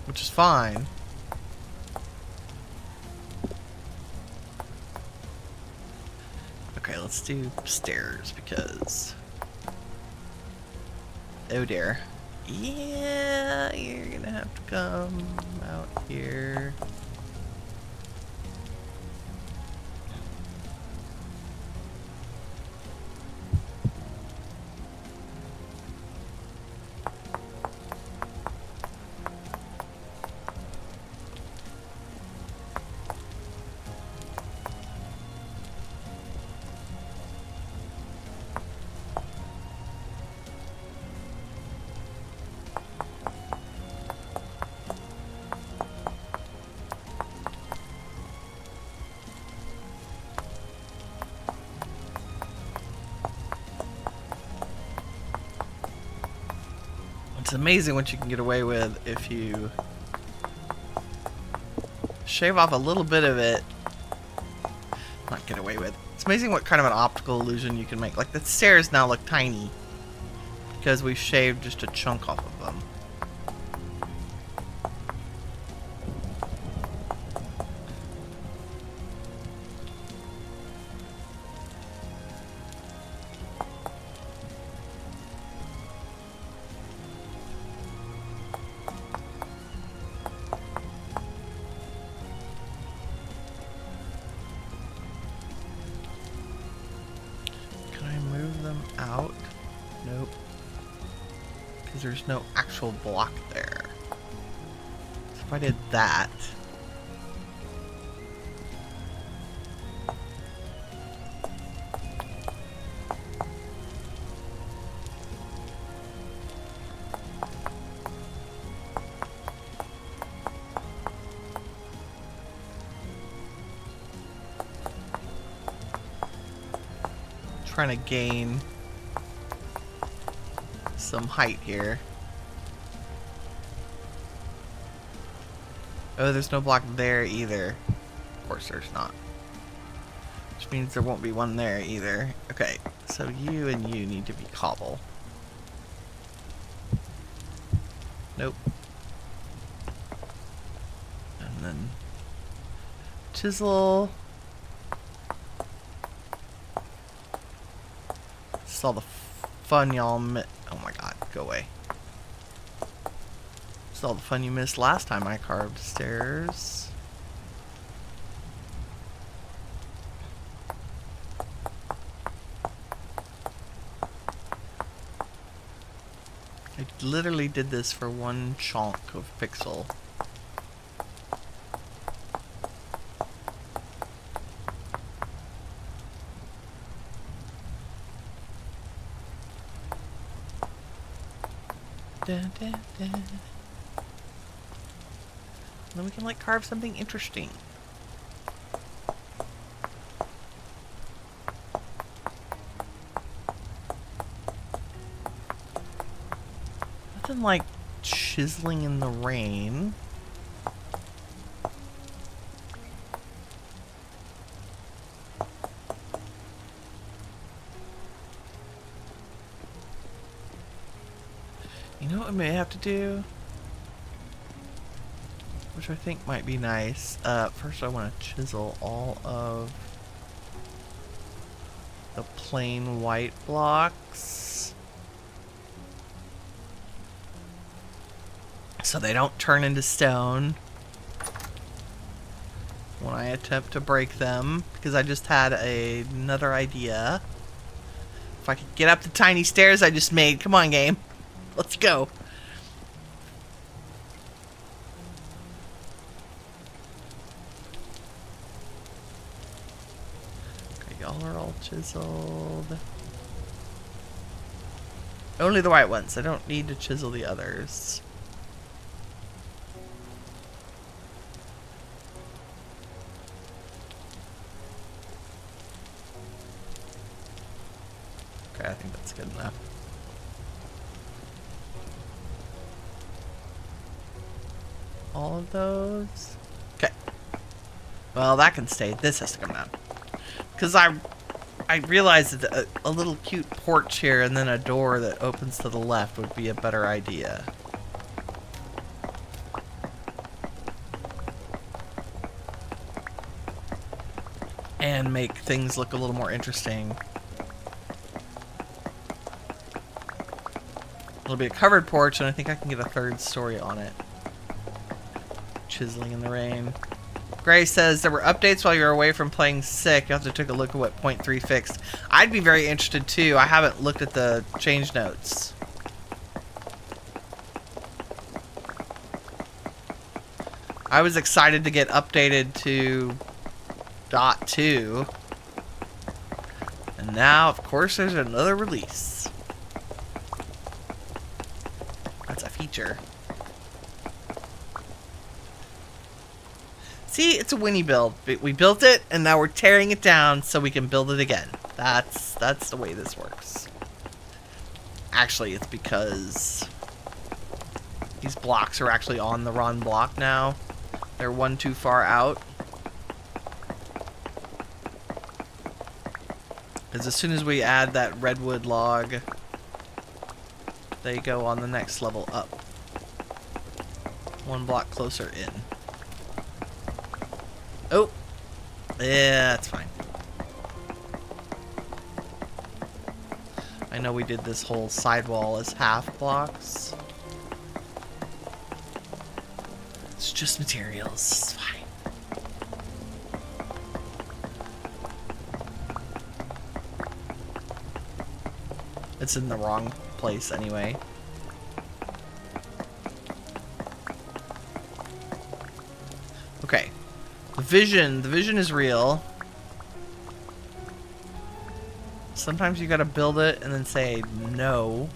Which is fine. Okay, let's do stairs because... Oh dear. Yeah, you're gonna have to come out here. It's amazing what you can get away with if you shave off a little bit of it. Not get away with. It's amazing what kind of an optical illusion you can make. Like the stairs now look tiny because we shaved just a chunk off of them. Out? Nope. Because there's no actual block there. So if I did that... Trying to gain some height here. Oh, there's no block there either. Of course there's not. Which means there won't be one there either. Okay, so you and you need to be cobble. Nope. And then chisel. This is all the fun y'all oh my god, go away. This is all the fun you missed last time I carved stairs. I literally did this for one chunk of pixel. Dun, dun, dun. Then we can like carve something interesting. Nothing like chiseling in the rain. You know what we may have to do? Which I think might be nice. First I want to chisel all of the plain white blocks, so they don't turn into stone when I attempt to break them, because I just had another idea. If I could get up the tiny stairs I just made. Come on, game. Let's go. Okay, y'all are all chiseled. Only the white ones. I don't need to chisel the others. Okay, I think that's good enough. All of those. Okay. Well, that can stay. This has to come down. Because I realized that a little cute porch here and then a door that opens to the left would be a better idea. And make things look a little more interesting. It'll be a covered porch, and I think I can get a third story on it. Chiseling in the rain. Gray says, there were updates while you were away from playing sick. You have to take a look at what 0.3 fixed. I'd be very interested too. I haven't looked at the change notes. I was excited to get updated to .2. And now, of course, there's another release. That's a feature. See, it's a Winnie build. We built it, and now we're tearing it down so we can build it again. That's the way this works. Actually, it's because these blocks are actually on the wrong block now. They're one too far out. Because as soon as we add that redwood log, they go on the next level up. One block closer in. Oh, yeah, that's fine. I know we did this whole sidewall as half blocks. It's just materials, it's fine. It's in the wrong place anyway. Okay. The vision is real. Sometimes you gotta build it and then say no,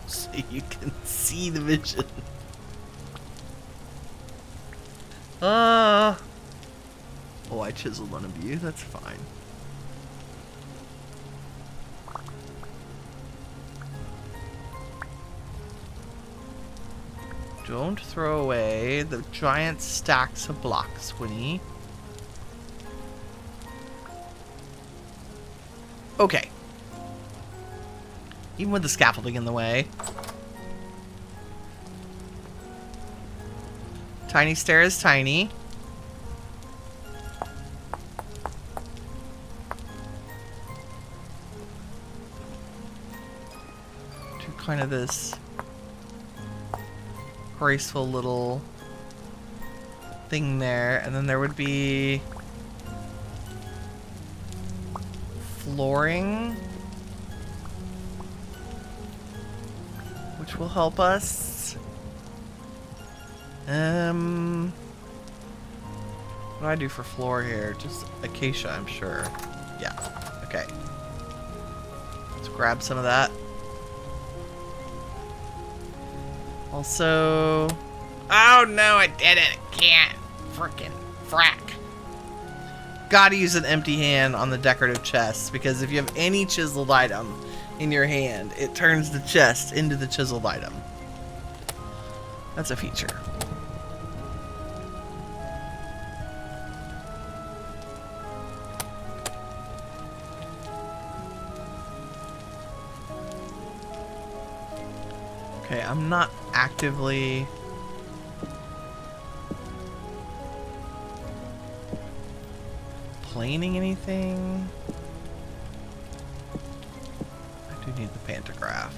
so you can see the vision. Oh, I chiseled one of you, that's fine. Don't throw away the giant stacks of blocks, Winnie. Okay. Even with the scaffolding in the way. Tiny stair is tiny. Do kind of this graceful little thing there, and then there would be flooring, which will help us. What do I do for floor here? Just acacia, I'm sure. Yeah, okay. Let's grab some of that. Also... Oh no, I did it! I can't! Frickin' frack. Gotta use an empty hand on the decorative chest, because if you have any chiseled item in your hand, it turns the chest into the chiseled item. That's a feature. Okay, I'm not actively... planing anything. I do need the pantograph.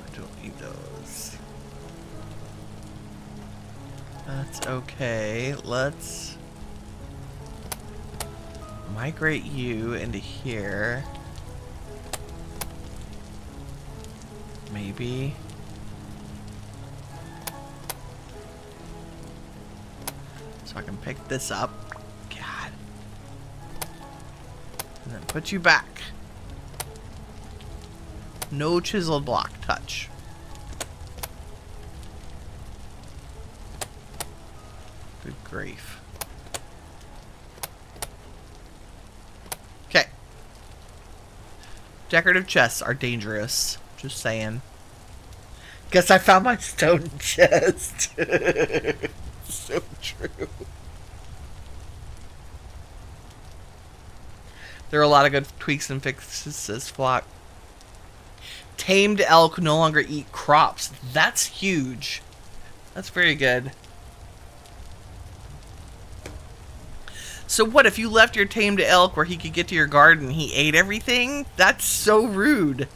I don't need those. That's okay. Let's migrate you into here. Maybe. So I can pick this up. God. And then put you back. No chiseled block touch. Good grief. Okay. Decorative chests are dangerous. Just saying. Guess I found my stone chest. So true. There are a lot of good tweaks and fixes, says Flock. Tamed elk no longer eat crops. That's huge. That's very good. So what, if you left your tamed elk where he could get to your garden, he ate everything? That's so rude.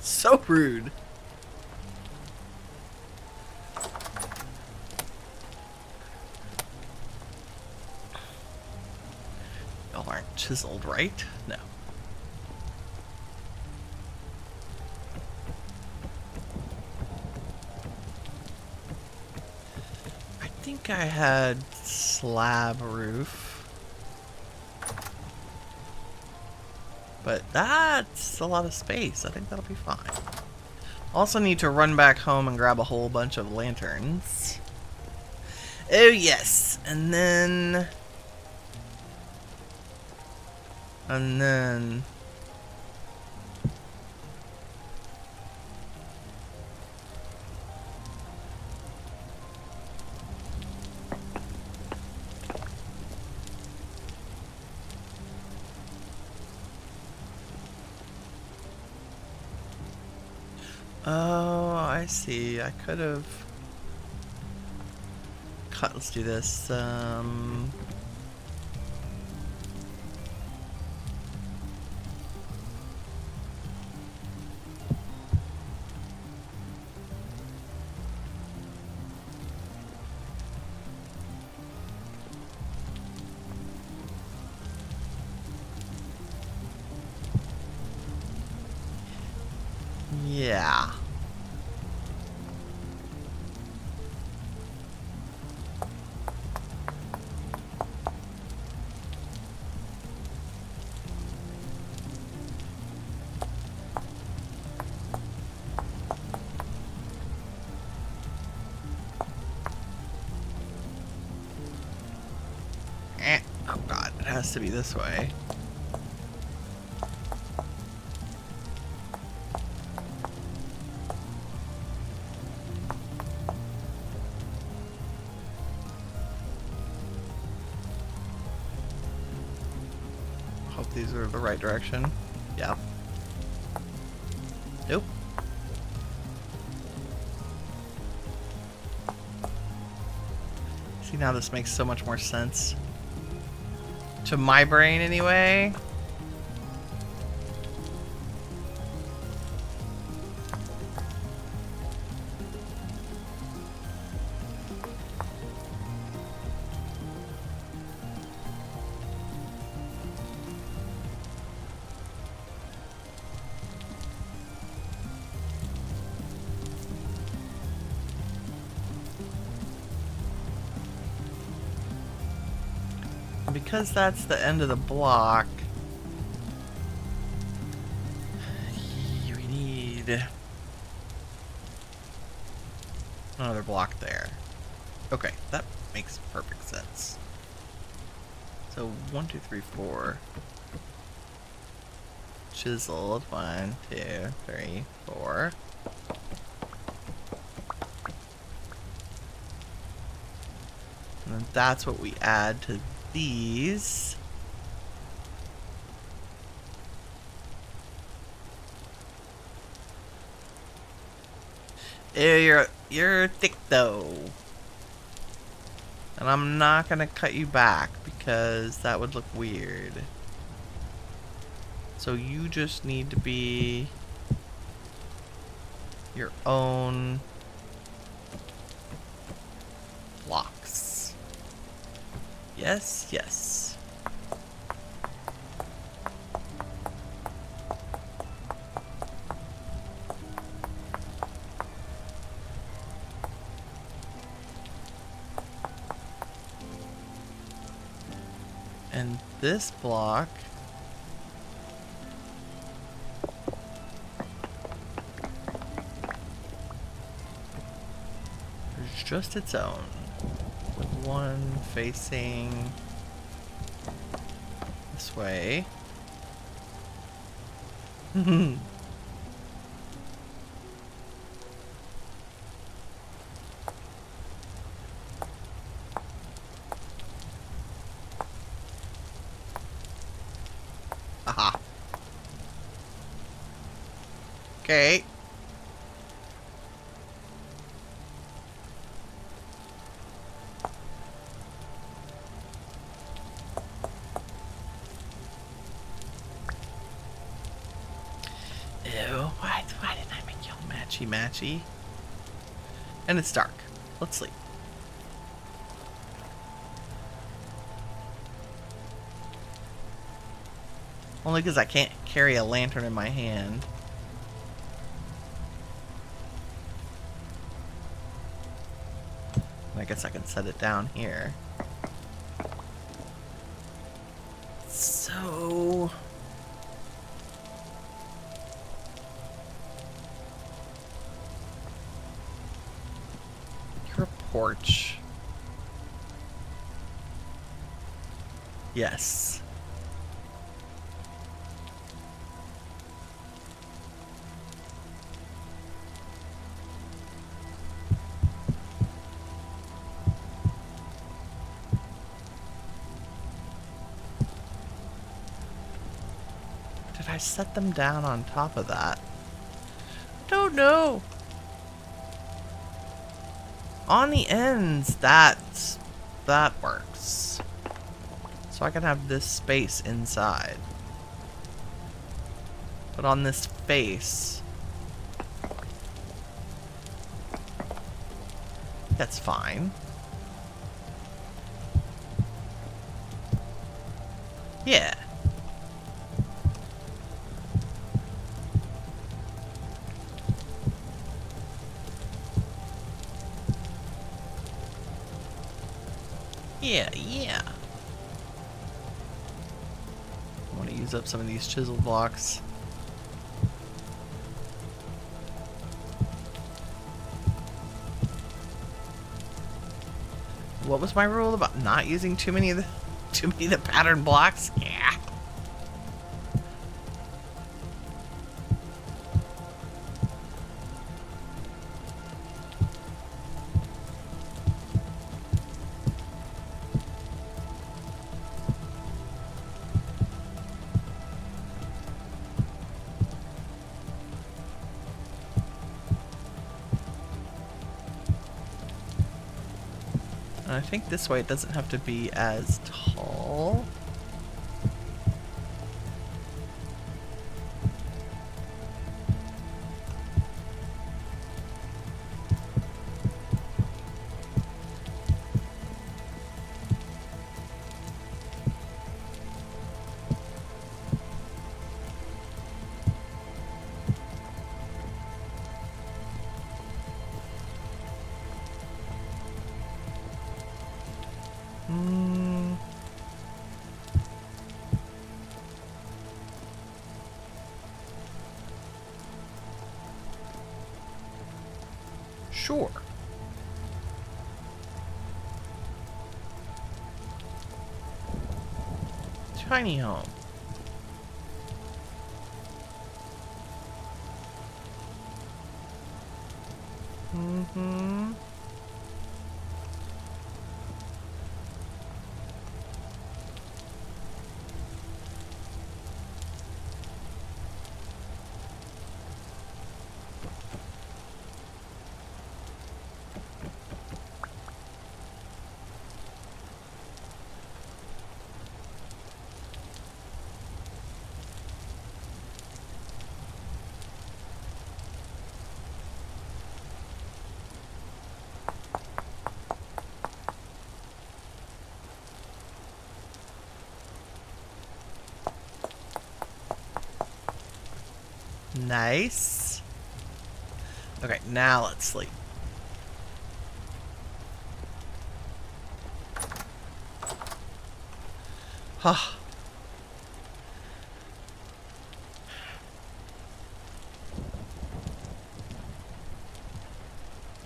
So rude. Y'all aren't chiseled, right? No. I think I had slab roof. But that's a lot of space. I think that'll be fine. Also need to run back home and grab a whole bunch of lanterns. Oh yes, and then... Oh, I see. I could have cut. Let's do this. Yeah. Oh god, it has to be this way. Hope these are the right direction. Yeah. Nope. See, now this makes so much more sense. To my brain, anyway. Because that's the end of the block, we need another block there. Okay, that makes perfect sense. So 1, 2, 3, 4. Chiseled. 1, 2, 3, 4. And then that's what we add to these. Ew, you're thick though. And I'm not gonna cut you back because that would look weird. So you just need to be your own blocks. Yes, yes. And this block is just its own, with one facing this way. Aha. Okay. Ew, why didn't I make y'all matchy? And it's dark. Let's sleep. Only because I can't carry a lantern in my hand. I guess I can set it down here. So... you're a porch. Yes. Did I set them down on top of that? I don't know. On the ends, that works. So I can have this space inside. But on this face, that's fine. Yeah. Yeah. I want to use up some of these chisel blocks. What was my rule about not using too many of the pattern blocks? Yeah. And I think this way it doesn't have to be as tall. Sure. Tiny home. Mm-hmm. Nice. Okay, now let's sleep. Huh.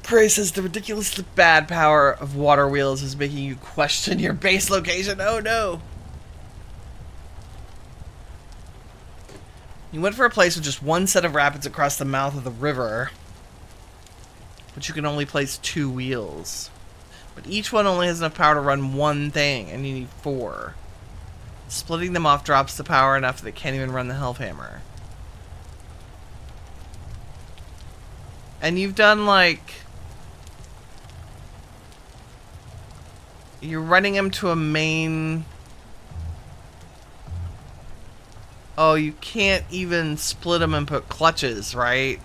Prey says the ridiculously bad power of water wheels is making you question your base location. Oh no. You went for a place with just one set of rapids across the mouth of the river, but you can only place 2 wheels. But each one only has enough power to run one thing, and you need 4. Splitting them off drops the power enough that it can't even run the Hellhammer. And you've done, like... You're running him to a main... Oh, you can't even split them and put clutches, right?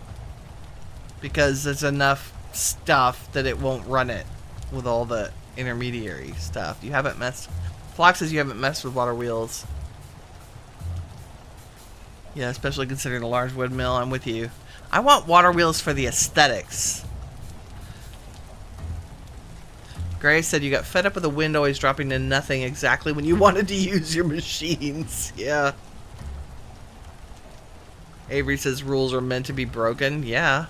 Because there's enough stuff that it won't run it with all the intermediary stuff. You haven't messed... Flock says you haven't messed with water wheels. Yeah, especially considering a large windmill. I'm with you. I want water wheels for the aesthetics. Gray said you got fed up with the wind always dropping to nothing exactly when you wanted to use your machines. Yeah. Avery says rules are meant to be broken. Yeah.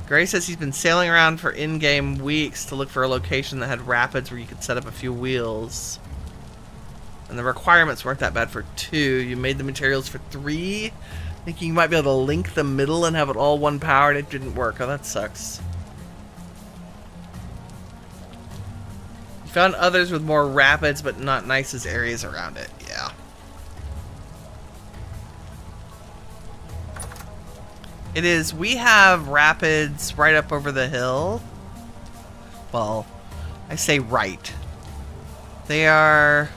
Gray says he's been sailing around for in-game weeks to look for a location that had rapids where you could set up a few wheels. And the requirements weren't that bad for 2. You made the materials for 3. Thinking you might be able to link the middle and have it all one power, and it didn't work. Oh, that sucks. You found others with more rapids, but not nice as areas around it. Yeah. It is. We have rapids right up over the hill. Well, I say right. They are...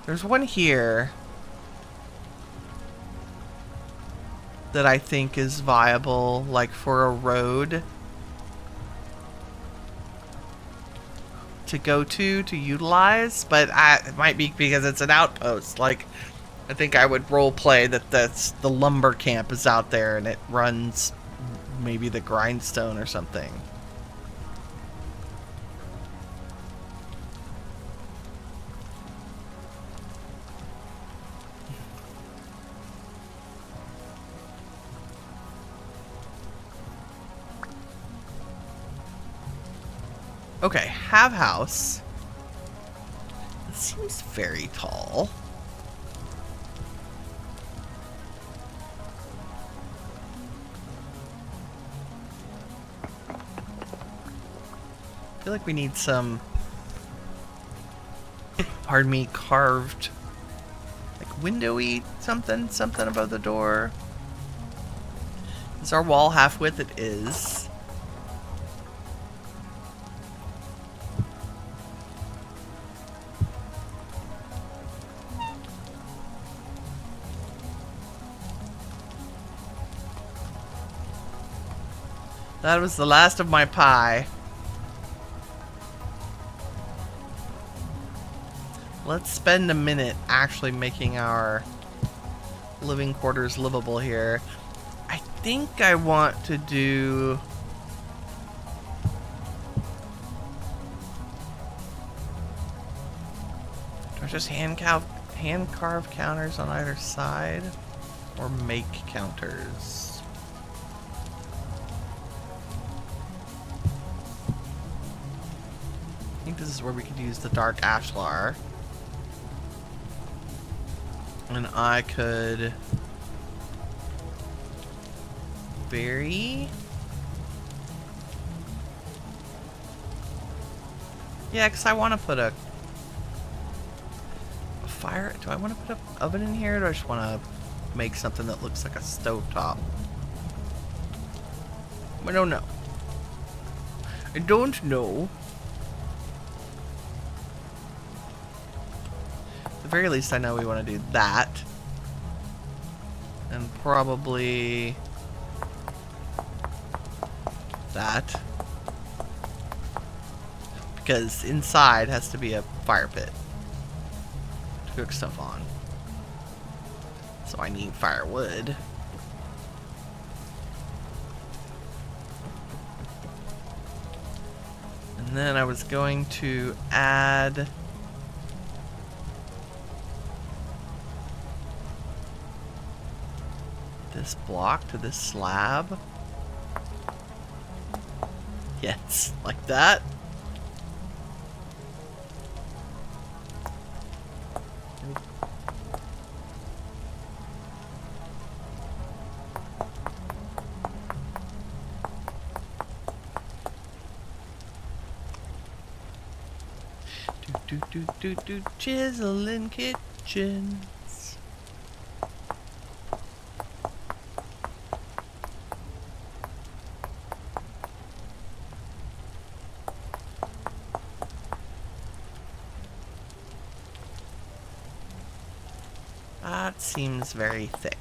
There's one here that I think is viable, like for a road to go to utilize, but it might be because it's an outpost. Like, I think I would role play that the lumber camp is out there and it runs maybe the grindstone or something. Okay, have house. It seems very tall. I feel like we need some, pardon me, carved, like windowy something above the door. Is our wall half width? It is. That was the last of my pie. Let's spend a minute actually making our living quarters livable here. I think I want to do... Do I just hand carve counters on either side? Or make counters? I think this is where we could use the dark ashlar. And I could bury. Yeah, because I want to put a fire. Do I want to put an oven in here, or do I just want to make something that looks like a stovetop? I don't know. I don't know. At the very least, I know we want to do that. And probably that. Because inside has to be a fire pit to cook stuff on. So I need firewood. And then I was going to add this block to this slab. Yes, like that. Do chiseling kitchens. That seems very thick.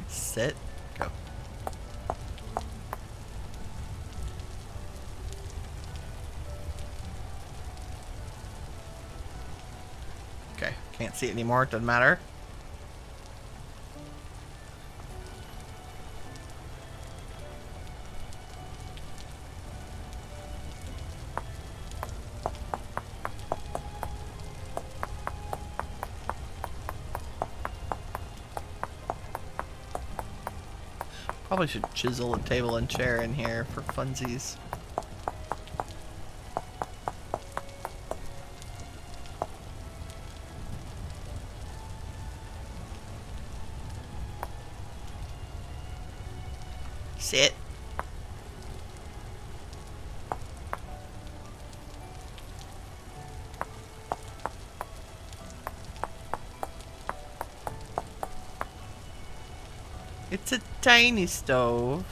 Sit. Go. Okay, can't see it anymore, it doesn't matter. Probably should chisel a table and chair in here for funsies. Sit. It's a tiny stove.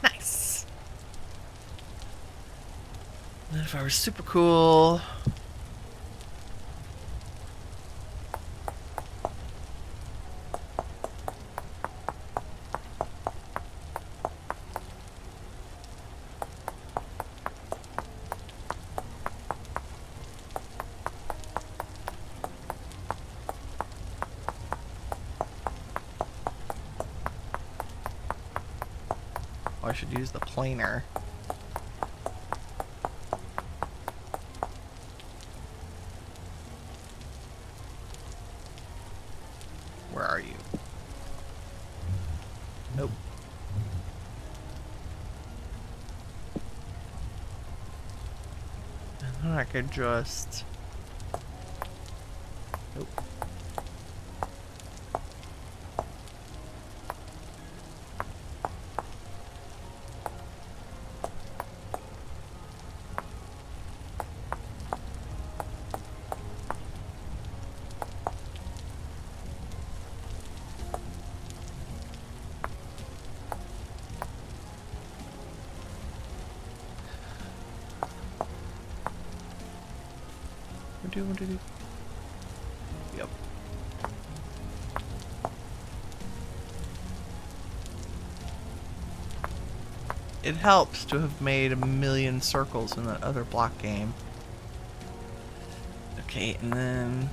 Nice. And if I were super cool, I should use the planer. Where are you? Nope. And I could just... Nope. What do? Yep. It helps to have made a million circles in that other block game. Okay, and then...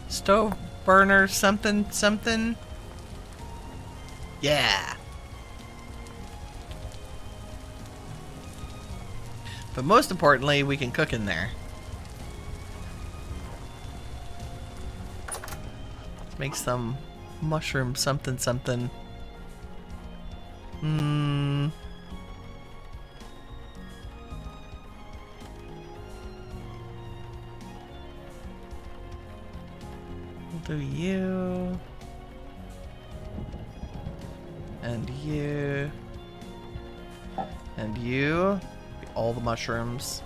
stove burner something something. Yeah. But most importantly, we can cook in there. Let's make some mushroom something something. Do you and you and you, all the mushrooms.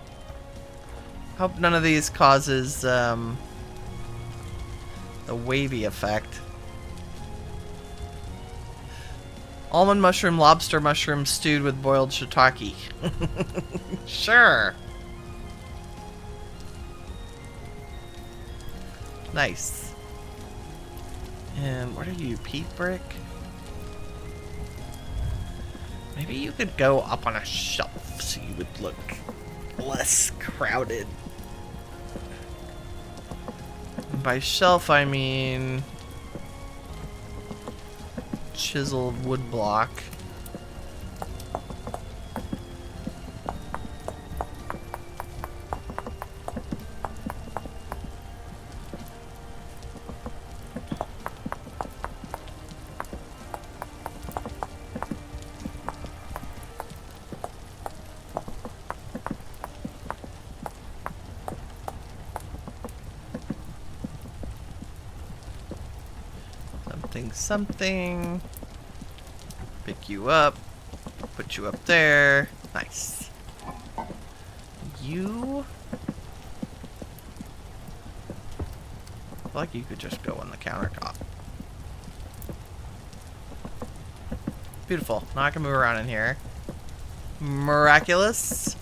Hope none of these causes the wavy effect. Almond mushroom, lobster mushroom stewed with boiled shiitake. Sure. Nice. And what are you, peat brick? Maybe you could go up on a shelf so you would look less crowded. And by shelf, I mean chiseled wood block. Something. Pick you up. Put you up there. Nice. You. I feel like you could just go on the countertop. Beautiful. Now I can move around in here. Miraculous.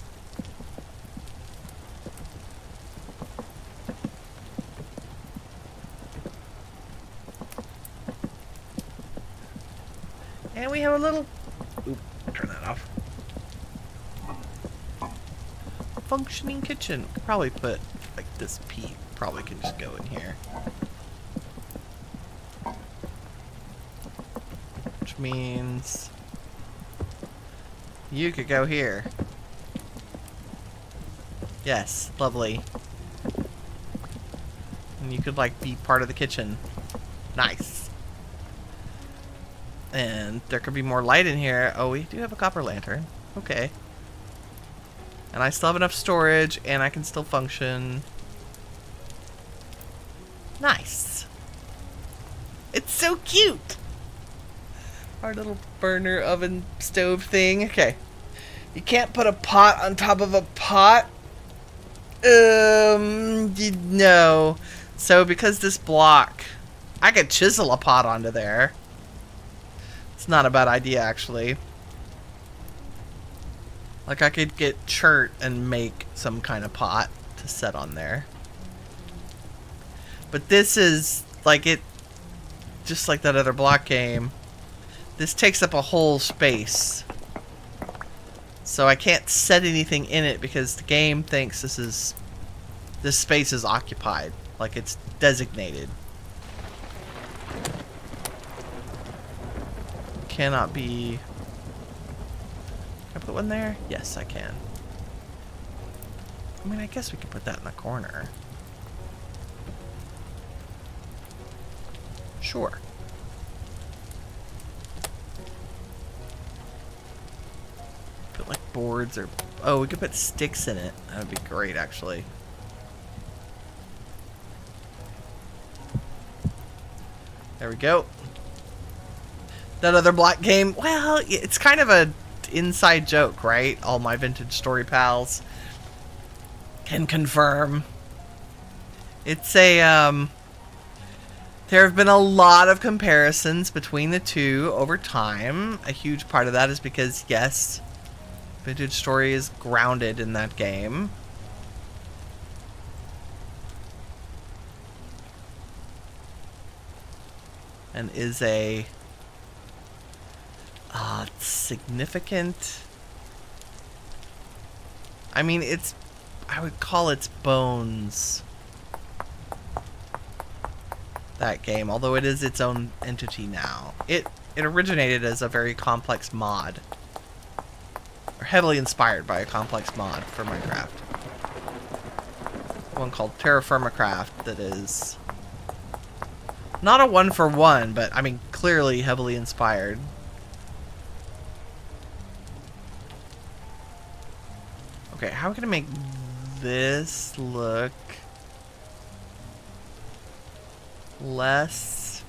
And we have a little... Oop, turn that off. Functioning kitchen. Could probably put, like, this peat. Probably can just go in here. Which means... you could go here. Yes, lovely. And you could, like, be part of the kitchen. Nice. And there could be more light in here. Oh, we do have a copper lantern. Okay. And I still have enough storage, and I can still function. Nice. It's so cute. Our little burner oven stove thing. Okay. You can't put a pot on top of a pot. No. So because this block, I could chisel a pot onto there. It's not a bad idea, actually. Like, I could get chert and make some kind of pot to set on there. But this is, like, it... just like that other block game. This takes up a whole space. So I can't set anything in it because the game thinks this space is occupied, like it's designated. Cannot be. Can I put one there? Yes, I can. I mean, I guess we could put that in the corner. Sure. Put like boards or... Oh, we could put sticks in it. That would be great, actually. There we go. That other black game, well, it's kind of a inside joke, right? All my vintage story pals can confirm. It's a, there have been a lot of comparisons between the two over time. A huge part of that is because, yes, vintage story is grounded in that game. And is a significant... I mean, I would call its bones that game, although it is its own entity now. It originated as a very complex mod, or heavily inspired by a complex mod for Minecraft. One called Terra Firma Craft that is not a one-for-one, but I mean clearly heavily inspired. Okay, how can I make this look less...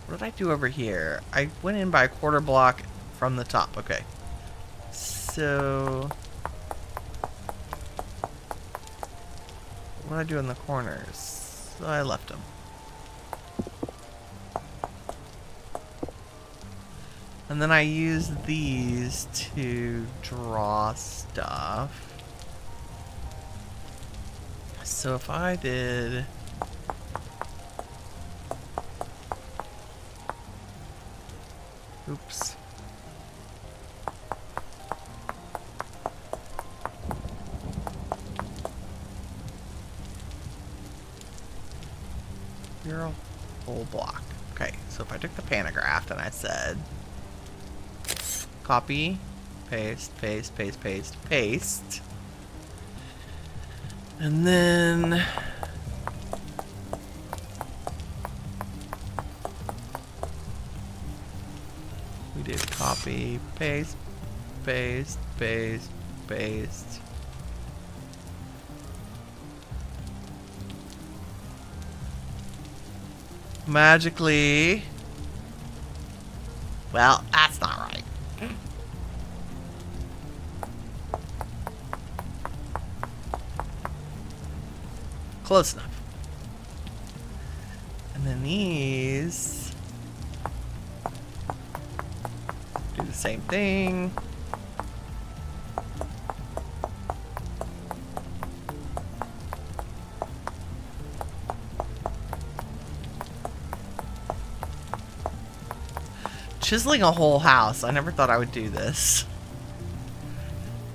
What did I do over here? I went in by a quarter block from the top. Okay. So... what did I do in the corners? So I left them. And then I use these to draw stuff. So if I did... Oops. You're a whole block. Okay, so if I took the pantograph and I said... copy, paste, paste, paste, paste, paste. And then... we did copy, paste, paste, paste, paste. Magically... well, that's not right. Close enough. And then these do the same thing. Chiseling a whole house. I never thought I would do this.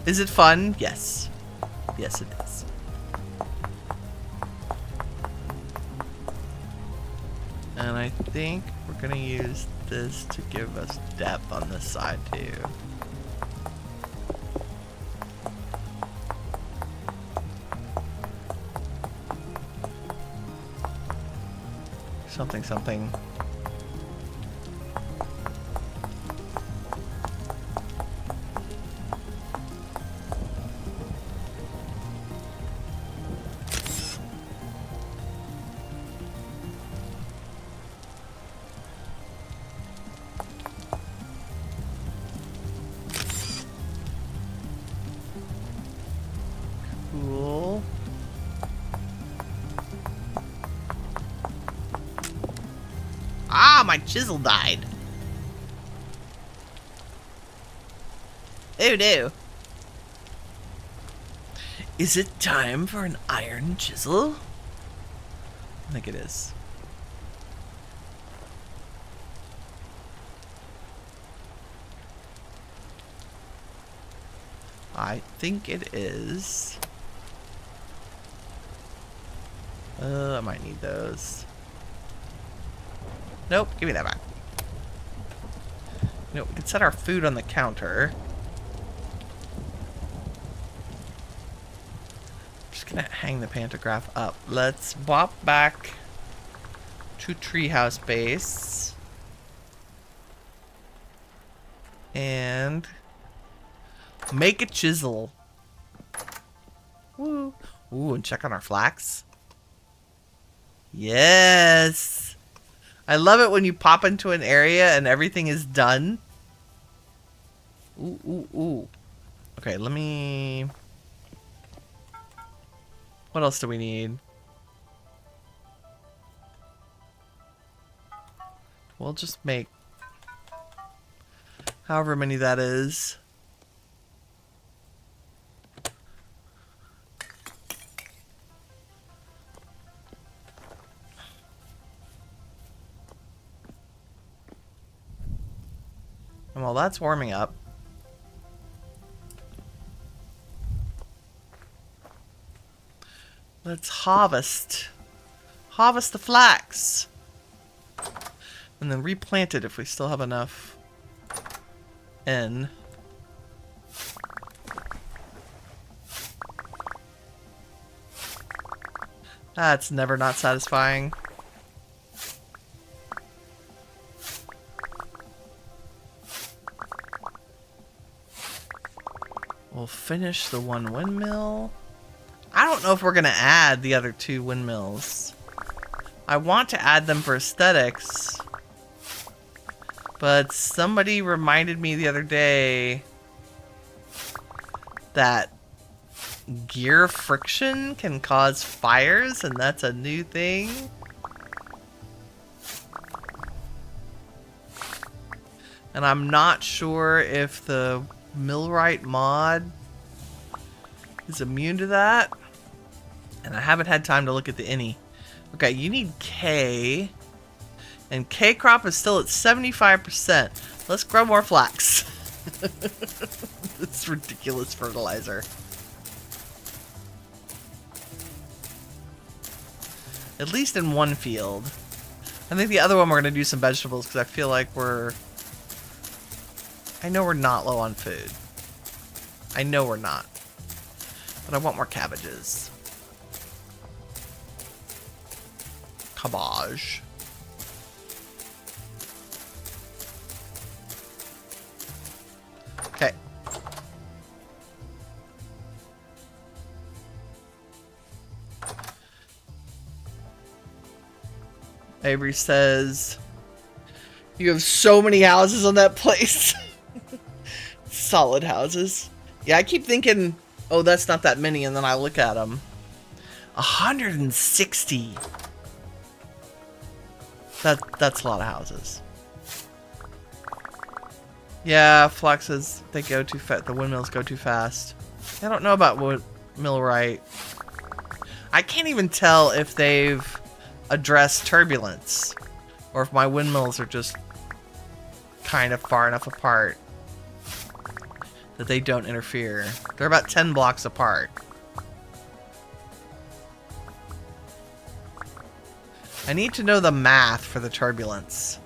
Is it fun? Yes. Yes, it is. And I think we're gonna use this to give us depth on this side too. Something, something. Cool. Ah, my chisel died. Oh no. Is it time for an iron chisel? I think it is. I think it is. I might need those. Nope, give me that back. You know, we can set our food on the counter. I'm just gonna hang the pantograph up. Let's bop back to treehouse base. And make a chisel. Woo. Ooh, and check on our flax. Yes. I love it when you pop into an area and everything is done. Ooh, ooh, ooh. Okay, let me... What else do we need? We'll just make however many that is. And while that's warming up, let's harvest. Harvest the flax. And then replant it if we still have enough in. That's never not satisfying. We'll finish the one windmill. I don't know if we're going to add the other 2 windmills. I want to add them for aesthetics. But somebody reminded me the other day that gear friction can cause fires, and that's a new thing. And I'm not sure if the millwright mod is immune to that. And I haven't had time to look at the ini. Okay, you need K. And K crop is still at 75%. Let's grow more flax. It's ridiculous fertilizer. At least in one field. I think the other one we're going to do some vegetables because I feel like I know we're not low on food. I know we're not. But I want more cabbages. Cabbage. Okay. Avery says, you have so many houses on that place. Solid houses. Yeah, I keep thinking, oh, that's not that many, and then I look at them. 160. That's a lot of houses. Yeah, flaxes, they go too fast. The windmills go too fast. I don't know about millwright. I can't even tell if they've addressed turbulence, or if my windmills are just kind of far enough apart that they don't interfere. They're about 10 blocks apart. I need to know the math for the turbulence.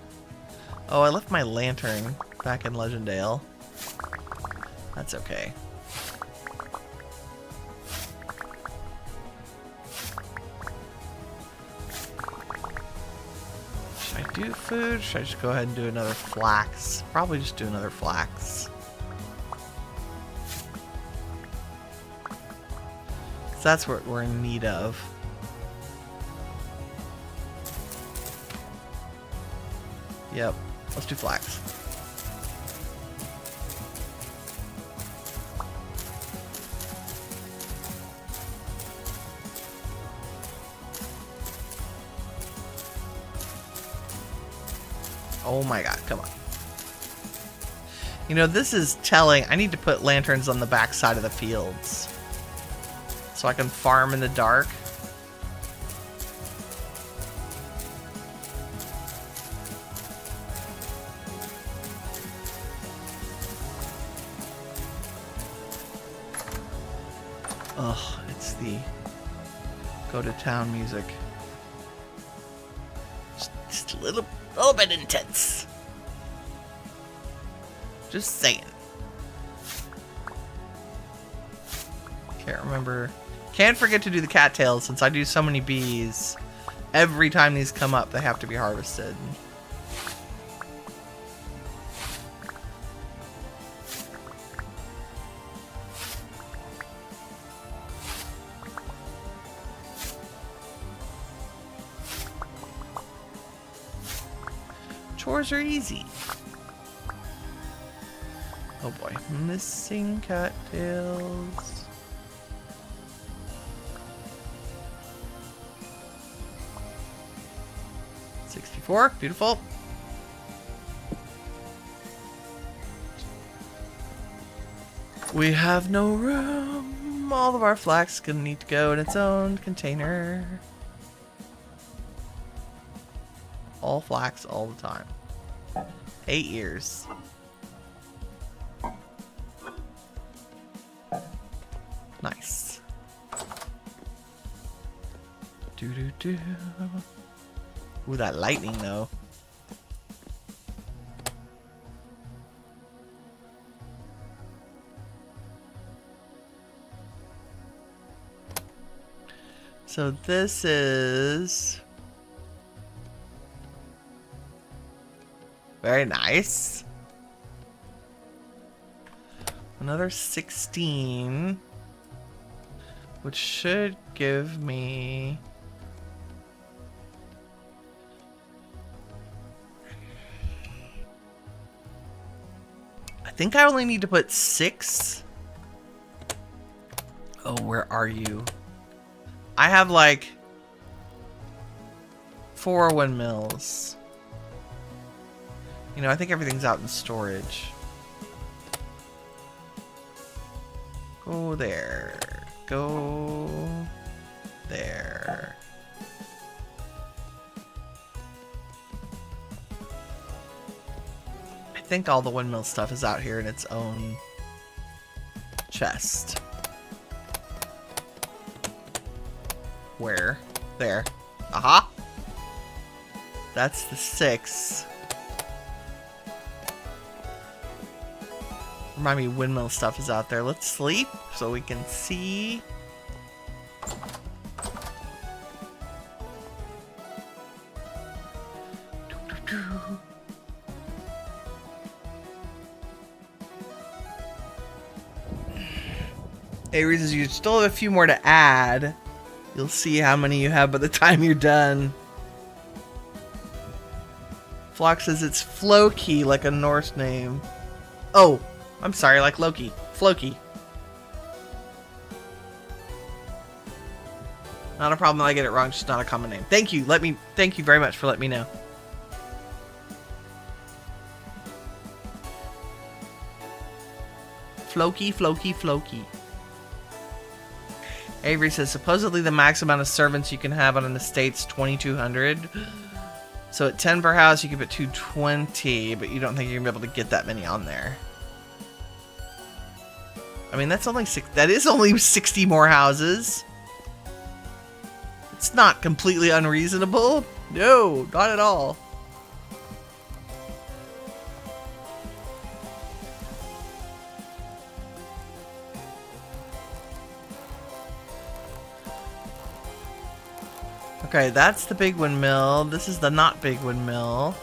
Oh, I left my lantern back in Legendale. That's okay. Should I do food? Should I just go ahead and do another flax? Probably just do another flax. That's what we're in need of. Yep, let's do flax. Oh my god, come on. You know, this is telling. I need to put lanterns on the back side of the fields so I can farm in the dark. Ugh, it's the go to town music. Just a little bit intense. Just saying. Can't remember. Can't forget to do the cattails since I do so many bees. Every time these come up, they have to be harvested. Chores are easy. Oh boy. Missing cattails. Beautiful. We have no room. All of our flax is gonna need to go in its own container. All flax all the time. 8 years. Nice. Do. Ooh, that lightning though. So this is very nice. Another 16, which should give me I think I only need to put 6. Oh, where are you? I have like 4 windmills. You know, I think everything's out in storage. Go there. Go there. I think all the windmill stuff is out here in its own chest. Where? There. Aha! That's the 6. Remind me, windmill stuff is out there. Let's sleep so we can see. Avery says you still have a few more to add. You'll see how many you have by the time you're done. Flock says it's Floki, like a Norse name. Oh, I'm sorry, like Loki. Floki. Not a problem, I get it wrong, just not a common name. Thank you, thank you very much for letting me know. Floki, Floki, Floki. Avery says, supposedly the max amount of servants you can have on an estate's 2,200. So at 10 per house, you can put 220, but you don't think you're going to be able to get that many on there. I mean, that's only that is only 60 more houses. It's not completely unreasonable. No, not at all. Okay, that's the big windmill. This is the not big windmill.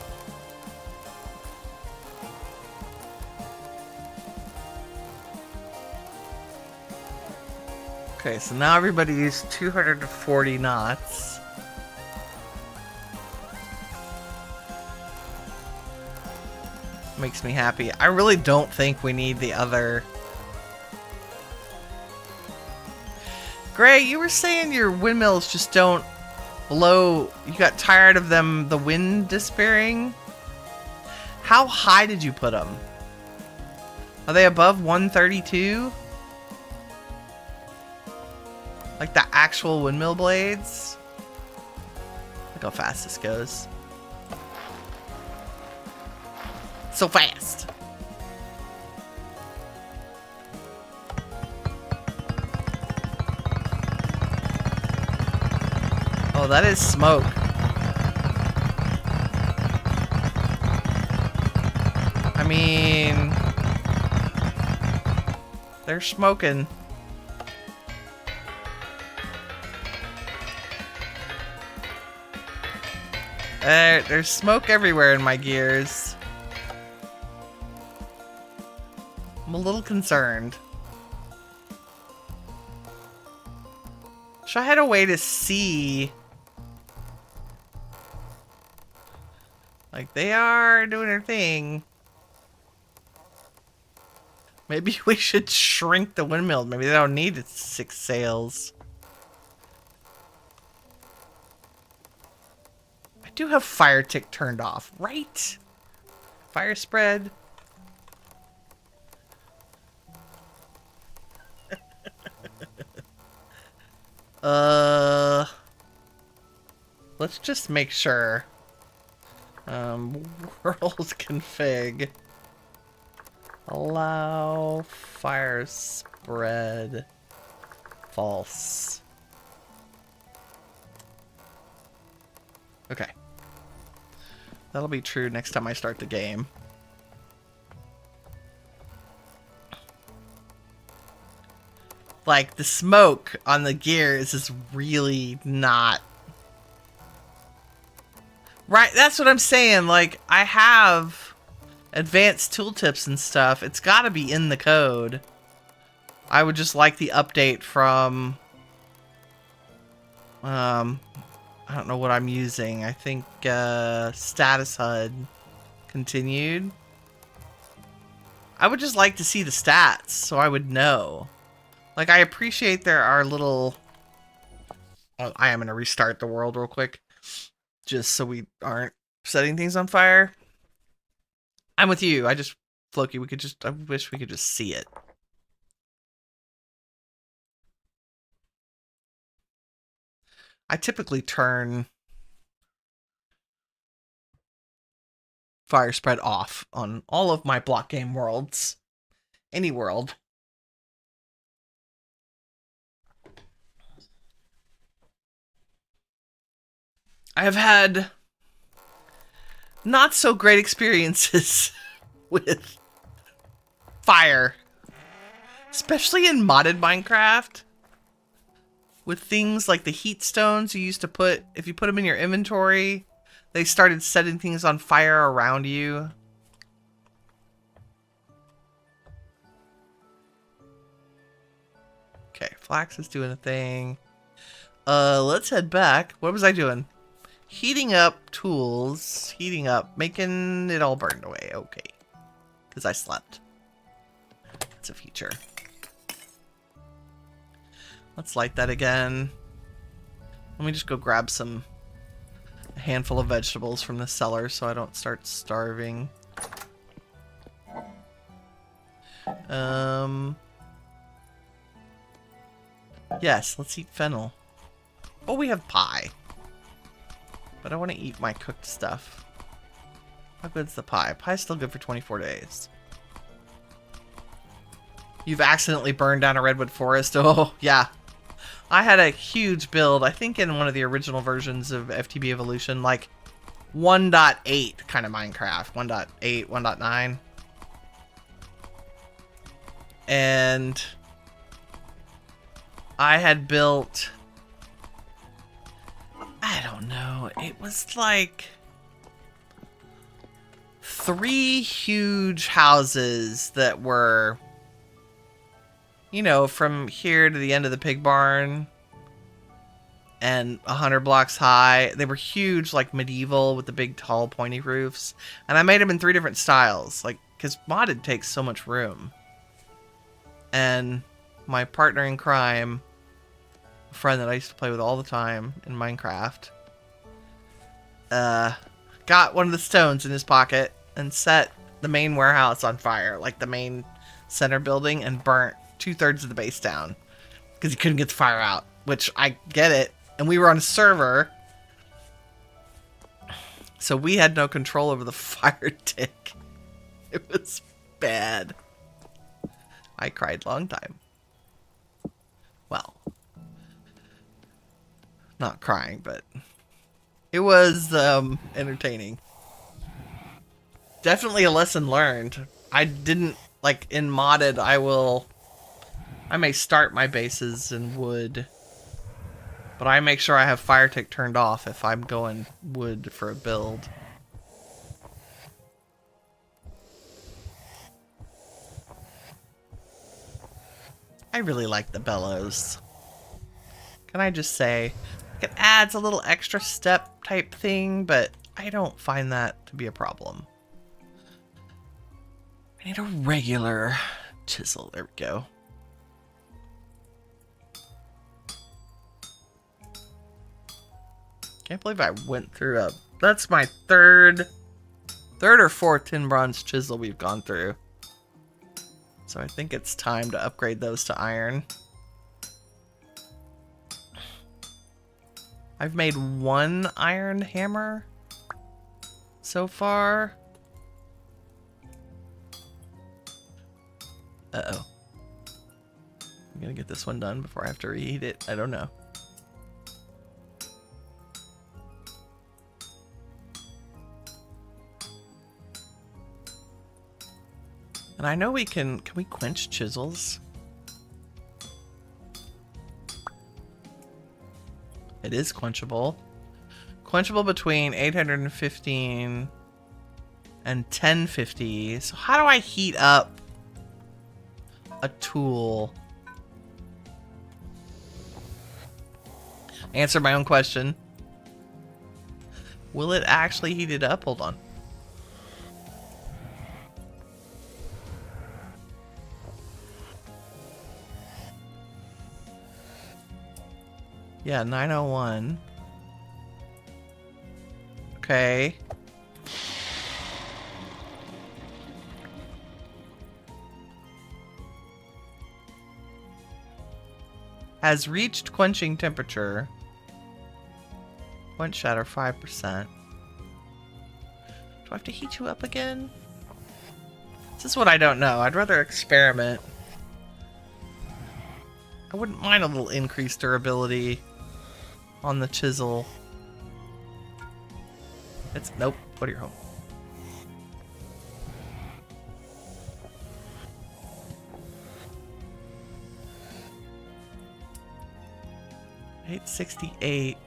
Okay, so now everybody's 240 knots. Makes me happy. I really don't think we need the other... Gray, you were saying your windmills just don't blow... You got tired of them, the wind despairing? How high did you put them? Are they above 132? Like the actual windmill blades? Look how fast this goes. So fast. Oh, that is smoke. I mean, they're smoking. There's smoke everywhere in my gears. I'm a little concerned. Should I had a way to see? Like, they are doing their thing. Maybe we should shrink the windmill. Maybe they don't need 6 sails. I do have fire tick turned off, right? Fire spread. Let's just make sure. World config. Allow fire spread false. Okay. That'll be true next time I start the game. Like, the smoke on the gears is really not... Right, that's what I'm saying. Like, I have advanced tooltips and stuff. It's gotta be in the code. I would just like the update from... I don't know what I'm using. I think, status HUD continued. I would just like to see the stats so I would know. Like, I appreciate there are little... Oh, I am going to restart the world real quick. Just so we aren't setting things on fire. I'm with you. Floki, I wish we could just see it. I typically turn fire spread off on all of my block game worlds. Any world. I have had not so great experiences with fire. Especially in modded Minecraft. With things like the heat stones you used to put, if you put them in your inventory, they started setting things on fire around you. Okay, Flax is doing a thing. Let's head back. What was I doing? Heating up tools. Heating up. Making it all burned away. Okay. Because I slept. It's a feature. Let's light that again. Let me just go grab a handful of vegetables from the cellar so I don't start starving. Yes, let's eat fennel. Oh, we have pie. But I want to eat my cooked stuff. How good's the pie? Pie's still good for 24 days. You've accidentally burned down a redwood forest. Oh, yeah. I had a huge build, I think in one of the original versions of FTB Evolution, like 1.8 kind of Minecraft. 1.8, 1.9. And I had built... I don't know. It was like 3 huge houses that were, you know, from here to the end of the pig barn and 100 blocks high. They were huge, like medieval with the big tall pointy roofs. And I made them in 3 different styles, like, because modded takes so much room. And my partner in crime, a friend that I used to play with all the time in Minecraft, got one of the stones in his pocket and set the main warehouse on fire, like the main center building, and burnt 2/3 of the base down because he couldn't get the fire out, which I get it. And we were on a server, so we had no control over the fire tick. It was bad. I cried long time. Well, Not crying, but it was entertaining. Definitely a lesson learned. I didn't, like, in modded, I may start my bases in wood, but I make sure I have fire tick turned off if I'm going wood for a build. I really like the bellows. Can I just say, it adds a little extra step type thing, but I don't find that to be a problem. I need a regular chisel. There we go. Can't believe I went through a... That's my third or fourth tin bronze chisel we've gone through. So I think it's time to upgrade those to iron. I've made one iron hammer so far. Uh-oh. I'm gonna get this one done before I have to reheat it. I don't know. And I know we can we quench chisels? It is quenchable. Quenchable between 815 and 1050. So how do I heat up a tool? Answer my own question. Will it actually heat it up? Hold on. Yeah, 901. Okay. Has reached quenching temperature. Quench shatter 5%. Do I have to heat you up again? This is what I don't know. I'd rather experiment. I wouldn't mind a little increased durability on the chisel. It's nope. What are your home? $868.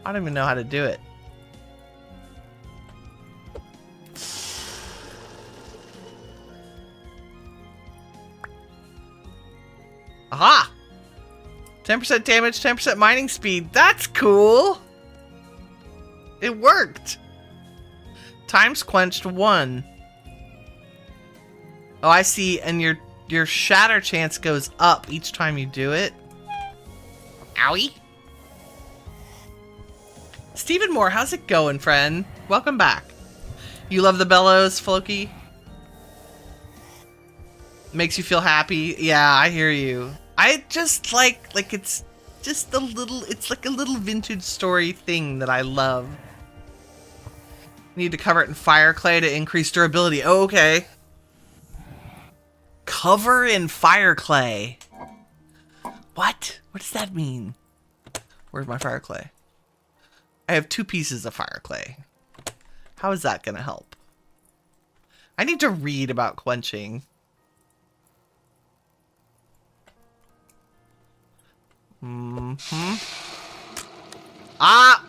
I don't even know how to do it. Aha! 10% damage, 10% mining speed. That's cool! It worked! Times quenched 1. Oh, I see. And your shatter chance goes up each time you do it. Owie! Stephen Moore, how's it going, friend? Welcome back. You love the bellows, Floki? Makes you feel happy? Yeah, I hear you. I just like it's just a little, it's like a little vintage story thing that I love. Need to cover it in fire clay to increase durability. Oh, okay. Cover in fire clay. What? What does that mean? Where's my fire clay? I have 2 pieces of fire clay. How is that gonna help? I need to read about quenching. Mm-hmm. Ah!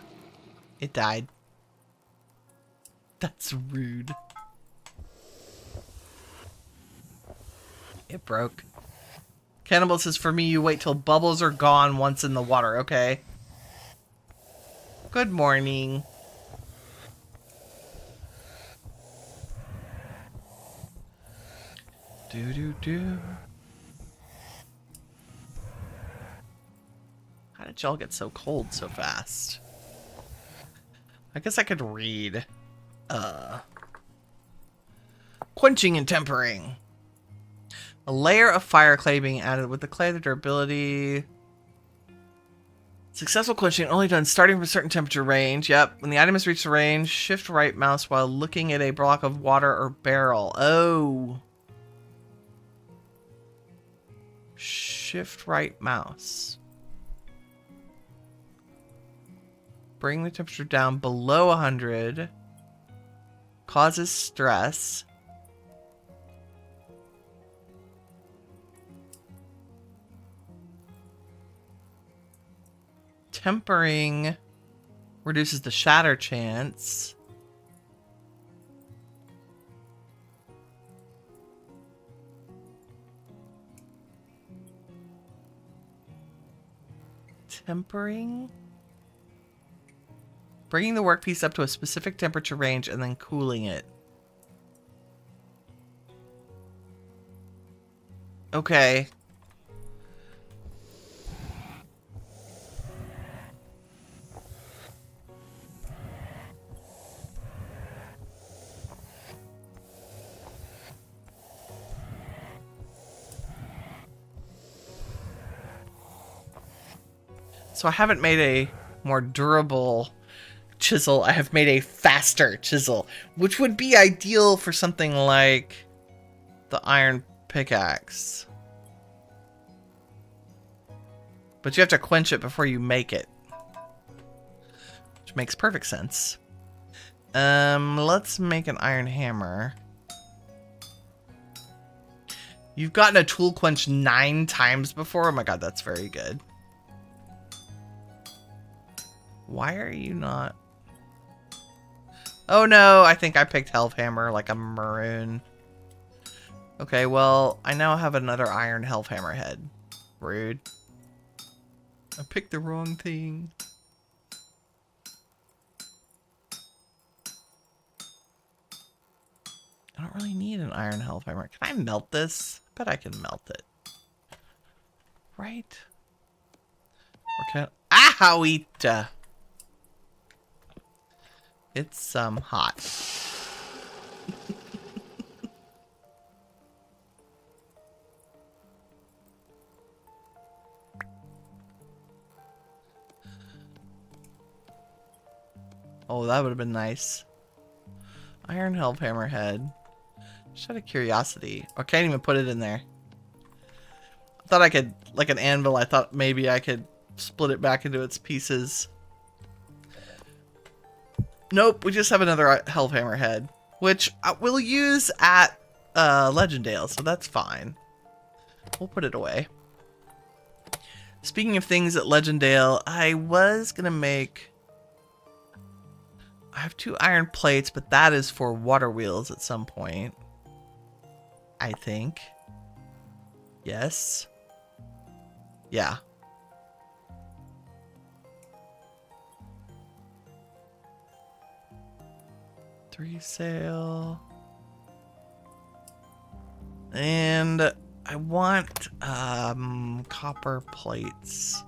It died. That's rude. It broke. Cannibal says, for me, you wait till bubbles are gone once in the water. Okay. Good morning. Do-do-do. How did y'all get so cold so fast? I guess I could read. Quenching and tempering. A layer of fire clay being added with the clay, the durability. Successful quenching only done starting from a certain temperature range. Yep. When the item has reached the range, shift right mouse while looking at a block of water or barrel. Oh. Shift right mouse. Bring the temperature down below 100. Causes stress. Tempering reduces the shatter chance. Tempering? Bringing the workpiece up to a specific temperature range and then cooling it. Okay. So I haven't made a more durable chisel. I have made a faster chisel, which would be ideal for something like the iron pickaxe. But you have to quench it before you make it, which makes perfect sense. Let's make an iron hammer. You've gotten a tool quench 9 times before. Oh my god, that's very good. Why are you not? Oh no, I think I picked Health Hammer like a maroon. Okay, well, I now have another iron Health Hammer head. Rude. I picked the wrong thing. I don't really need an iron Health Hammer. Can I melt this? I bet I can melt it. Right? Or can... Ow-eat! It's hot. Oh, that would have been nice. Iron Help Hammerhead. Just out of curiosity. I can't even put it in there. I thought I could, like an anvil, I thought maybe I could split it back into its pieces. Nope, we just have another Health Hammer head, which we'll use at Legendale, so that's fine. We'll put it away. Speaking of things at Legendale, I was going to make... I have 2 iron plates, but that is for water wheels at some point. I think. Yes. Yeah. Three sail. And I want copper plates.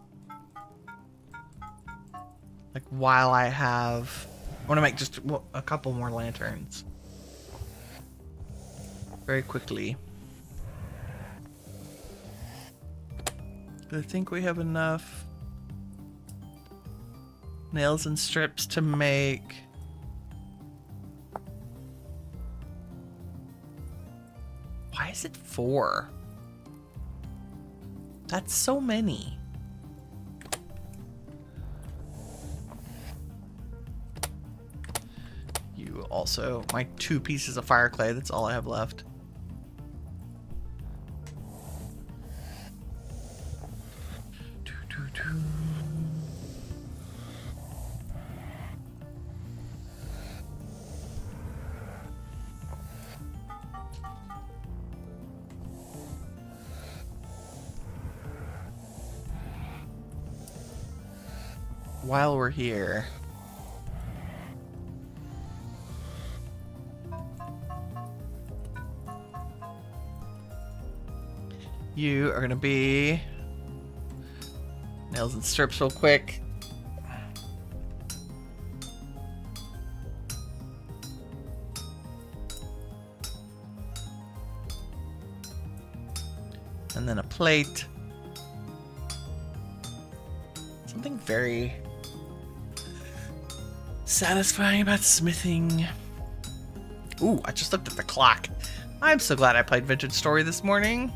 Like while I have... I want to make just a couple more lanterns. Very quickly. I think we have enough nails and strips to make... Why is it 4? That's so many. You also, my 2 pieces of fire clay, that's all I have left. While we're here, you are gonna be nails and strips real quick. And then a plate. Something very satisfying about smithing. Ooh, I just looked at the clock. I'm so glad I played Vintage Story this morning.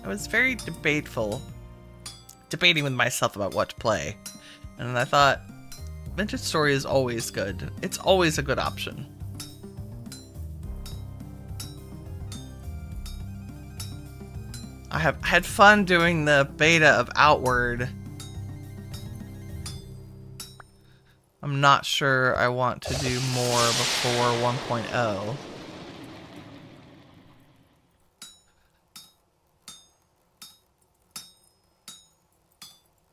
I was very debating with myself about what to play. And I thought, Vintage Story is always good. It's always a good option. I had fun doing the beta of Outward. I'm not sure I want to do more before 1.0.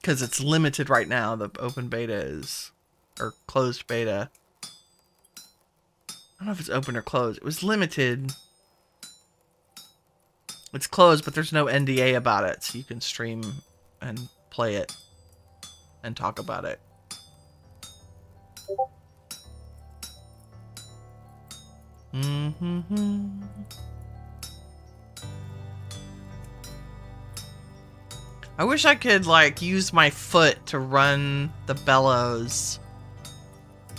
Because it's limited right now, the open beta is, or closed beta. I don't know if it's open or closed. It was limited. It's closed, but there's no NDA about it, so you can stream and play it and talk about it. I wish I could, like, use my foot to run the bellows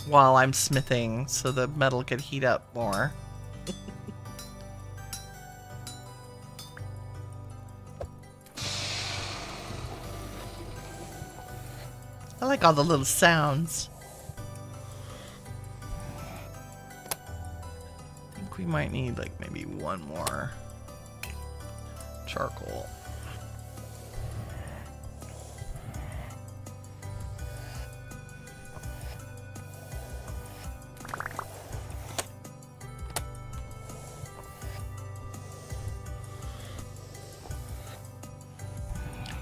while I'm smithing so the metal could heat up more. I like all the little sounds. I think we might need, like, maybe one more charcoal.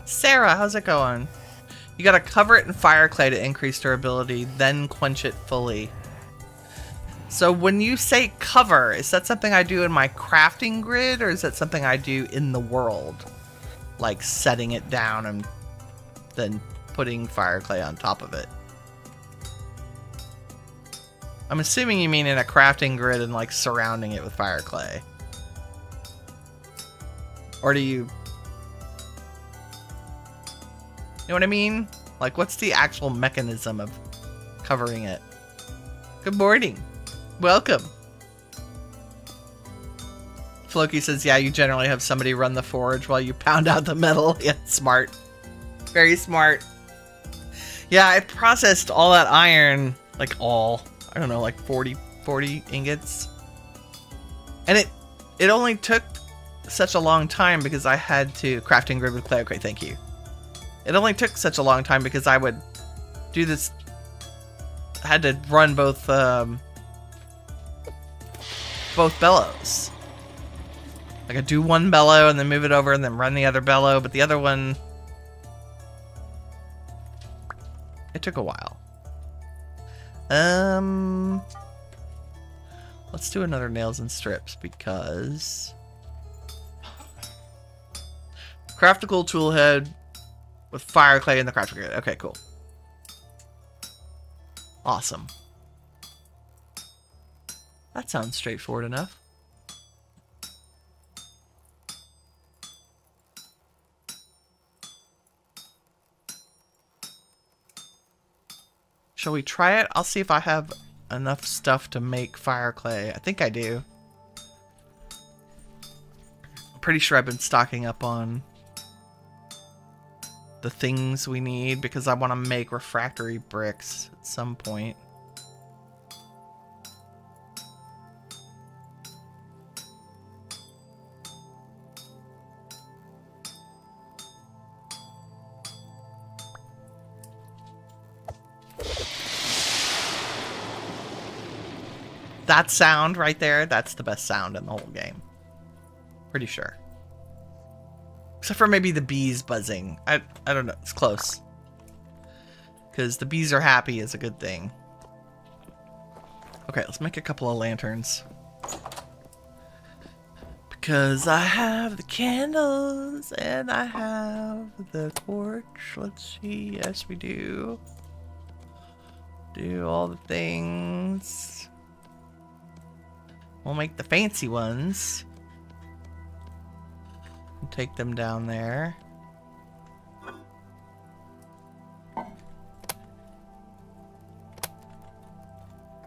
Sarah, how's it going? You gotta cover it in fire clay to increase durability, then quench it fully. So when you say cover, is that something I do in my crafting grid, or is that something I do in the world? Like setting it down and then putting fire clay on top of it? I'm assuming you mean in a crafting grid and like surrounding it with fire clay. Or do you... You know what I mean? Like, what's the actual mechanism of covering it? Good morning. Welcome. Floki says, yeah, you generally have somebody run the forge while you pound out the metal. Yeah, smart. Very smart. Yeah, I processed all that iron, like I don't know, like 40 ingots. And it only took such a long time because I had to crafting grid with clay. Okay, thank you. It only took such a long time because I would do this. I had to run both bellows. Like I do one bellow and then move it over and then run the other bellow, but the other one, it took a while. Let's do another nails and strips because craftical tool head with fire clay in the crafting grid. Okay, cool. Awesome. That sounds straightforward enough. Shall we try it? I'll see if I have enough stuff to make fire clay. I think I do. I'm pretty sure I've been stocking up on the things we need because I want to make refractory bricks at some point. That sound right there, that's the best sound in the whole game. Pretty sure. Except for maybe the bees buzzing. I don't know. It's close. Because the bees are happy is a good thing. Okay, let's make a couple of lanterns. Because I have the candles and I have the torch. Let's see. Yes, we do. Do all the things. We'll make the fancy ones. Take them down there.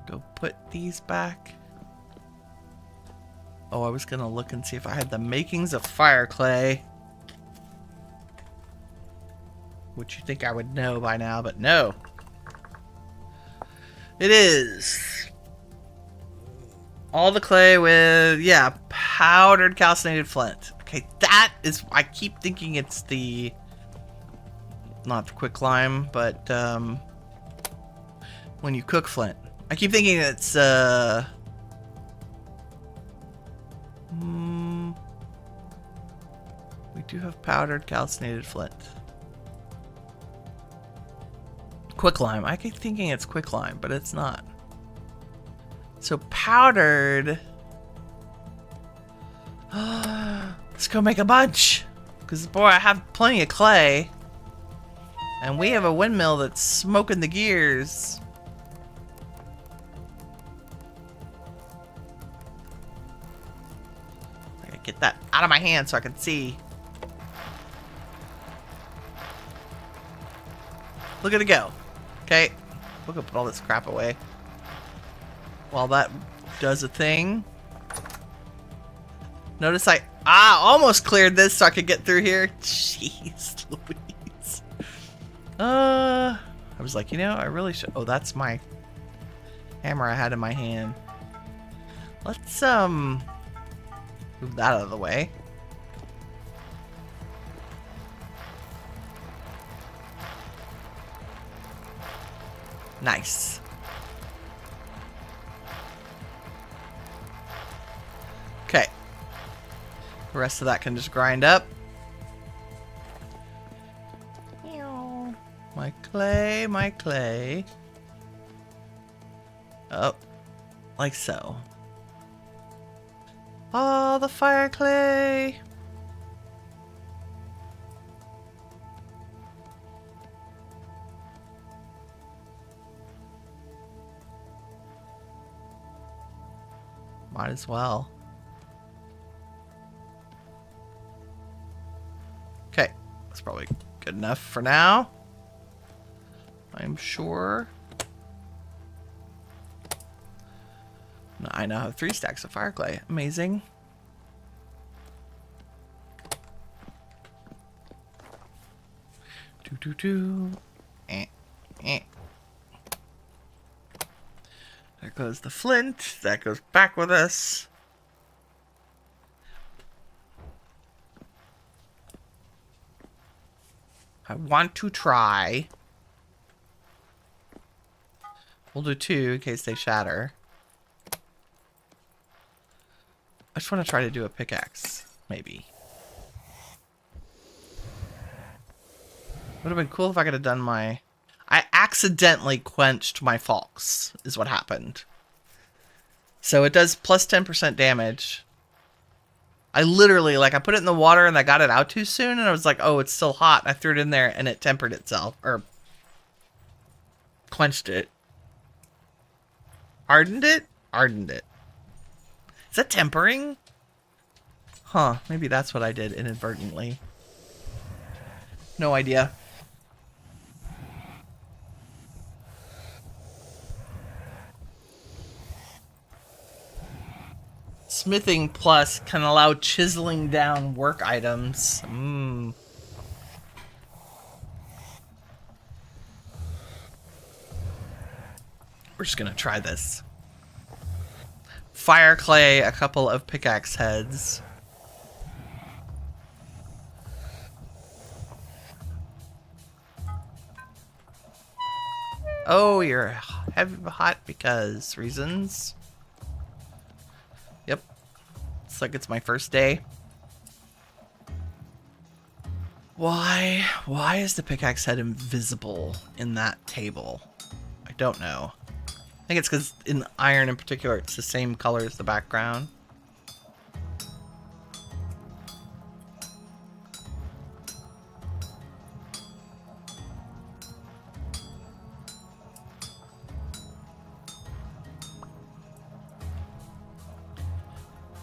Go put these back. Oh, I was gonna look and see if I had the makings of fire clay. which you think I would know by now, but no. It is all the clay with, yeah, powdered calcinated flint. Okay, that is, I keep thinking it's the, not the quicklime, but when you cook flint. I keep thinking it's, we do have powdered calcinated flint. Quicklime. I keep thinking it's quicklime, but it's not. So powdered. Let's go make a bunch. Because, boy, I have plenty of clay. And we have a windmill that's smoking the gears. I gotta get that out of my hand so I can see. Look at it go. Okay. We're gonna put all this crap away. While that does a thing. Notice I almost cleared this so I could get through here. Jeez Louise. I was like, you know, I really should. Oh, that's my hammer I had in my hand. Let's move that out of the way. Nice. Okay. The rest of that can just grind up. My clay, my clay. Oh, like so. Oh, the fire clay. Might as well. Okay, that's probably good enough for now. I'm sure. I now have 3 stacks of fire clay. Amazing. Eh. There goes the flint. That goes back with us. I want to try. We'll do 2 in case they shatter. I just want to try to do a pickaxe, maybe. Would have been cool if I could have done my... I accidentally quenched my fox, is what happened. So it does plus 10% damage. I literally, like, I put it in the water and I got it out too soon, and I was like, oh, it's still hot. I threw it in there and it tempered itself, or quenched it. Hardened it? Hardened it. Is that tempering? Huh, maybe that's what I did inadvertently. No idea. Smithing Plus can allow chiseling down work items. We're just gonna try this. Fire clay, a couple of pickaxe heads. Oh, you're heavy hot because reasons. Yep. It's like it's my first day. Why is the pickaxe head invisible in that table? I don't know. I think it's because in iron in particular, it's the same color as the background.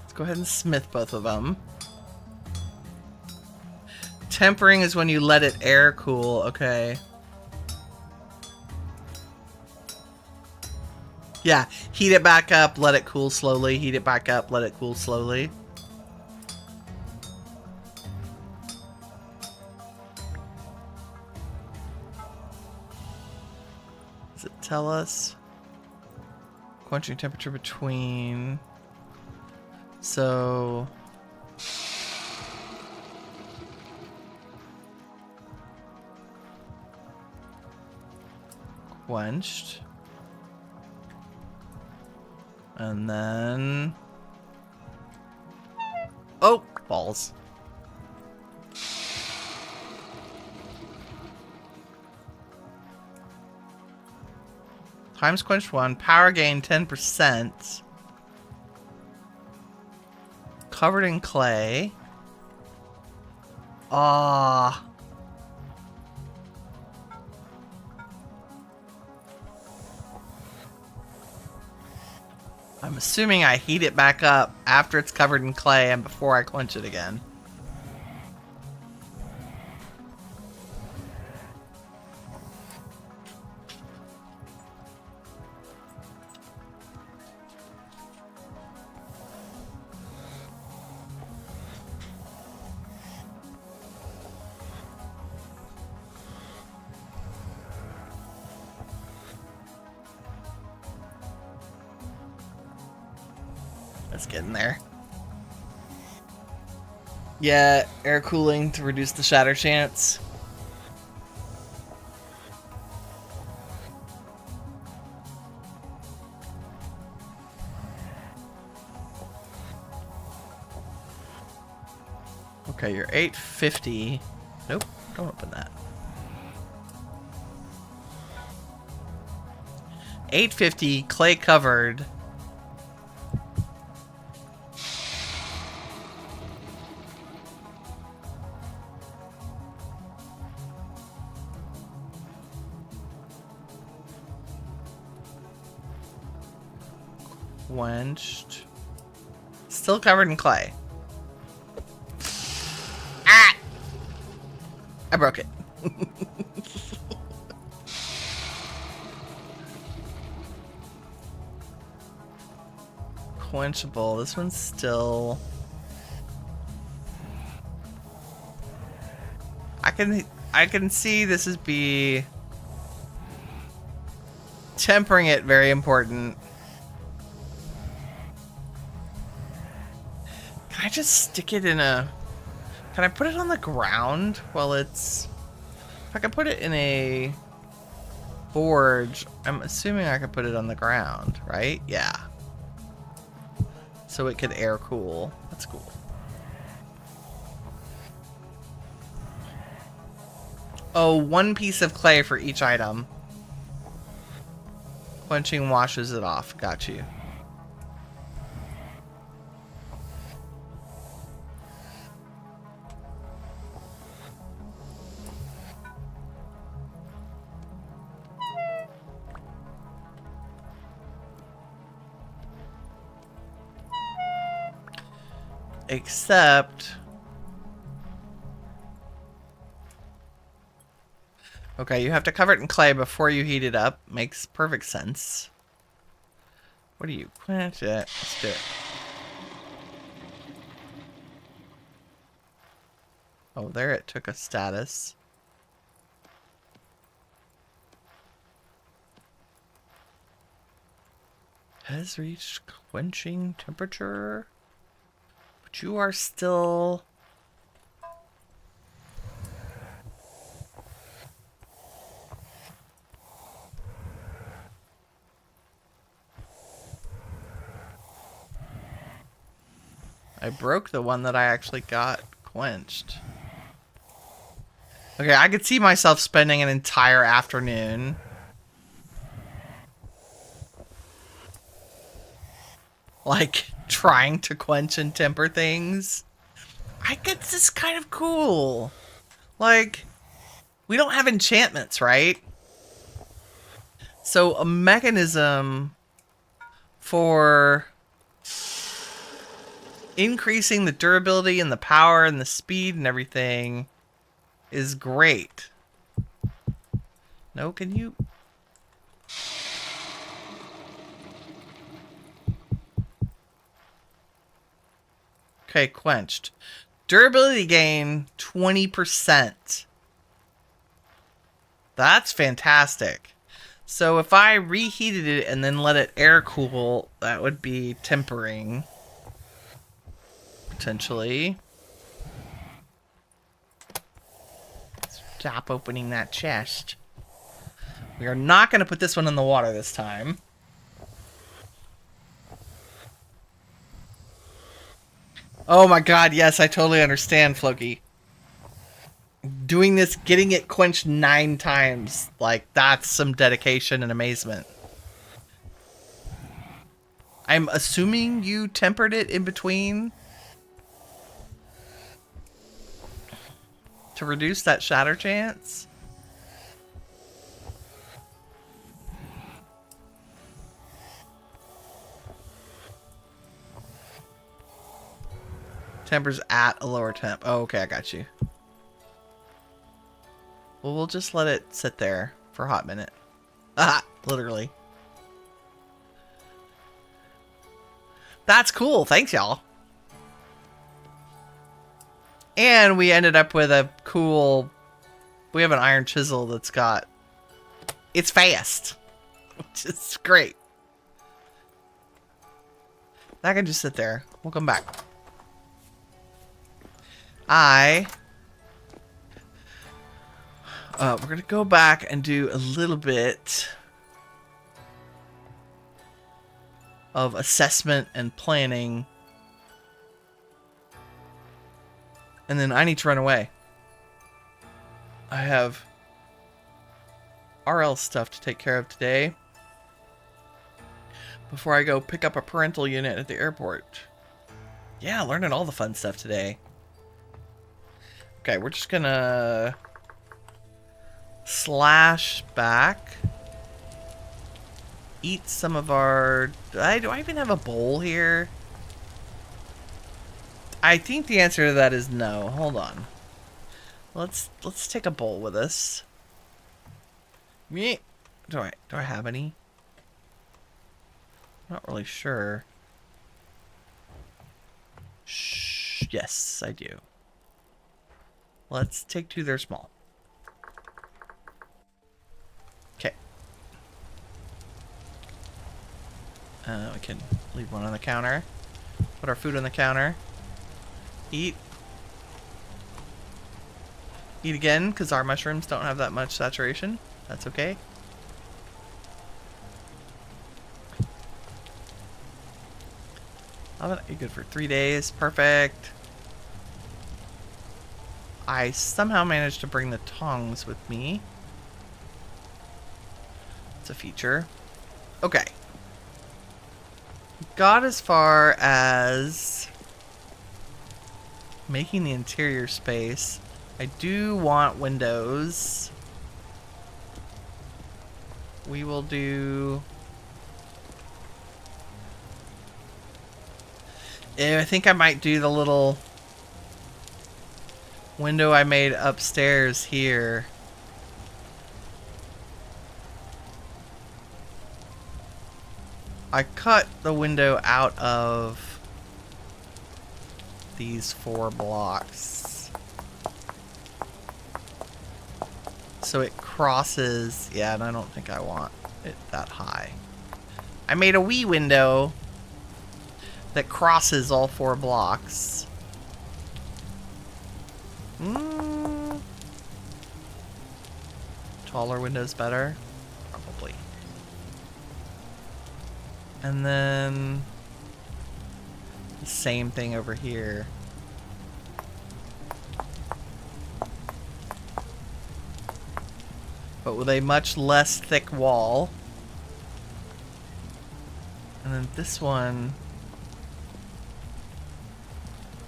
Let's go ahead and smith both of them. Tempering is when you let it air cool. Okay. Yeah, heat it back up, let it cool slowly. Heat it back up, let it cool slowly. tell us? Quenching temperature between... So... Quenched. And then... Oh! Balls. Times quenched 1. Power gain 10%. Covered in clay. Ah. I'm assuming I heat it back up after it's covered in clay and before I quench it again. Let's get in there. Yeah, air cooling to reduce the shatter chance. Okay, you're 850. Nope, don't open that. 850, clay covered. Quenched. Still covered in clay. Ah! I broke it. Quenchable. This one's still... I can see this is be... Tempering it very important. Can I just stick it in a... Can I put it on the ground while it's... If I can put it in a forge, I'm assuming I could put it on the ground, right? Yeah. So it could air cool. That's cool. Oh, 1 piece of clay for each item. Quenching washes it off. Got you. Except... Okay, you have to cover it in clay before you heat it up. Makes perfect sense. What do you... Quench it. Let's do it. Oh, there it took a status. Has reached quenching temperature. But you are still... I broke the one that I actually got quenched. Okay, I could see myself spending an entire afternoon like trying to quench and temper things. I get this kind of cool. Like, we don't have enchantments, right? So a mechanism for increasing the durability and the power and the speed and everything is great. No, can you... Okay, quenched. Durability gain 20%. That's fantastic. So if I reheated it and then let it air cool, that would be tempering. Potentially. Stop opening that chest. We are not going to put this one in the water this time. Oh my god, yes, I totally understand, Floki. Doing this, getting it quenched 9 times, like, that's some dedication and amazement. I'm assuming you tempered it in between to reduce that shatter chance? Tempers at a lower temp. Oh, okay, I got you. Well, we'll just let it sit there for a hot minute. Ah, literally. That's cool. Thanks, y'all. And we ended up with a cool... We have an iron chisel that's got... It's fast. Which is great. That can just sit there. We'll come back. We're going to go back and do a little bit of assessment and planning. And then I need to run away. I have RL stuff to take care of today before I go pick up a parental unit at the airport. Yeah, learning all the fun stuff today. Okay, we're just gonna slash back. Eat some of our... Do I even have a bowl here? I think the answer to that is no. Hold on. Let's take a bowl with us. Do I have any? Not really sure. Shh. Yes, I do. Let's take 2. They're small. Okay. We can leave one on the counter. Put our food on the counter. Eat. Eat again, because our mushrooms don't have that much saturation. That's okay. You're good for 3 days. Perfect. I somehow managed to bring the tongs with me. It's a feature. Okay. Got as far as making the interior space. I do want windows. We will do... I think I might do the little window I made upstairs here. I cut the window out of these 4 blocks. So it crosses, yeah, and I don't think I want it that high. I made a wee window that crosses all 4 blocks. Taller windows better? Probably. And then the same thing over here. But with a much less thick wall. And then this one,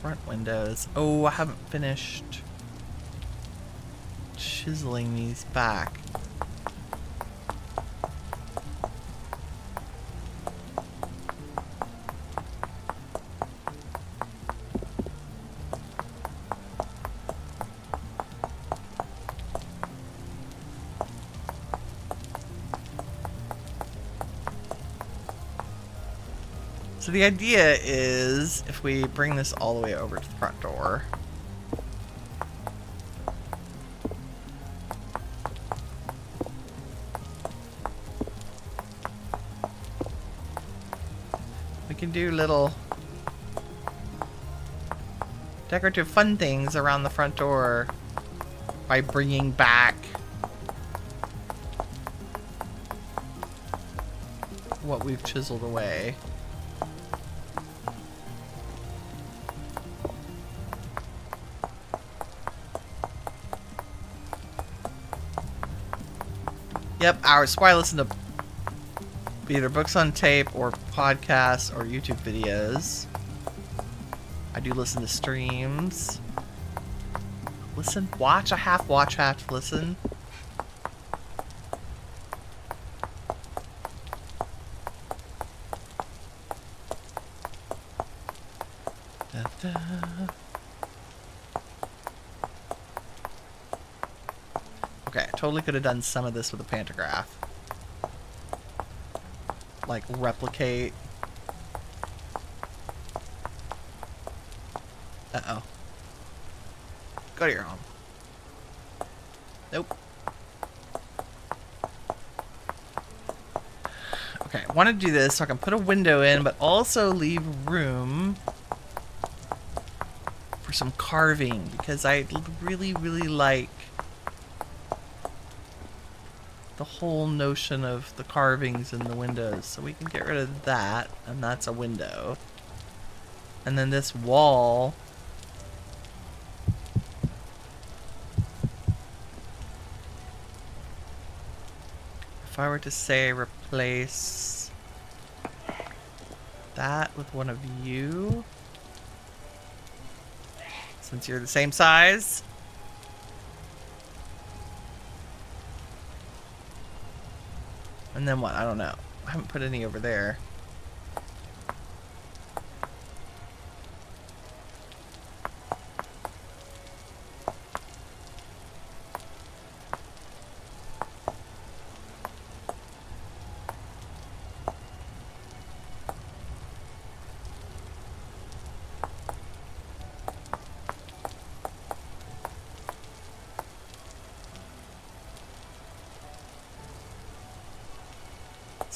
front windows. Oh, I haven't finished chiseling these back. So the idea is, if we bring this all the way over to the front door, We can do little decorative fun things around the front door by bringing back what we've chiseled away. Yep, hours. Why I listen to either books on tape or podcasts or YouTube videos. I do listen to streams. Listen, watch. I half watch, half listen. Da, da. Okay, I totally could have done some of this with a pantograph. Like, replicate. Uh-oh. Go to your home. Nope. Okay, I want to do this so I can put a window in, but also leave room for some carving, because I really, really like the whole notion of the carvings in the windows. So we can get rid of that, and that's a window. And then this wall, if I were to say replace that with one of you, since you're the same size. And then what? I don't know. I haven't put any over there.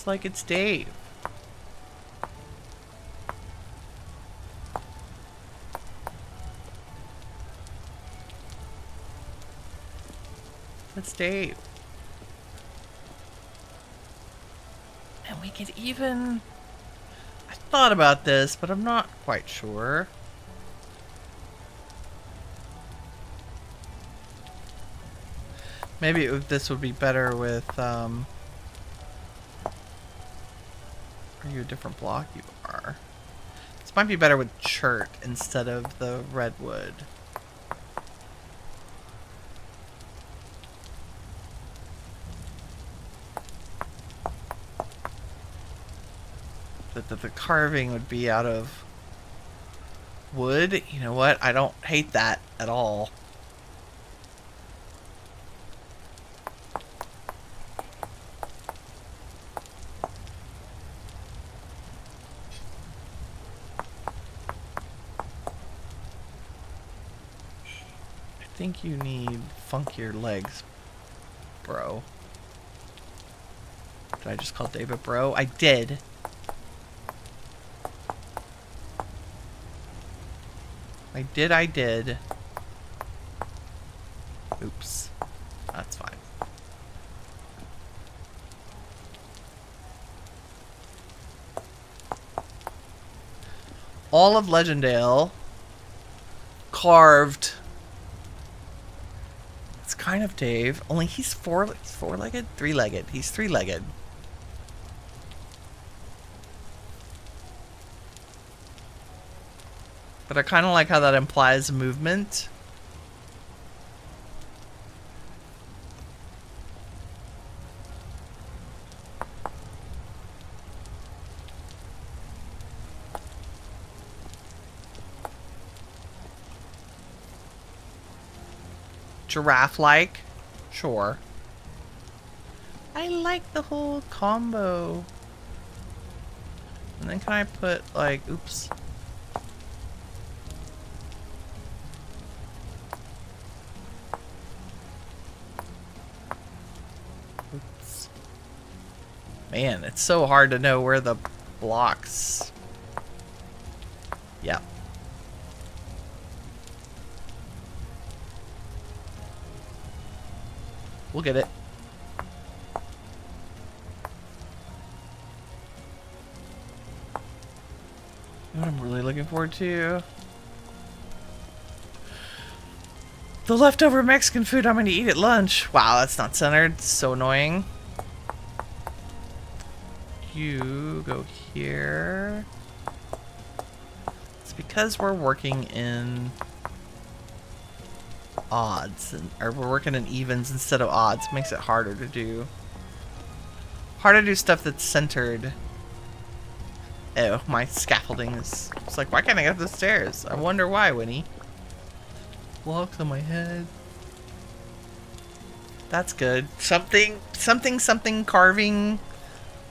Like it's Dave. It's Dave. And we could even... I thought about this, but I'm not quite sure. Maybe this would be better with, Are you a different block? You are. This might be better with chert instead of the redwood. The carving would be out of wood. You know what? I don't hate that at all. I think you need funkier legs, bro. Did I just call David bro? I did. I did. Oops. That's fine. All of Legendale carved. It's kind of Dave, only he's four-legged? Three-legged. He's three-legged. But I kind of like how that implies movement. Giraffe-like? Sure. I like the whole combo. And then can I put, like, oops. Man, it's so hard to know where the blocks Yep. We'll get it. What I'm really looking forward to. The leftover Mexican food I'm going to eat at lunch. Wow, that's not centered. It's so annoying. You go here. It's because we're working in odds, or we're working in evens instead of odds. Makes it harder to do. Harder to do stuff that's centered. Oh, my scaffolding is... It's like, why can't I get up the stairs? I wonder why, Winnie. Blocks on my head. That's good. Something carving.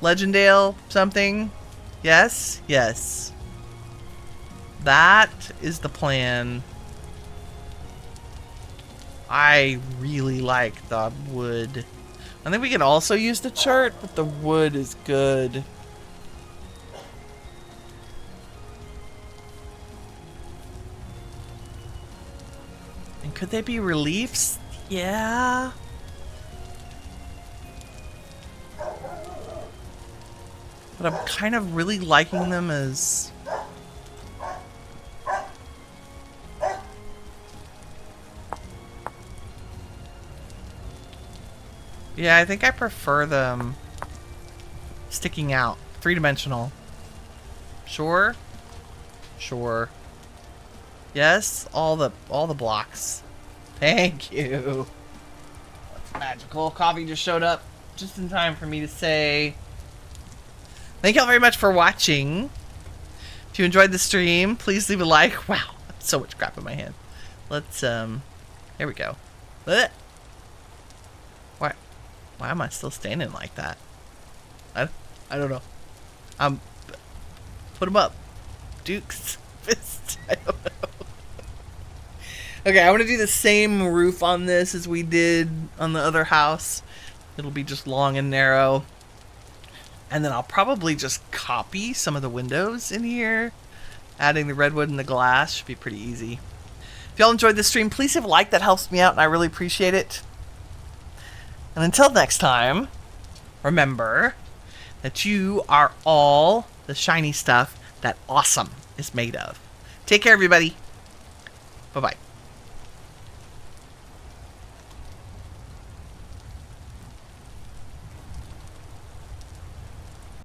Legendale, something. Yes? Yes. That is the plan. I really like the wood. I think we can also use the chart, but the wood is good. And could they be reliefs? Yeah. But I'm kind of really liking them as... Yeah, I think I prefer them sticking out. 3-dimensional. Sure? Sure. Yes, all the blocks. Thank you. That's magical. Coffee just showed up just in time for me to say thank y'all very much for watching. If you enjoyed the stream, please leave a like. Wow, so much crap in my hand. Let's there we go. Why am I still standing like that? I don't know. Put them up. Duke's fist. I don't know. Okay, I want to do the same roof on this as we did on the other house. It'll be just long and narrow. And then I'll probably just copy some of the windows in here. Adding the redwood and the glass should be pretty easy. If y'all enjoyed this stream, please leave a like. That helps me out and I really appreciate it. And until next time, remember that you are all the shiny stuff that awesome is made of. Take care, everybody. Bye-bye.